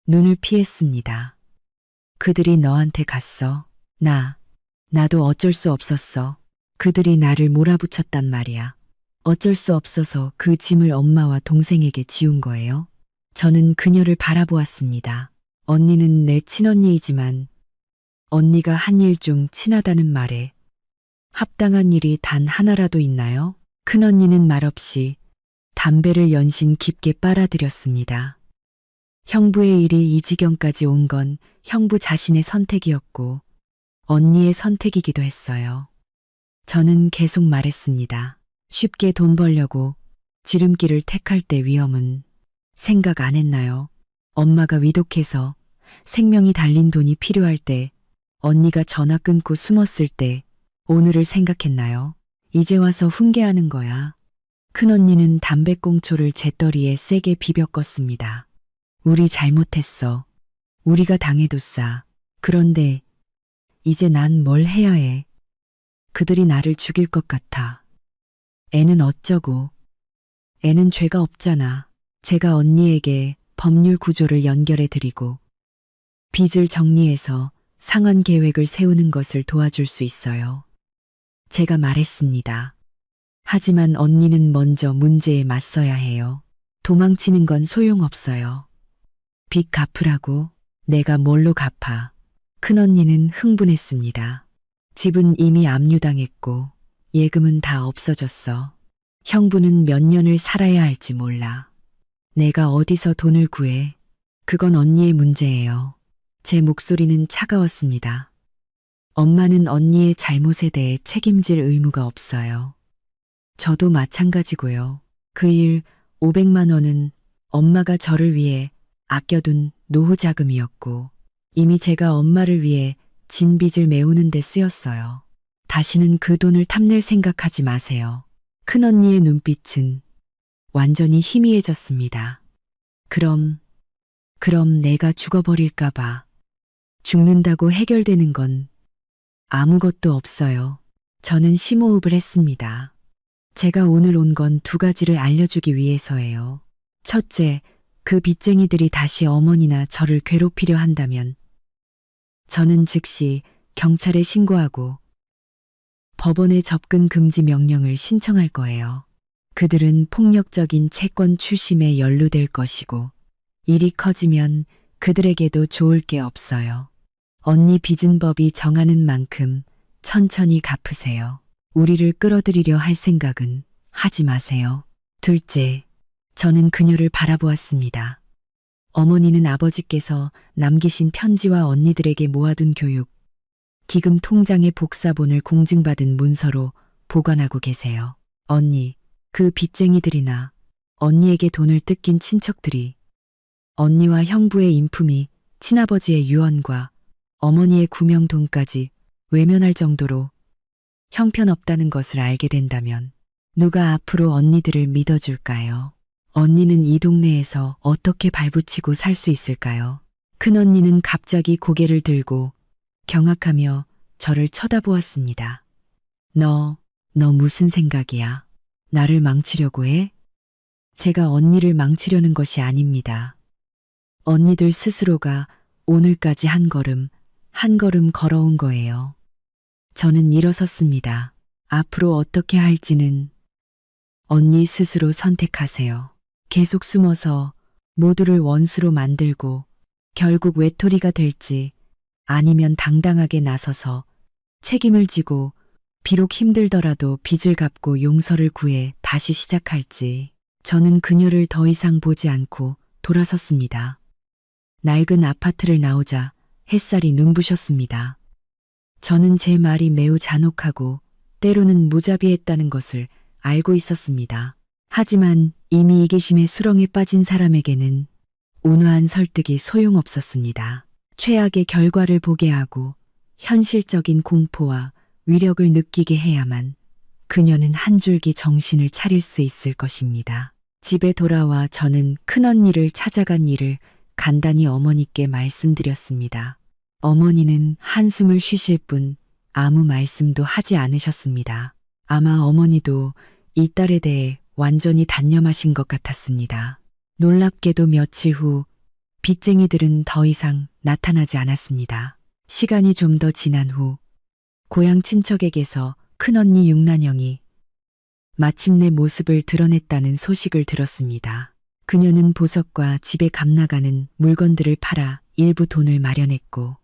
눈을 피했습니다. 그들이 너한테 갔어. 나도 어쩔 수 없었어. 그들이 나를 몰아붙였단 말이야. 어쩔 수 없어서 그 짐을 엄마와 동생에게 지운 거예요. 저는 그녀를 바라보았습니다. 언니는 내 친언니이지만 언니가 한 일 중 친하다는 말에 합당한 일이 단 하나라도 있나요? 큰언니는 말없이 담배를 연신 깊게 빨아들였습니다. 형부의 일이 이 지경까지 온 건 형부 자신의 선택이었고 언니의 선택이기도 했어요. 저는 계속 말했습니다. 쉽게 돈 벌려고 지름길을 택할 때 위험은 생각 안 했나요? 엄마가 위독해서 생명이 달린 돈이 필요할 때 언니가 전화 끊고 숨었을 때 오늘을 생각했나요? 이제 와서 훈계하는 거야. 큰언니는 담배꽁초를 제 떠리에 세게 비벼 껐습니다. 우리 잘못했어. 우리가 당해도 싸. 그런데 이제 난 뭘 해야 해. 그들이 나를 죽일 것 같아. 애는 어쩌고. 애는 죄가 없잖아. 제가 언니에게 법률 구조를 연결해 드리고 빚을 정리해서 상환 계획을 세우는 것을 도와줄 수 있어요. 제가 말했습니다. 하지만 언니는 먼저 문제에 맞서야 해요. 도망치는 건 소용없어요. 빚 갚으라고. 내가 뭘로 갚아. 큰언니는 흥분했습니다. 집은 이미 압류당했고 예금은 다 없어졌어. 형부는 몇 년을 살아야 할지 몰라. 내가 어디서 돈을 구해. 그건 언니의 문제예요. 제 목소리는 차가웠습니다. 엄마는 언니의 잘못에 대해 책임질 의무가 없어요. 저도 마찬가지고요. 그 일 500만 원은 엄마가 저를 위해 아껴둔 노후 자금이었고 이미 제가 엄마를 위해 진 빚을 메우는 데 쓰였어요. 다시는 그 돈을 탐낼 생각하지 마세요. 큰언니의 눈빛은 완전히 희미해졌습니다. 그럼 내가 죽어버릴까봐. 죽는다고 해결되는 건 아무것도 없어요. 저는 심호흡을 했습니다. 제가 오늘 온 건 두 가지를 알려주기 위해서예요. 첫째, 그 빚쟁이들이 다시 어머니나 저를 괴롭히려 한다면 저는 즉시 경찰에 신고하고 법원에 접근 금지 명령을 신청할 거예요. 그들은 폭력적인 채권 추심에 연루될 것이고 일이 커지면 그들에게도 좋을 게 없어요. 언니 빚은 법이 정하는 만큼 천천히 갚으세요. 우리를 끌어들이려 할 생각은 하지 마세요. 둘째, 저는 그녀를 바라보았습니다. 어머니는 아버지께서 남기신 편지와 언니들에게 모아둔 교육, 기금 통장의 복사본을 공증받은 문서로 보관하고 계세요. 언니, 그 빚쟁이들이나 언니에게 돈을 뜯긴 친척들이 언니와 형부의 인품이 친아버지의 유언과 어머니의 구명돈까지 외면할 정도로 형편없다는 것을 알게 된다면 누가 앞으로 언니들을 믿어줄까요? 언니는 이 동네에서 어떻게 발붙이고 살 수 있을까요? 큰언니는 갑자기 고개를 들고 경악하며 저를 쳐다보았습니다. 너 무슨 생각이야? 나를 망치려고 해? 제가 언니를 망치려는 것이 아닙니다. 언니들 스스로가 오늘까지 한 걸음 걸어온 거예요. 저는 일어섰습니다. 앞으로 어떻게 할지는 언니 스스로 선택하세요. 계속 숨어서 모두를 원수로 만들고 결국 외톨이가 될지 아니면 당당하게 나서서 책임을 지고 비록 힘들더라도 빚을 갚고 용서를 구해 다시 시작할지. 저는 그녀를 더 이상 보지 않고 돌아섰습니다. 낡은 아파트를 나오자 햇살이 눈부셨습니다. 저는 제 말이 매우 잔혹하고 때로는 무자비했다는 것을 알고 있었습니다. 하지만 이미 이기심의 수렁에 빠진 사람에게는 온화한 설득이 소용없었습니다. 최악의 결과를 보게 하고 현실적인 공포와 위력을 느끼게 해야만 그녀는 한 줄기 정신을 차릴 수 있을 것입니다. 집에 돌아와 저는 큰언니를 찾아간 일을 간단히 어머니께 말씀드렸습니다. 어머니는 한숨을 쉬실 뿐 아무 말씀도 하지 않으셨습니다. 아마 어머니도 이 딸에 대해 완전히 단념하신 것 같았습니다. 놀랍게도 며칠 후 빚쟁이들은 더 이상 나타나지 않았습니다. 시간이 좀 더 지난 후 고향 친척에게서 큰언니 육난영이 마침내 모습을 드러냈다는 소식을 들었습니다. 그녀는 보석과 집에 감나가는 물건들을 팔아 일부 돈을 마련했고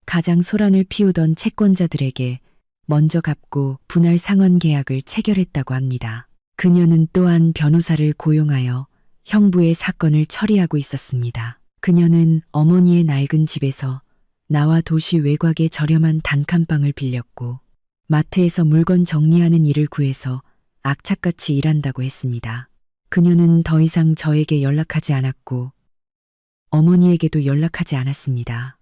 가장 소란을 피우던 채권자들에게 먼저 갚고 분할 상환 계약을 체결했다고 합니다. 그녀는 또한 변호사를 고용하여 형부의 사건을 처리하고 있었습니다. 그녀는 어머니의 낡은 집에서 나와 도시 외곽의 저렴한 단칸방을 빌렸고 마트에서 물건 정리하는 일을 구해서 악착같이 일한다고 했습니다. 그녀는 더 이상 저에게 연락하지 않았고 어머니에게도 연락하지 않았습니다.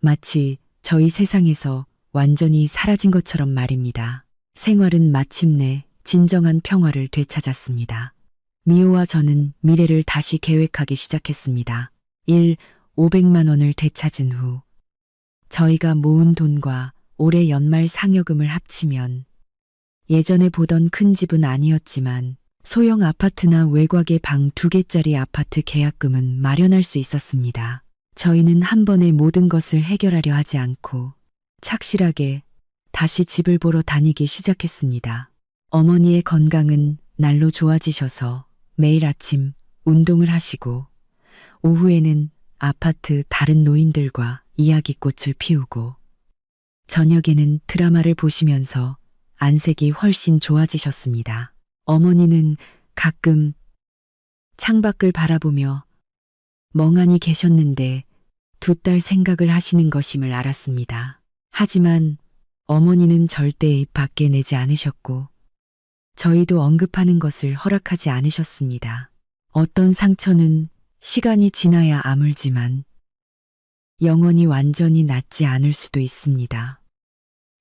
마치 저희 세상에서 완전히 사라진 것처럼 말입니다. 생활은 마침내 진정한 평화를 되찾았습니다. 미호와 저는 미래를 다시 계획하기 시작했습니다. 500만 원을 되찾은 후 저희가 모은 돈과 올해 연말 상여금을 합치면 예전에 보던 큰 집은 아니었지만 소형 아파트나 외곽의 방 2개짜리 아파트 계약금은 마련할 수 있었습니다. 저희는 한 번에 모든 것을 해결하려 하지 않고 착실하게 다시 집을 보러 다니기 시작했습니다. 어머니의 건강은 날로 좋아지셔서 매일 아침 운동을 하시고 오후에는 아파트 다른 노인들과 이야기꽃을 피우고 저녁에는 드라마를 보시면서 안색이 훨씬 좋아지셨습니다. 어머니는 가끔 창밖을 바라보며 멍하니 계셨는데 두 딸 생각을 하시는 것임을 알았습니다. 하지만 어머니는 절대 입 밖에 내지 않으셨고 저희도 언급하는 것을 허락하지 않으셨습니다. 어떤 상처는 시간이 지나야 아물지만 영원히 완전히 낫지 않을 수도 있습니다.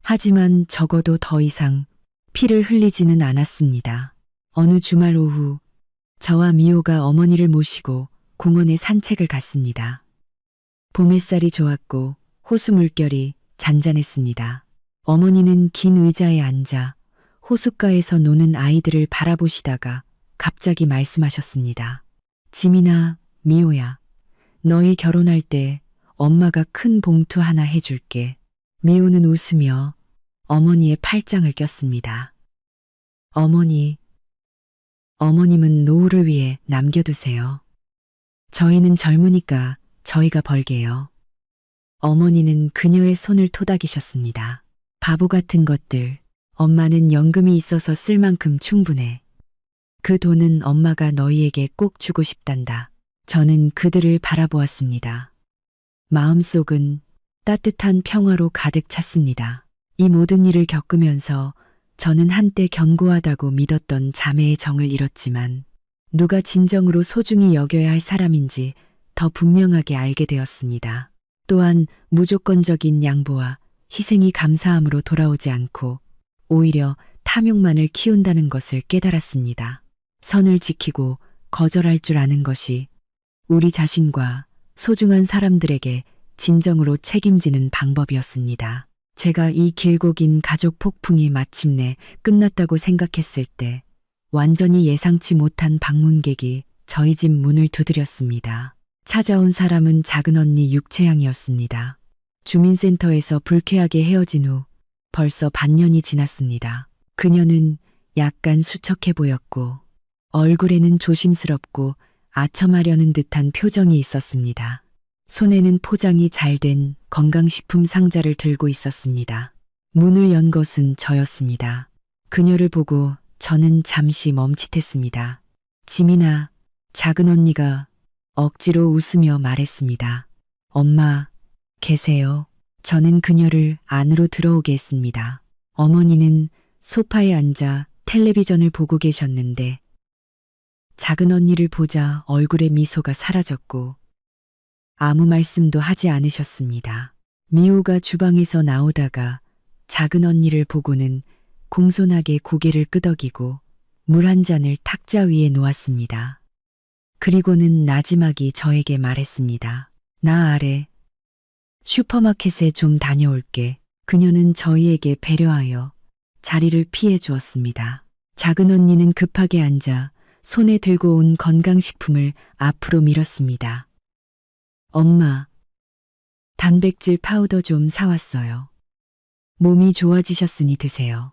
하지만 적어도 더 이상 피를 흘리지는 않았습니다. 어느 주말 오후 저와 미호가 어머니를 모시고 공원에 산책을 갔습니다. 봄 햇살이 좋았고 호수 물결이 잔잔했습니다. 어머니는 긴 의자에 앉아 호숫가에서 노는 아이들을 바라보시다가 갑자기 말씀하셨습니다. 지민아, 미호야, 너희 결혼할 때 엄마가 큰 봉투 하나 해줄게. 미호는 웃으며 어머니의 팔짱을 꼈습니다. 어머님은 노후를 위해 남겨두세요. 저희는 젊으니까 저희가 벌게요. 어머니는 그녀의 손을 토닥이셨습니다. 바보 같은 것들, 엄마는 연금이 있어서 쓸 만큼 충분해. 그 돈은 엄마가 너희에게 꼭 주고 싶단다. 저는 그들을 바라보았습니다. 마음속은 따뜻한 평화로 가득 찼습니다. 이 모든 일을 겪으면서 저는 한때 견고하다고 믿었던 자매의 정을 잃었지만 누가 진정으로 소중히 여겨야 할 사람인지 더 분명하게 알게 되었습니다. 또한 무조건적인 양보와 희생이 감사함으로 돌아오지 않고 오히려 탐욕만을 키운다는 것을 깨달았습니다. 선을 지키고 거절할 줄 아는 것이 우리 자신과 소중한 사람들에게 진정으로 책임지는 방법이었습니다. 제가 이 길고 긴 가족 폭풍이 마침내 끝났다고 생각했을 때 완전히 예상치 못한 방문객이 저희 집 문을 두드렸습니다. 찾아온 사람은 작은 언니 육채양이었습니다. 주민센터에서 불쾌하게 헤어진 후 벌써 반년이 지났습니다. 그녀는 약간 수척해 보였고 얼굴에는 조심스럽고 아첨하려는 듯한 표정이 있었습니다. 손에는 포장이 잘 된 건강식품 상자를 들고 있었습니다. 문을 연 것은 저였습니다. 그녀를 보고 저는 잠시 멈칫했습니다. 지민아, 작은 언니가 억지로 웃으며 말했습니다. 엄마, 계세요. 저는 그녀를 안으로 들어오게 했습니다. 어머니는 소파에 앉아 텔레비전을 보고 계셨는데 작은 언니를 보자 얼굴에 미소가 사라졌고 아무 말씀도 하지 않으셨습니다. 미호가 주방에서 나오다가 작은 언니를 보고는 공손하게 고개를 끄덕이고 물 한 잔을 탁자 위에 놓았습니다. 그리고는 나지막이 저에게 말했습니다. 나 아래 슈퍼마켓에 좀 다녀올게. 그녀는 저희에게 배려하여 자리를 피해 주었습니다. 작은 언니는 급하게 앉아 손에 들고 온 건강식품을 앞으로 밀었습니다. 엄마, 단백질 파우더 좀 사왔어요. 몸이 좋아지셨으니 드세요.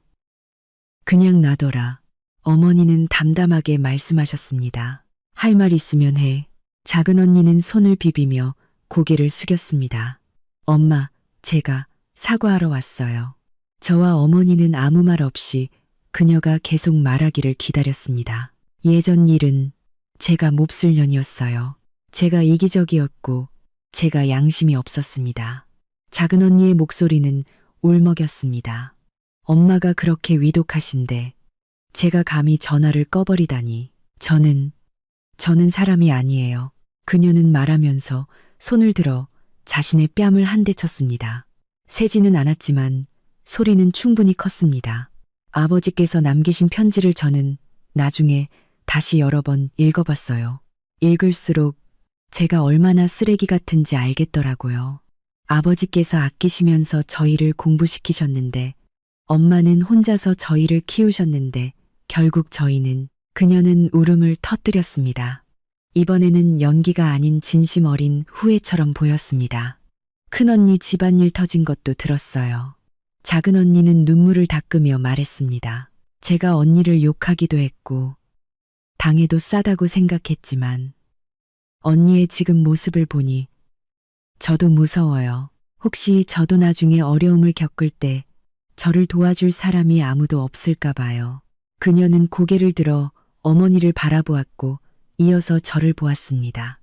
그냥 놔둬라. 어머니는 담담하게 말씀하셨습니다. 할 말 있으면 해. 작은 언니는 손을 비비며 고개를 숙였습니다. 엄마, 제가 사과하러 왔어요. 저와 어머니는 아무 말 없이 그녀가 계속 말하기를 기다렸습니다. 예전 일은 제가 몹쓸 년이었어요. 제가 이기적이었고 제가 양심이 없었습니다. 작은 언니의 목소리는 울먹였습니다. 엄마가 그렇게 위독하신데 제가 감히 전화를 꺼버리다니. 저는 사람이 아니에요. 그녀는 말하면서 손을 들어 자신의 뺨을 한 대 쳤습니다. 세지는 않았지만 소리는 충분히 컸습니다. 아버지께서 남기신 편지를 저는 나중에 다시 여러 번 읽어봤어요. 읽을수록 제가 얼마나 쓰레기 같은지 알겠더라고요. 아버지께서 아끼시면서 저희를 공부시키셨는데 엄마는 혼자서 저희를 키우셨는데 결국 그녀는 울음을 터뜨렸습니다. 이번에는 연기가 아닌 진심 어린 후회처럼 보였습니다. 큰언니 집안일 터진 것도 들었어요. 작은 언니는 눈물을 닦으며 말했습니다. 제가 언니를 욕하기도 했고 당해도 싸다고 생각했지만 언니의 지금 모습을 보니 저도 무서워요. 혹시 저도 나중에 어려움을 겪을 때 저를 도와줄 사람이 아무도 없을까 봐요. 그녀는 고개를 들어 어머니를 바라보았고 이어서 저를 보았습니다.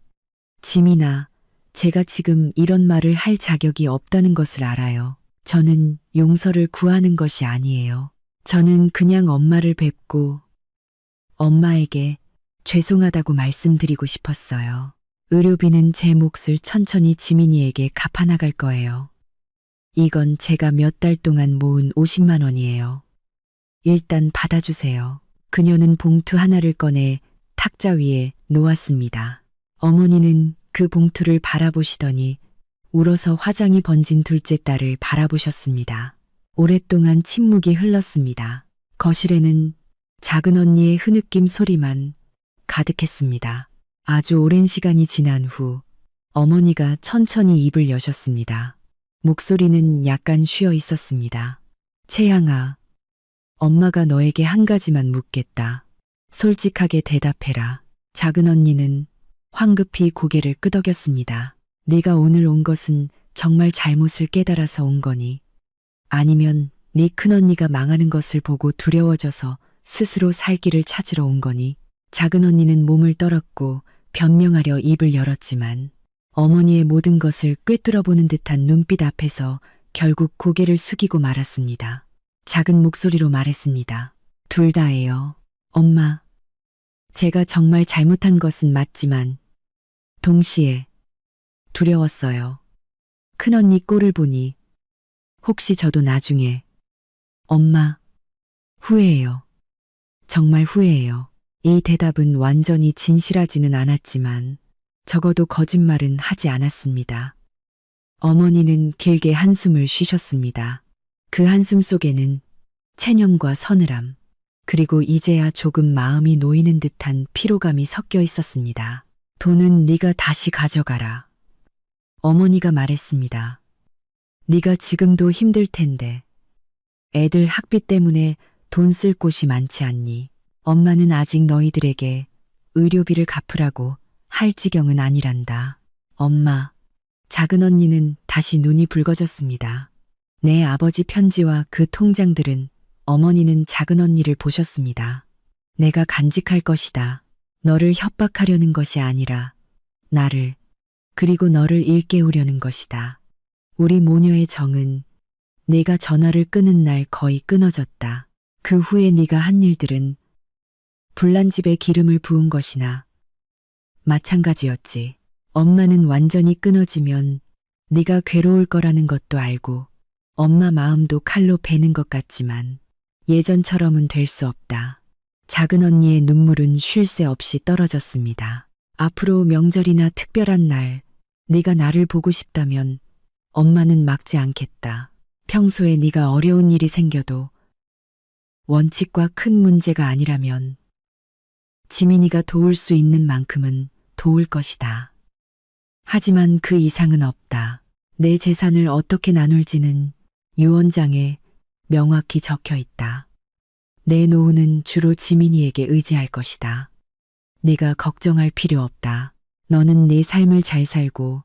지민아, 제가 지금 이런 말을 할 자격이 없다는 것을 알아요. 저는 용서를 구하는 것이 아니에요. 저는 그냥 엄마를 뵙고 엄마에게 죄송하다고 말씀드리고 싶었어요. 의료비는 제 몫을 천천히 지민이에게 갚아나갈 거예요. 이건 제가 몇 달 동안 모은 50만 원이에요. 일단 받아주세요. 그녀는 봉투 하나를 꺼내 탁자 위에 놓았습니다. 어머니는 그 봉투를 바라보시더니 울어서 화장이 번진 둘째 딸을 바라보셨습니다. 오랫동안 침묵이 흘렀습니다. 거실에는 작은 언니의 흐느낌 소리만 가득했습니다. 아주 오랜 시간이 지난 후 어머니가 천천히 입을 여셨습니다. 목소리는 약간 쉬어 있었습니다. 채양아, 엄마가 너에게 한 가지만 묻겠다. 솔직하게 대답해라. 작은 언니는 황급히 고개를 끄덕였습니다. 네가 오늘 온 것은 정말 잘못을 깨달아서 온 거니? 아니면 네 큰언니가 망하는 것을 보고 두려워져서 스스로 살 길을 찾으러 온 거니? 작은 언니는 몸을 떨었고 변명하려 입을 열었지만 어머니의 모든 것을 꿰뚫어보는 듯한 눈빛 앞에서 결국 고개를 숙이고 말았습니다. 작은 목소리로 말했습니다. 둘 다예요. 엄마, 제가 정말 잘못한 것은 맞지만 동시에 두려웠어요. 큰언니 꼴을 보니 혹시 저도 나중에 엄마, 후회해요. 정말 후회해요. 이 대답은 완전히 진실하지는 않았지만 적어도 거짓말은 하지 않았습니다. 어머니는 길게 한숨을 쉬셨습니다. 그 한숨 속에는 체념과 서늘함, 그리고 이제야 조금 마음이 놓이는 듯한 피로감이 섞여 있었습니다. 돈은 네가 다시 가져가라. 어머니가 말했습니다. 네가 지금도 힘들 텐데 애들 학비 때문에 돈 쓸 곳이 많지 않니? 엄마는 아직 너희들에게 의료비를 갚으라고 할 지경은 아니란다. 엄마, 작은 언니는 다시 눈이 붉어졌습니다. 내 아버지 편지와 그 통장들은 어머니는 작은 언니를 보셨습니다. 내가 간직할 것이다. 너를 협박하려는 것이 아니라 나를, 그리고 너를 일깨우려는 것이다. 우리 모녀의 정은 네가 전화를 끊은 날 거의 끊어졌다. 그 후에 네가 한 일들은 불난 집에 기름을 부은 것이나 마찬가지였지. 엄마는 완전히 끊어지면 네가 괴로울 거라는 것도 알고 엄마 마음도 칼로 베는 것 같지만 예전처럼은 될 수 없다. 작은 언니의 눈물은 쉴 새 없이 떨어졌습니다. 앞으로 명절이나 특별한 날 네가 나를 보고 싶다면 엄마는 막지 않겠다. 평소에 네가 어려운 일이 생겨도 원칙과 큰 문제가 아니라면 지민이가 도울 수 있는 만큼은 도울 것이다. 하지만 그 이상은 없다. 내 재산을 어떻게 나눌지는 유언장에 명확히 적혀 있다. 내 노후는 주로 지민이에게 의지할 것이다. 네가 걱정할 필요 없다. 너는 네 삶을 잘 살고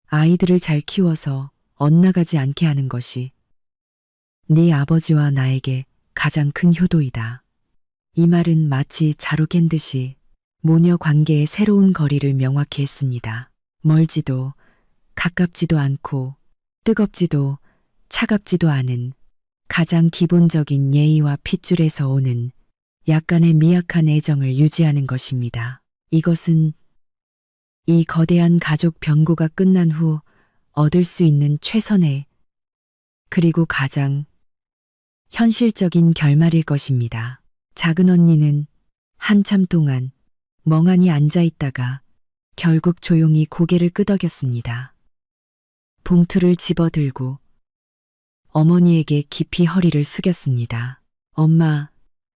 아이들을 잘 키워서 엇나가지 않게 하는 것이 네 아버지와 나에게 가장 큰 효도이다. 이 말은 마치 자루 깬 듯이 모녀 관계의 새로운 거리를 명확히 했습니다. 멀지도 가깝지도 않고 뜨겁지도 차갑지도 않은 가장 기본적인 예의와 핏줄에서 오는 약간의 미약한 애정을 유지하는 것입니다. 이것은 이 거대한 가족 병고가 끝난 후 얻을 수 있는 최선의 그리고 가장 현실적인 결말일 것입니다. 작은 언니는 한참 동안 멍하니 앉아 있다가 결국 조용히 고개를 끄덕였습니다. 봉투를 집어들고 어머니에게 깊이 허리를 숙였습니다. 엄마,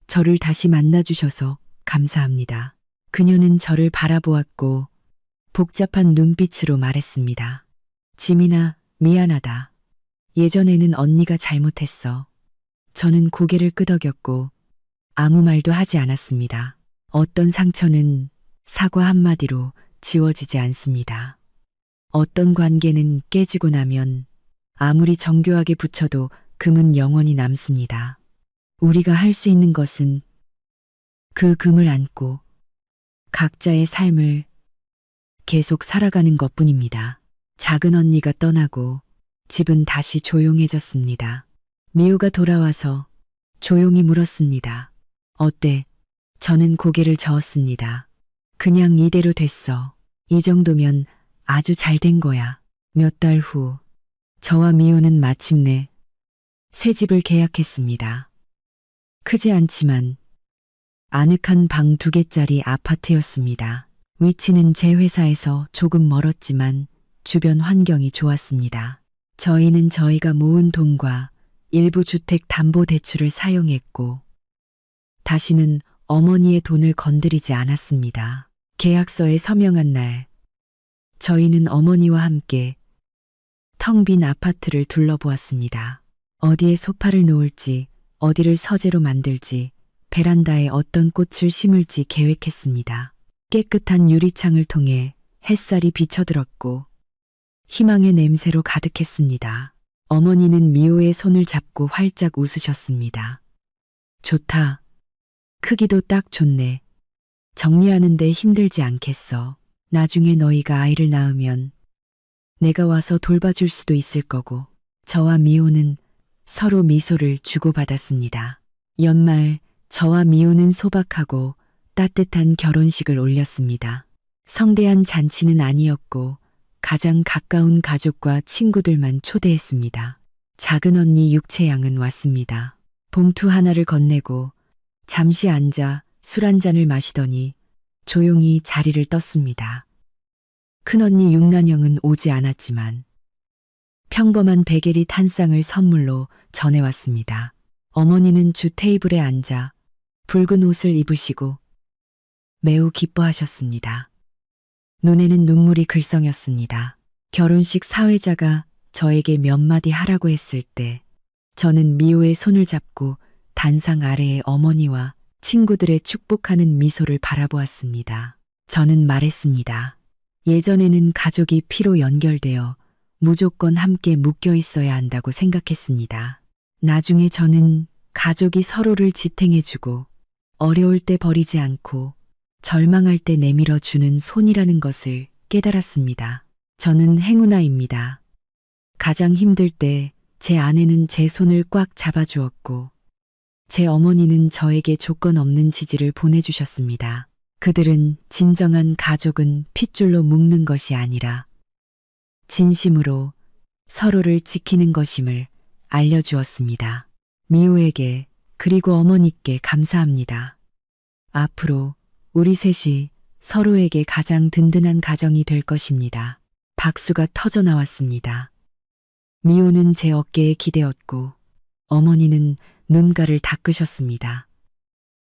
저를 다시 만나주셔서 감사합니다. 그녀는 저를 바라보았고 복잡한 눈빛으로 말했습니다. 지민아, 미안하다. 예전에는 언니가 잘못했어. 저는 고개를 끄덕였고 아무 말도 하지 않았습니다. 어떤 상처는 사과 한마디로 지워지지 않습니다. 어떤 관계는 깨지고 나면 아무리 정교하게 붙여도 금은 영원히 남습니다. 우리가 할 수 있는 것은 그 금을 안고 각자의 삶을 계속 살아가는 것뿐입니다. 작은 언니가 떠나고 집은 다시 조용해졌습니다. 미우가 돌아와서 조용히 물었습니다. 어때? 저는 고개를 저었습니다. 그냥 이대로 됐어. 이 정도면 아주 잘 된 거야. 몇 달 후 저와 미우는 마침내 새 집을 계약했습니다. 크지 않지만 아늑한 방 2개짜리 아파트였습니다. 위치는 제 회사에서 조금 멀었지만 주변 환경이 좋았습니다. 저희는 저희가 모은 돈과 일부 주택 담보 대출을 사용했고 다시는 어머니의 돈을 건드리지 않았습니다. 계약서에 서명한 날 저희는 어머니와 함께 텅 빈 아파트를 둘러보았습니다. 어디에 소파를 놓을지, 어디를 서재로 만들지, 베란다에 어떤 꽃을 심을지 계획했습니다. 깨끗한 유리창을 통해 햇살이 비쳐들었고 희망의 냄새로 가득했습니다. 어머니는 미호의 손을 잡고 활짝 웃으셨습니다. 좋다. 크기도 딱 좋네. 정리하는데 힘들지 않겠어. 나중에 너희가 아이를 낳으면 내가 와서 돌봐줄 수도 있을 거고. 저와 미호는 서로 미소를 주고받았습니다. 연말 저와 미호는 소박하고 따뜻한 결혼식을 올렸습니다. 성대한 잔치는 아니었고 가장 가까운 가족과 친구들만 초대했습니다. 작은 언니 육채양은 왔습니다. 봉투 하나를 건네고 잠시 앉아 술 한 잔을 마시더니 조용히 자리를 떴습니다. 큰언니 육난영은 오지 않았지만 평범한 베게릿 한 쌍을 선물로 전해왔습니다. 어머니는 주 테이블에 앉아 붉은 옷을 입으시고 매우 기뻐하셨습니다. 눈에는 눈물이 글썽였습니다. 결혼식 사회자가 저에게 몇 마디 하라고 했을 때 저는 미호의 손을 잡고 단상 아래에 어머니와 친구들의 축복하는 미소를 바라보았습니다. 저는 말했습니다. 예전에는 가족이 피로 연결되어 무조건 함께 묶여 있어야 한다고 생각했습니다. 나중에 저는 가족이 서로를 지탱해주고 어려울 때 버리지 않고 절망할 때 내밀어 주는 손이라는 것을 깨달았습니다. 저는 행운아입니다. 가장 힘들 때 제 아내는 제 손을 꽉 잡아주었고 제 어머니는 저에게 조건 없는 지지를 보내주셨습니다. 그들은 진정한 가족은 핏줄로 묶는 것이 아니라 진심으로 서로를 지키는 것임을 알려주었습니다. 미호에게 그리고 어머니께 감사합니다. 앞으로 우리 셋이 서로에게 가장 든든한 가정이 될 것입니다. 박수가 터져 나왔습니다. 미호는 제 어깨에 기대었고 어머니는 눈가를 닦으셨습니다.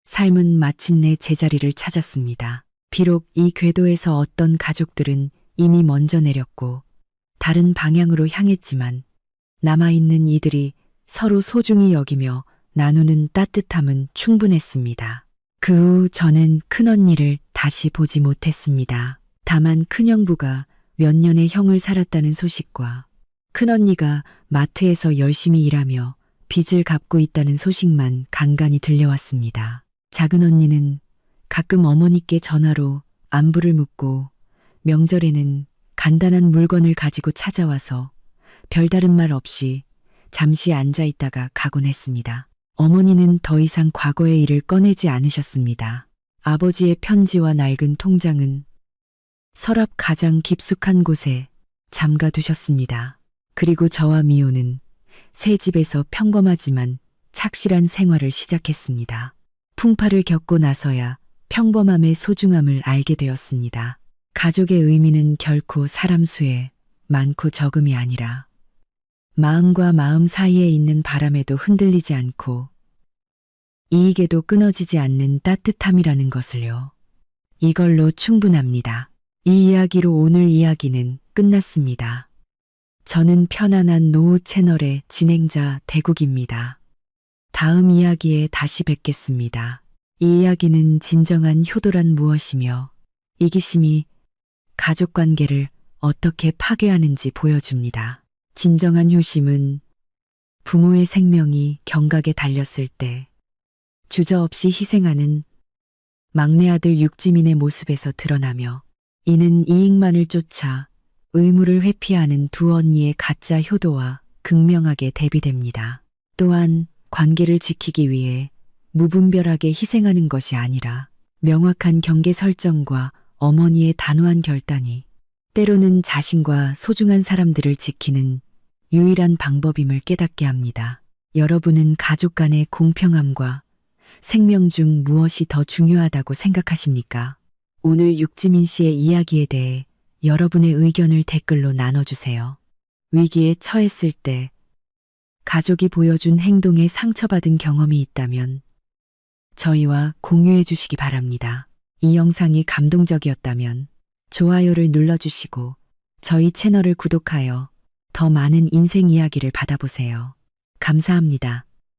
삶은 마침내 제자리를 찾았습니다. 비록 이 궤도에서 어떤 가족들은 이미 먼저 내렸고 다른 방향으로 향했지만 남아있는 이들이 서로 소중히 여기며 나누는 따뜻함은 충분했습니다. 그 후 저는 큰언니를 다시 보지 못했습니다. 다만 큰형부가 몇 년의 형을 살았다는 소식과 큰언니가 마트에서 열심히 일하며 빚을 갚고 있다는 소식만 간간히 들려왔습니다. 작은언니는 가끔 어머니께 전화로 안부를 묻고 명절에는 간단한 물건을 가지고 찾아와서 별다른 말 없이 잠시 앉아 있다가 가곤 했습니다. 어머니는 더 이상 과거의 일을 꺼내지 않으셨습니다. 아버지의 편지와 낡은 통장은 서랍 가장 깊숙한 곳에 잠가 두셨습니다. 그리고 저와 미호는 새 집에서 평범하지만 착실한 생활을 시작했습니다. 풍파를 겪고 나서야 평범함의 소중함을 알게 되었습니다. 가족의 의미는 결코 사람 수에 많고 적음이 아니라 마음과 마음 사이에 있는 바람에도 흔들리지 않고 이익에도 끊어지지 않는 따뜻함이라는 것을요. 이걸로 충분합니다. 이 이야기로 오늘 이야기는 끝났습니다. 저는 편안한 노후 채널의 진행자 대국입니다. 다음 이야기에 다시 뵙겠습니다. 이 이야기는 진정한 효도란 무엇이며 이기심이 가족관계를 어떻게 파괴하는지 보여줍니다. 진정한 효심은 부모의 생명이 경각에 달렸을 때 주저없이 희생하는 막내 아들 육지민의 모습에서 드러나며 이는 이익만을 쫓아 의무를 회피하는 두 언니의 가짜 효도와 극명하게 대비됩니다. 또한 관계를 지키기 위해 무분별하게 희생하는 것이 아니라 명확한 경계 설정과 어머니의 단호한 결단이 때로는 자신과 소중한 사람들을 지키는 유일한 방법임을 깨닫게 합니다. 여러분은 가족 간의 공평함과 생명 중 무엇이 더 중요하다고 생각하십니까? 오늘 육지민 씨의 이야기에 대해 여러분의 의견을 댓글로 나눠주세요. 위기에 처했을 때 가족이 보여준 행동에 상처받은 경험이 있다면 저희와 공유해 주시기 바랍니다. 이 영상이 감동적이었다면 좋아요를 눌러주시고 저희 채널을 구독하여 더 많은 인생 이야기를 받아보세요. 감사합니다.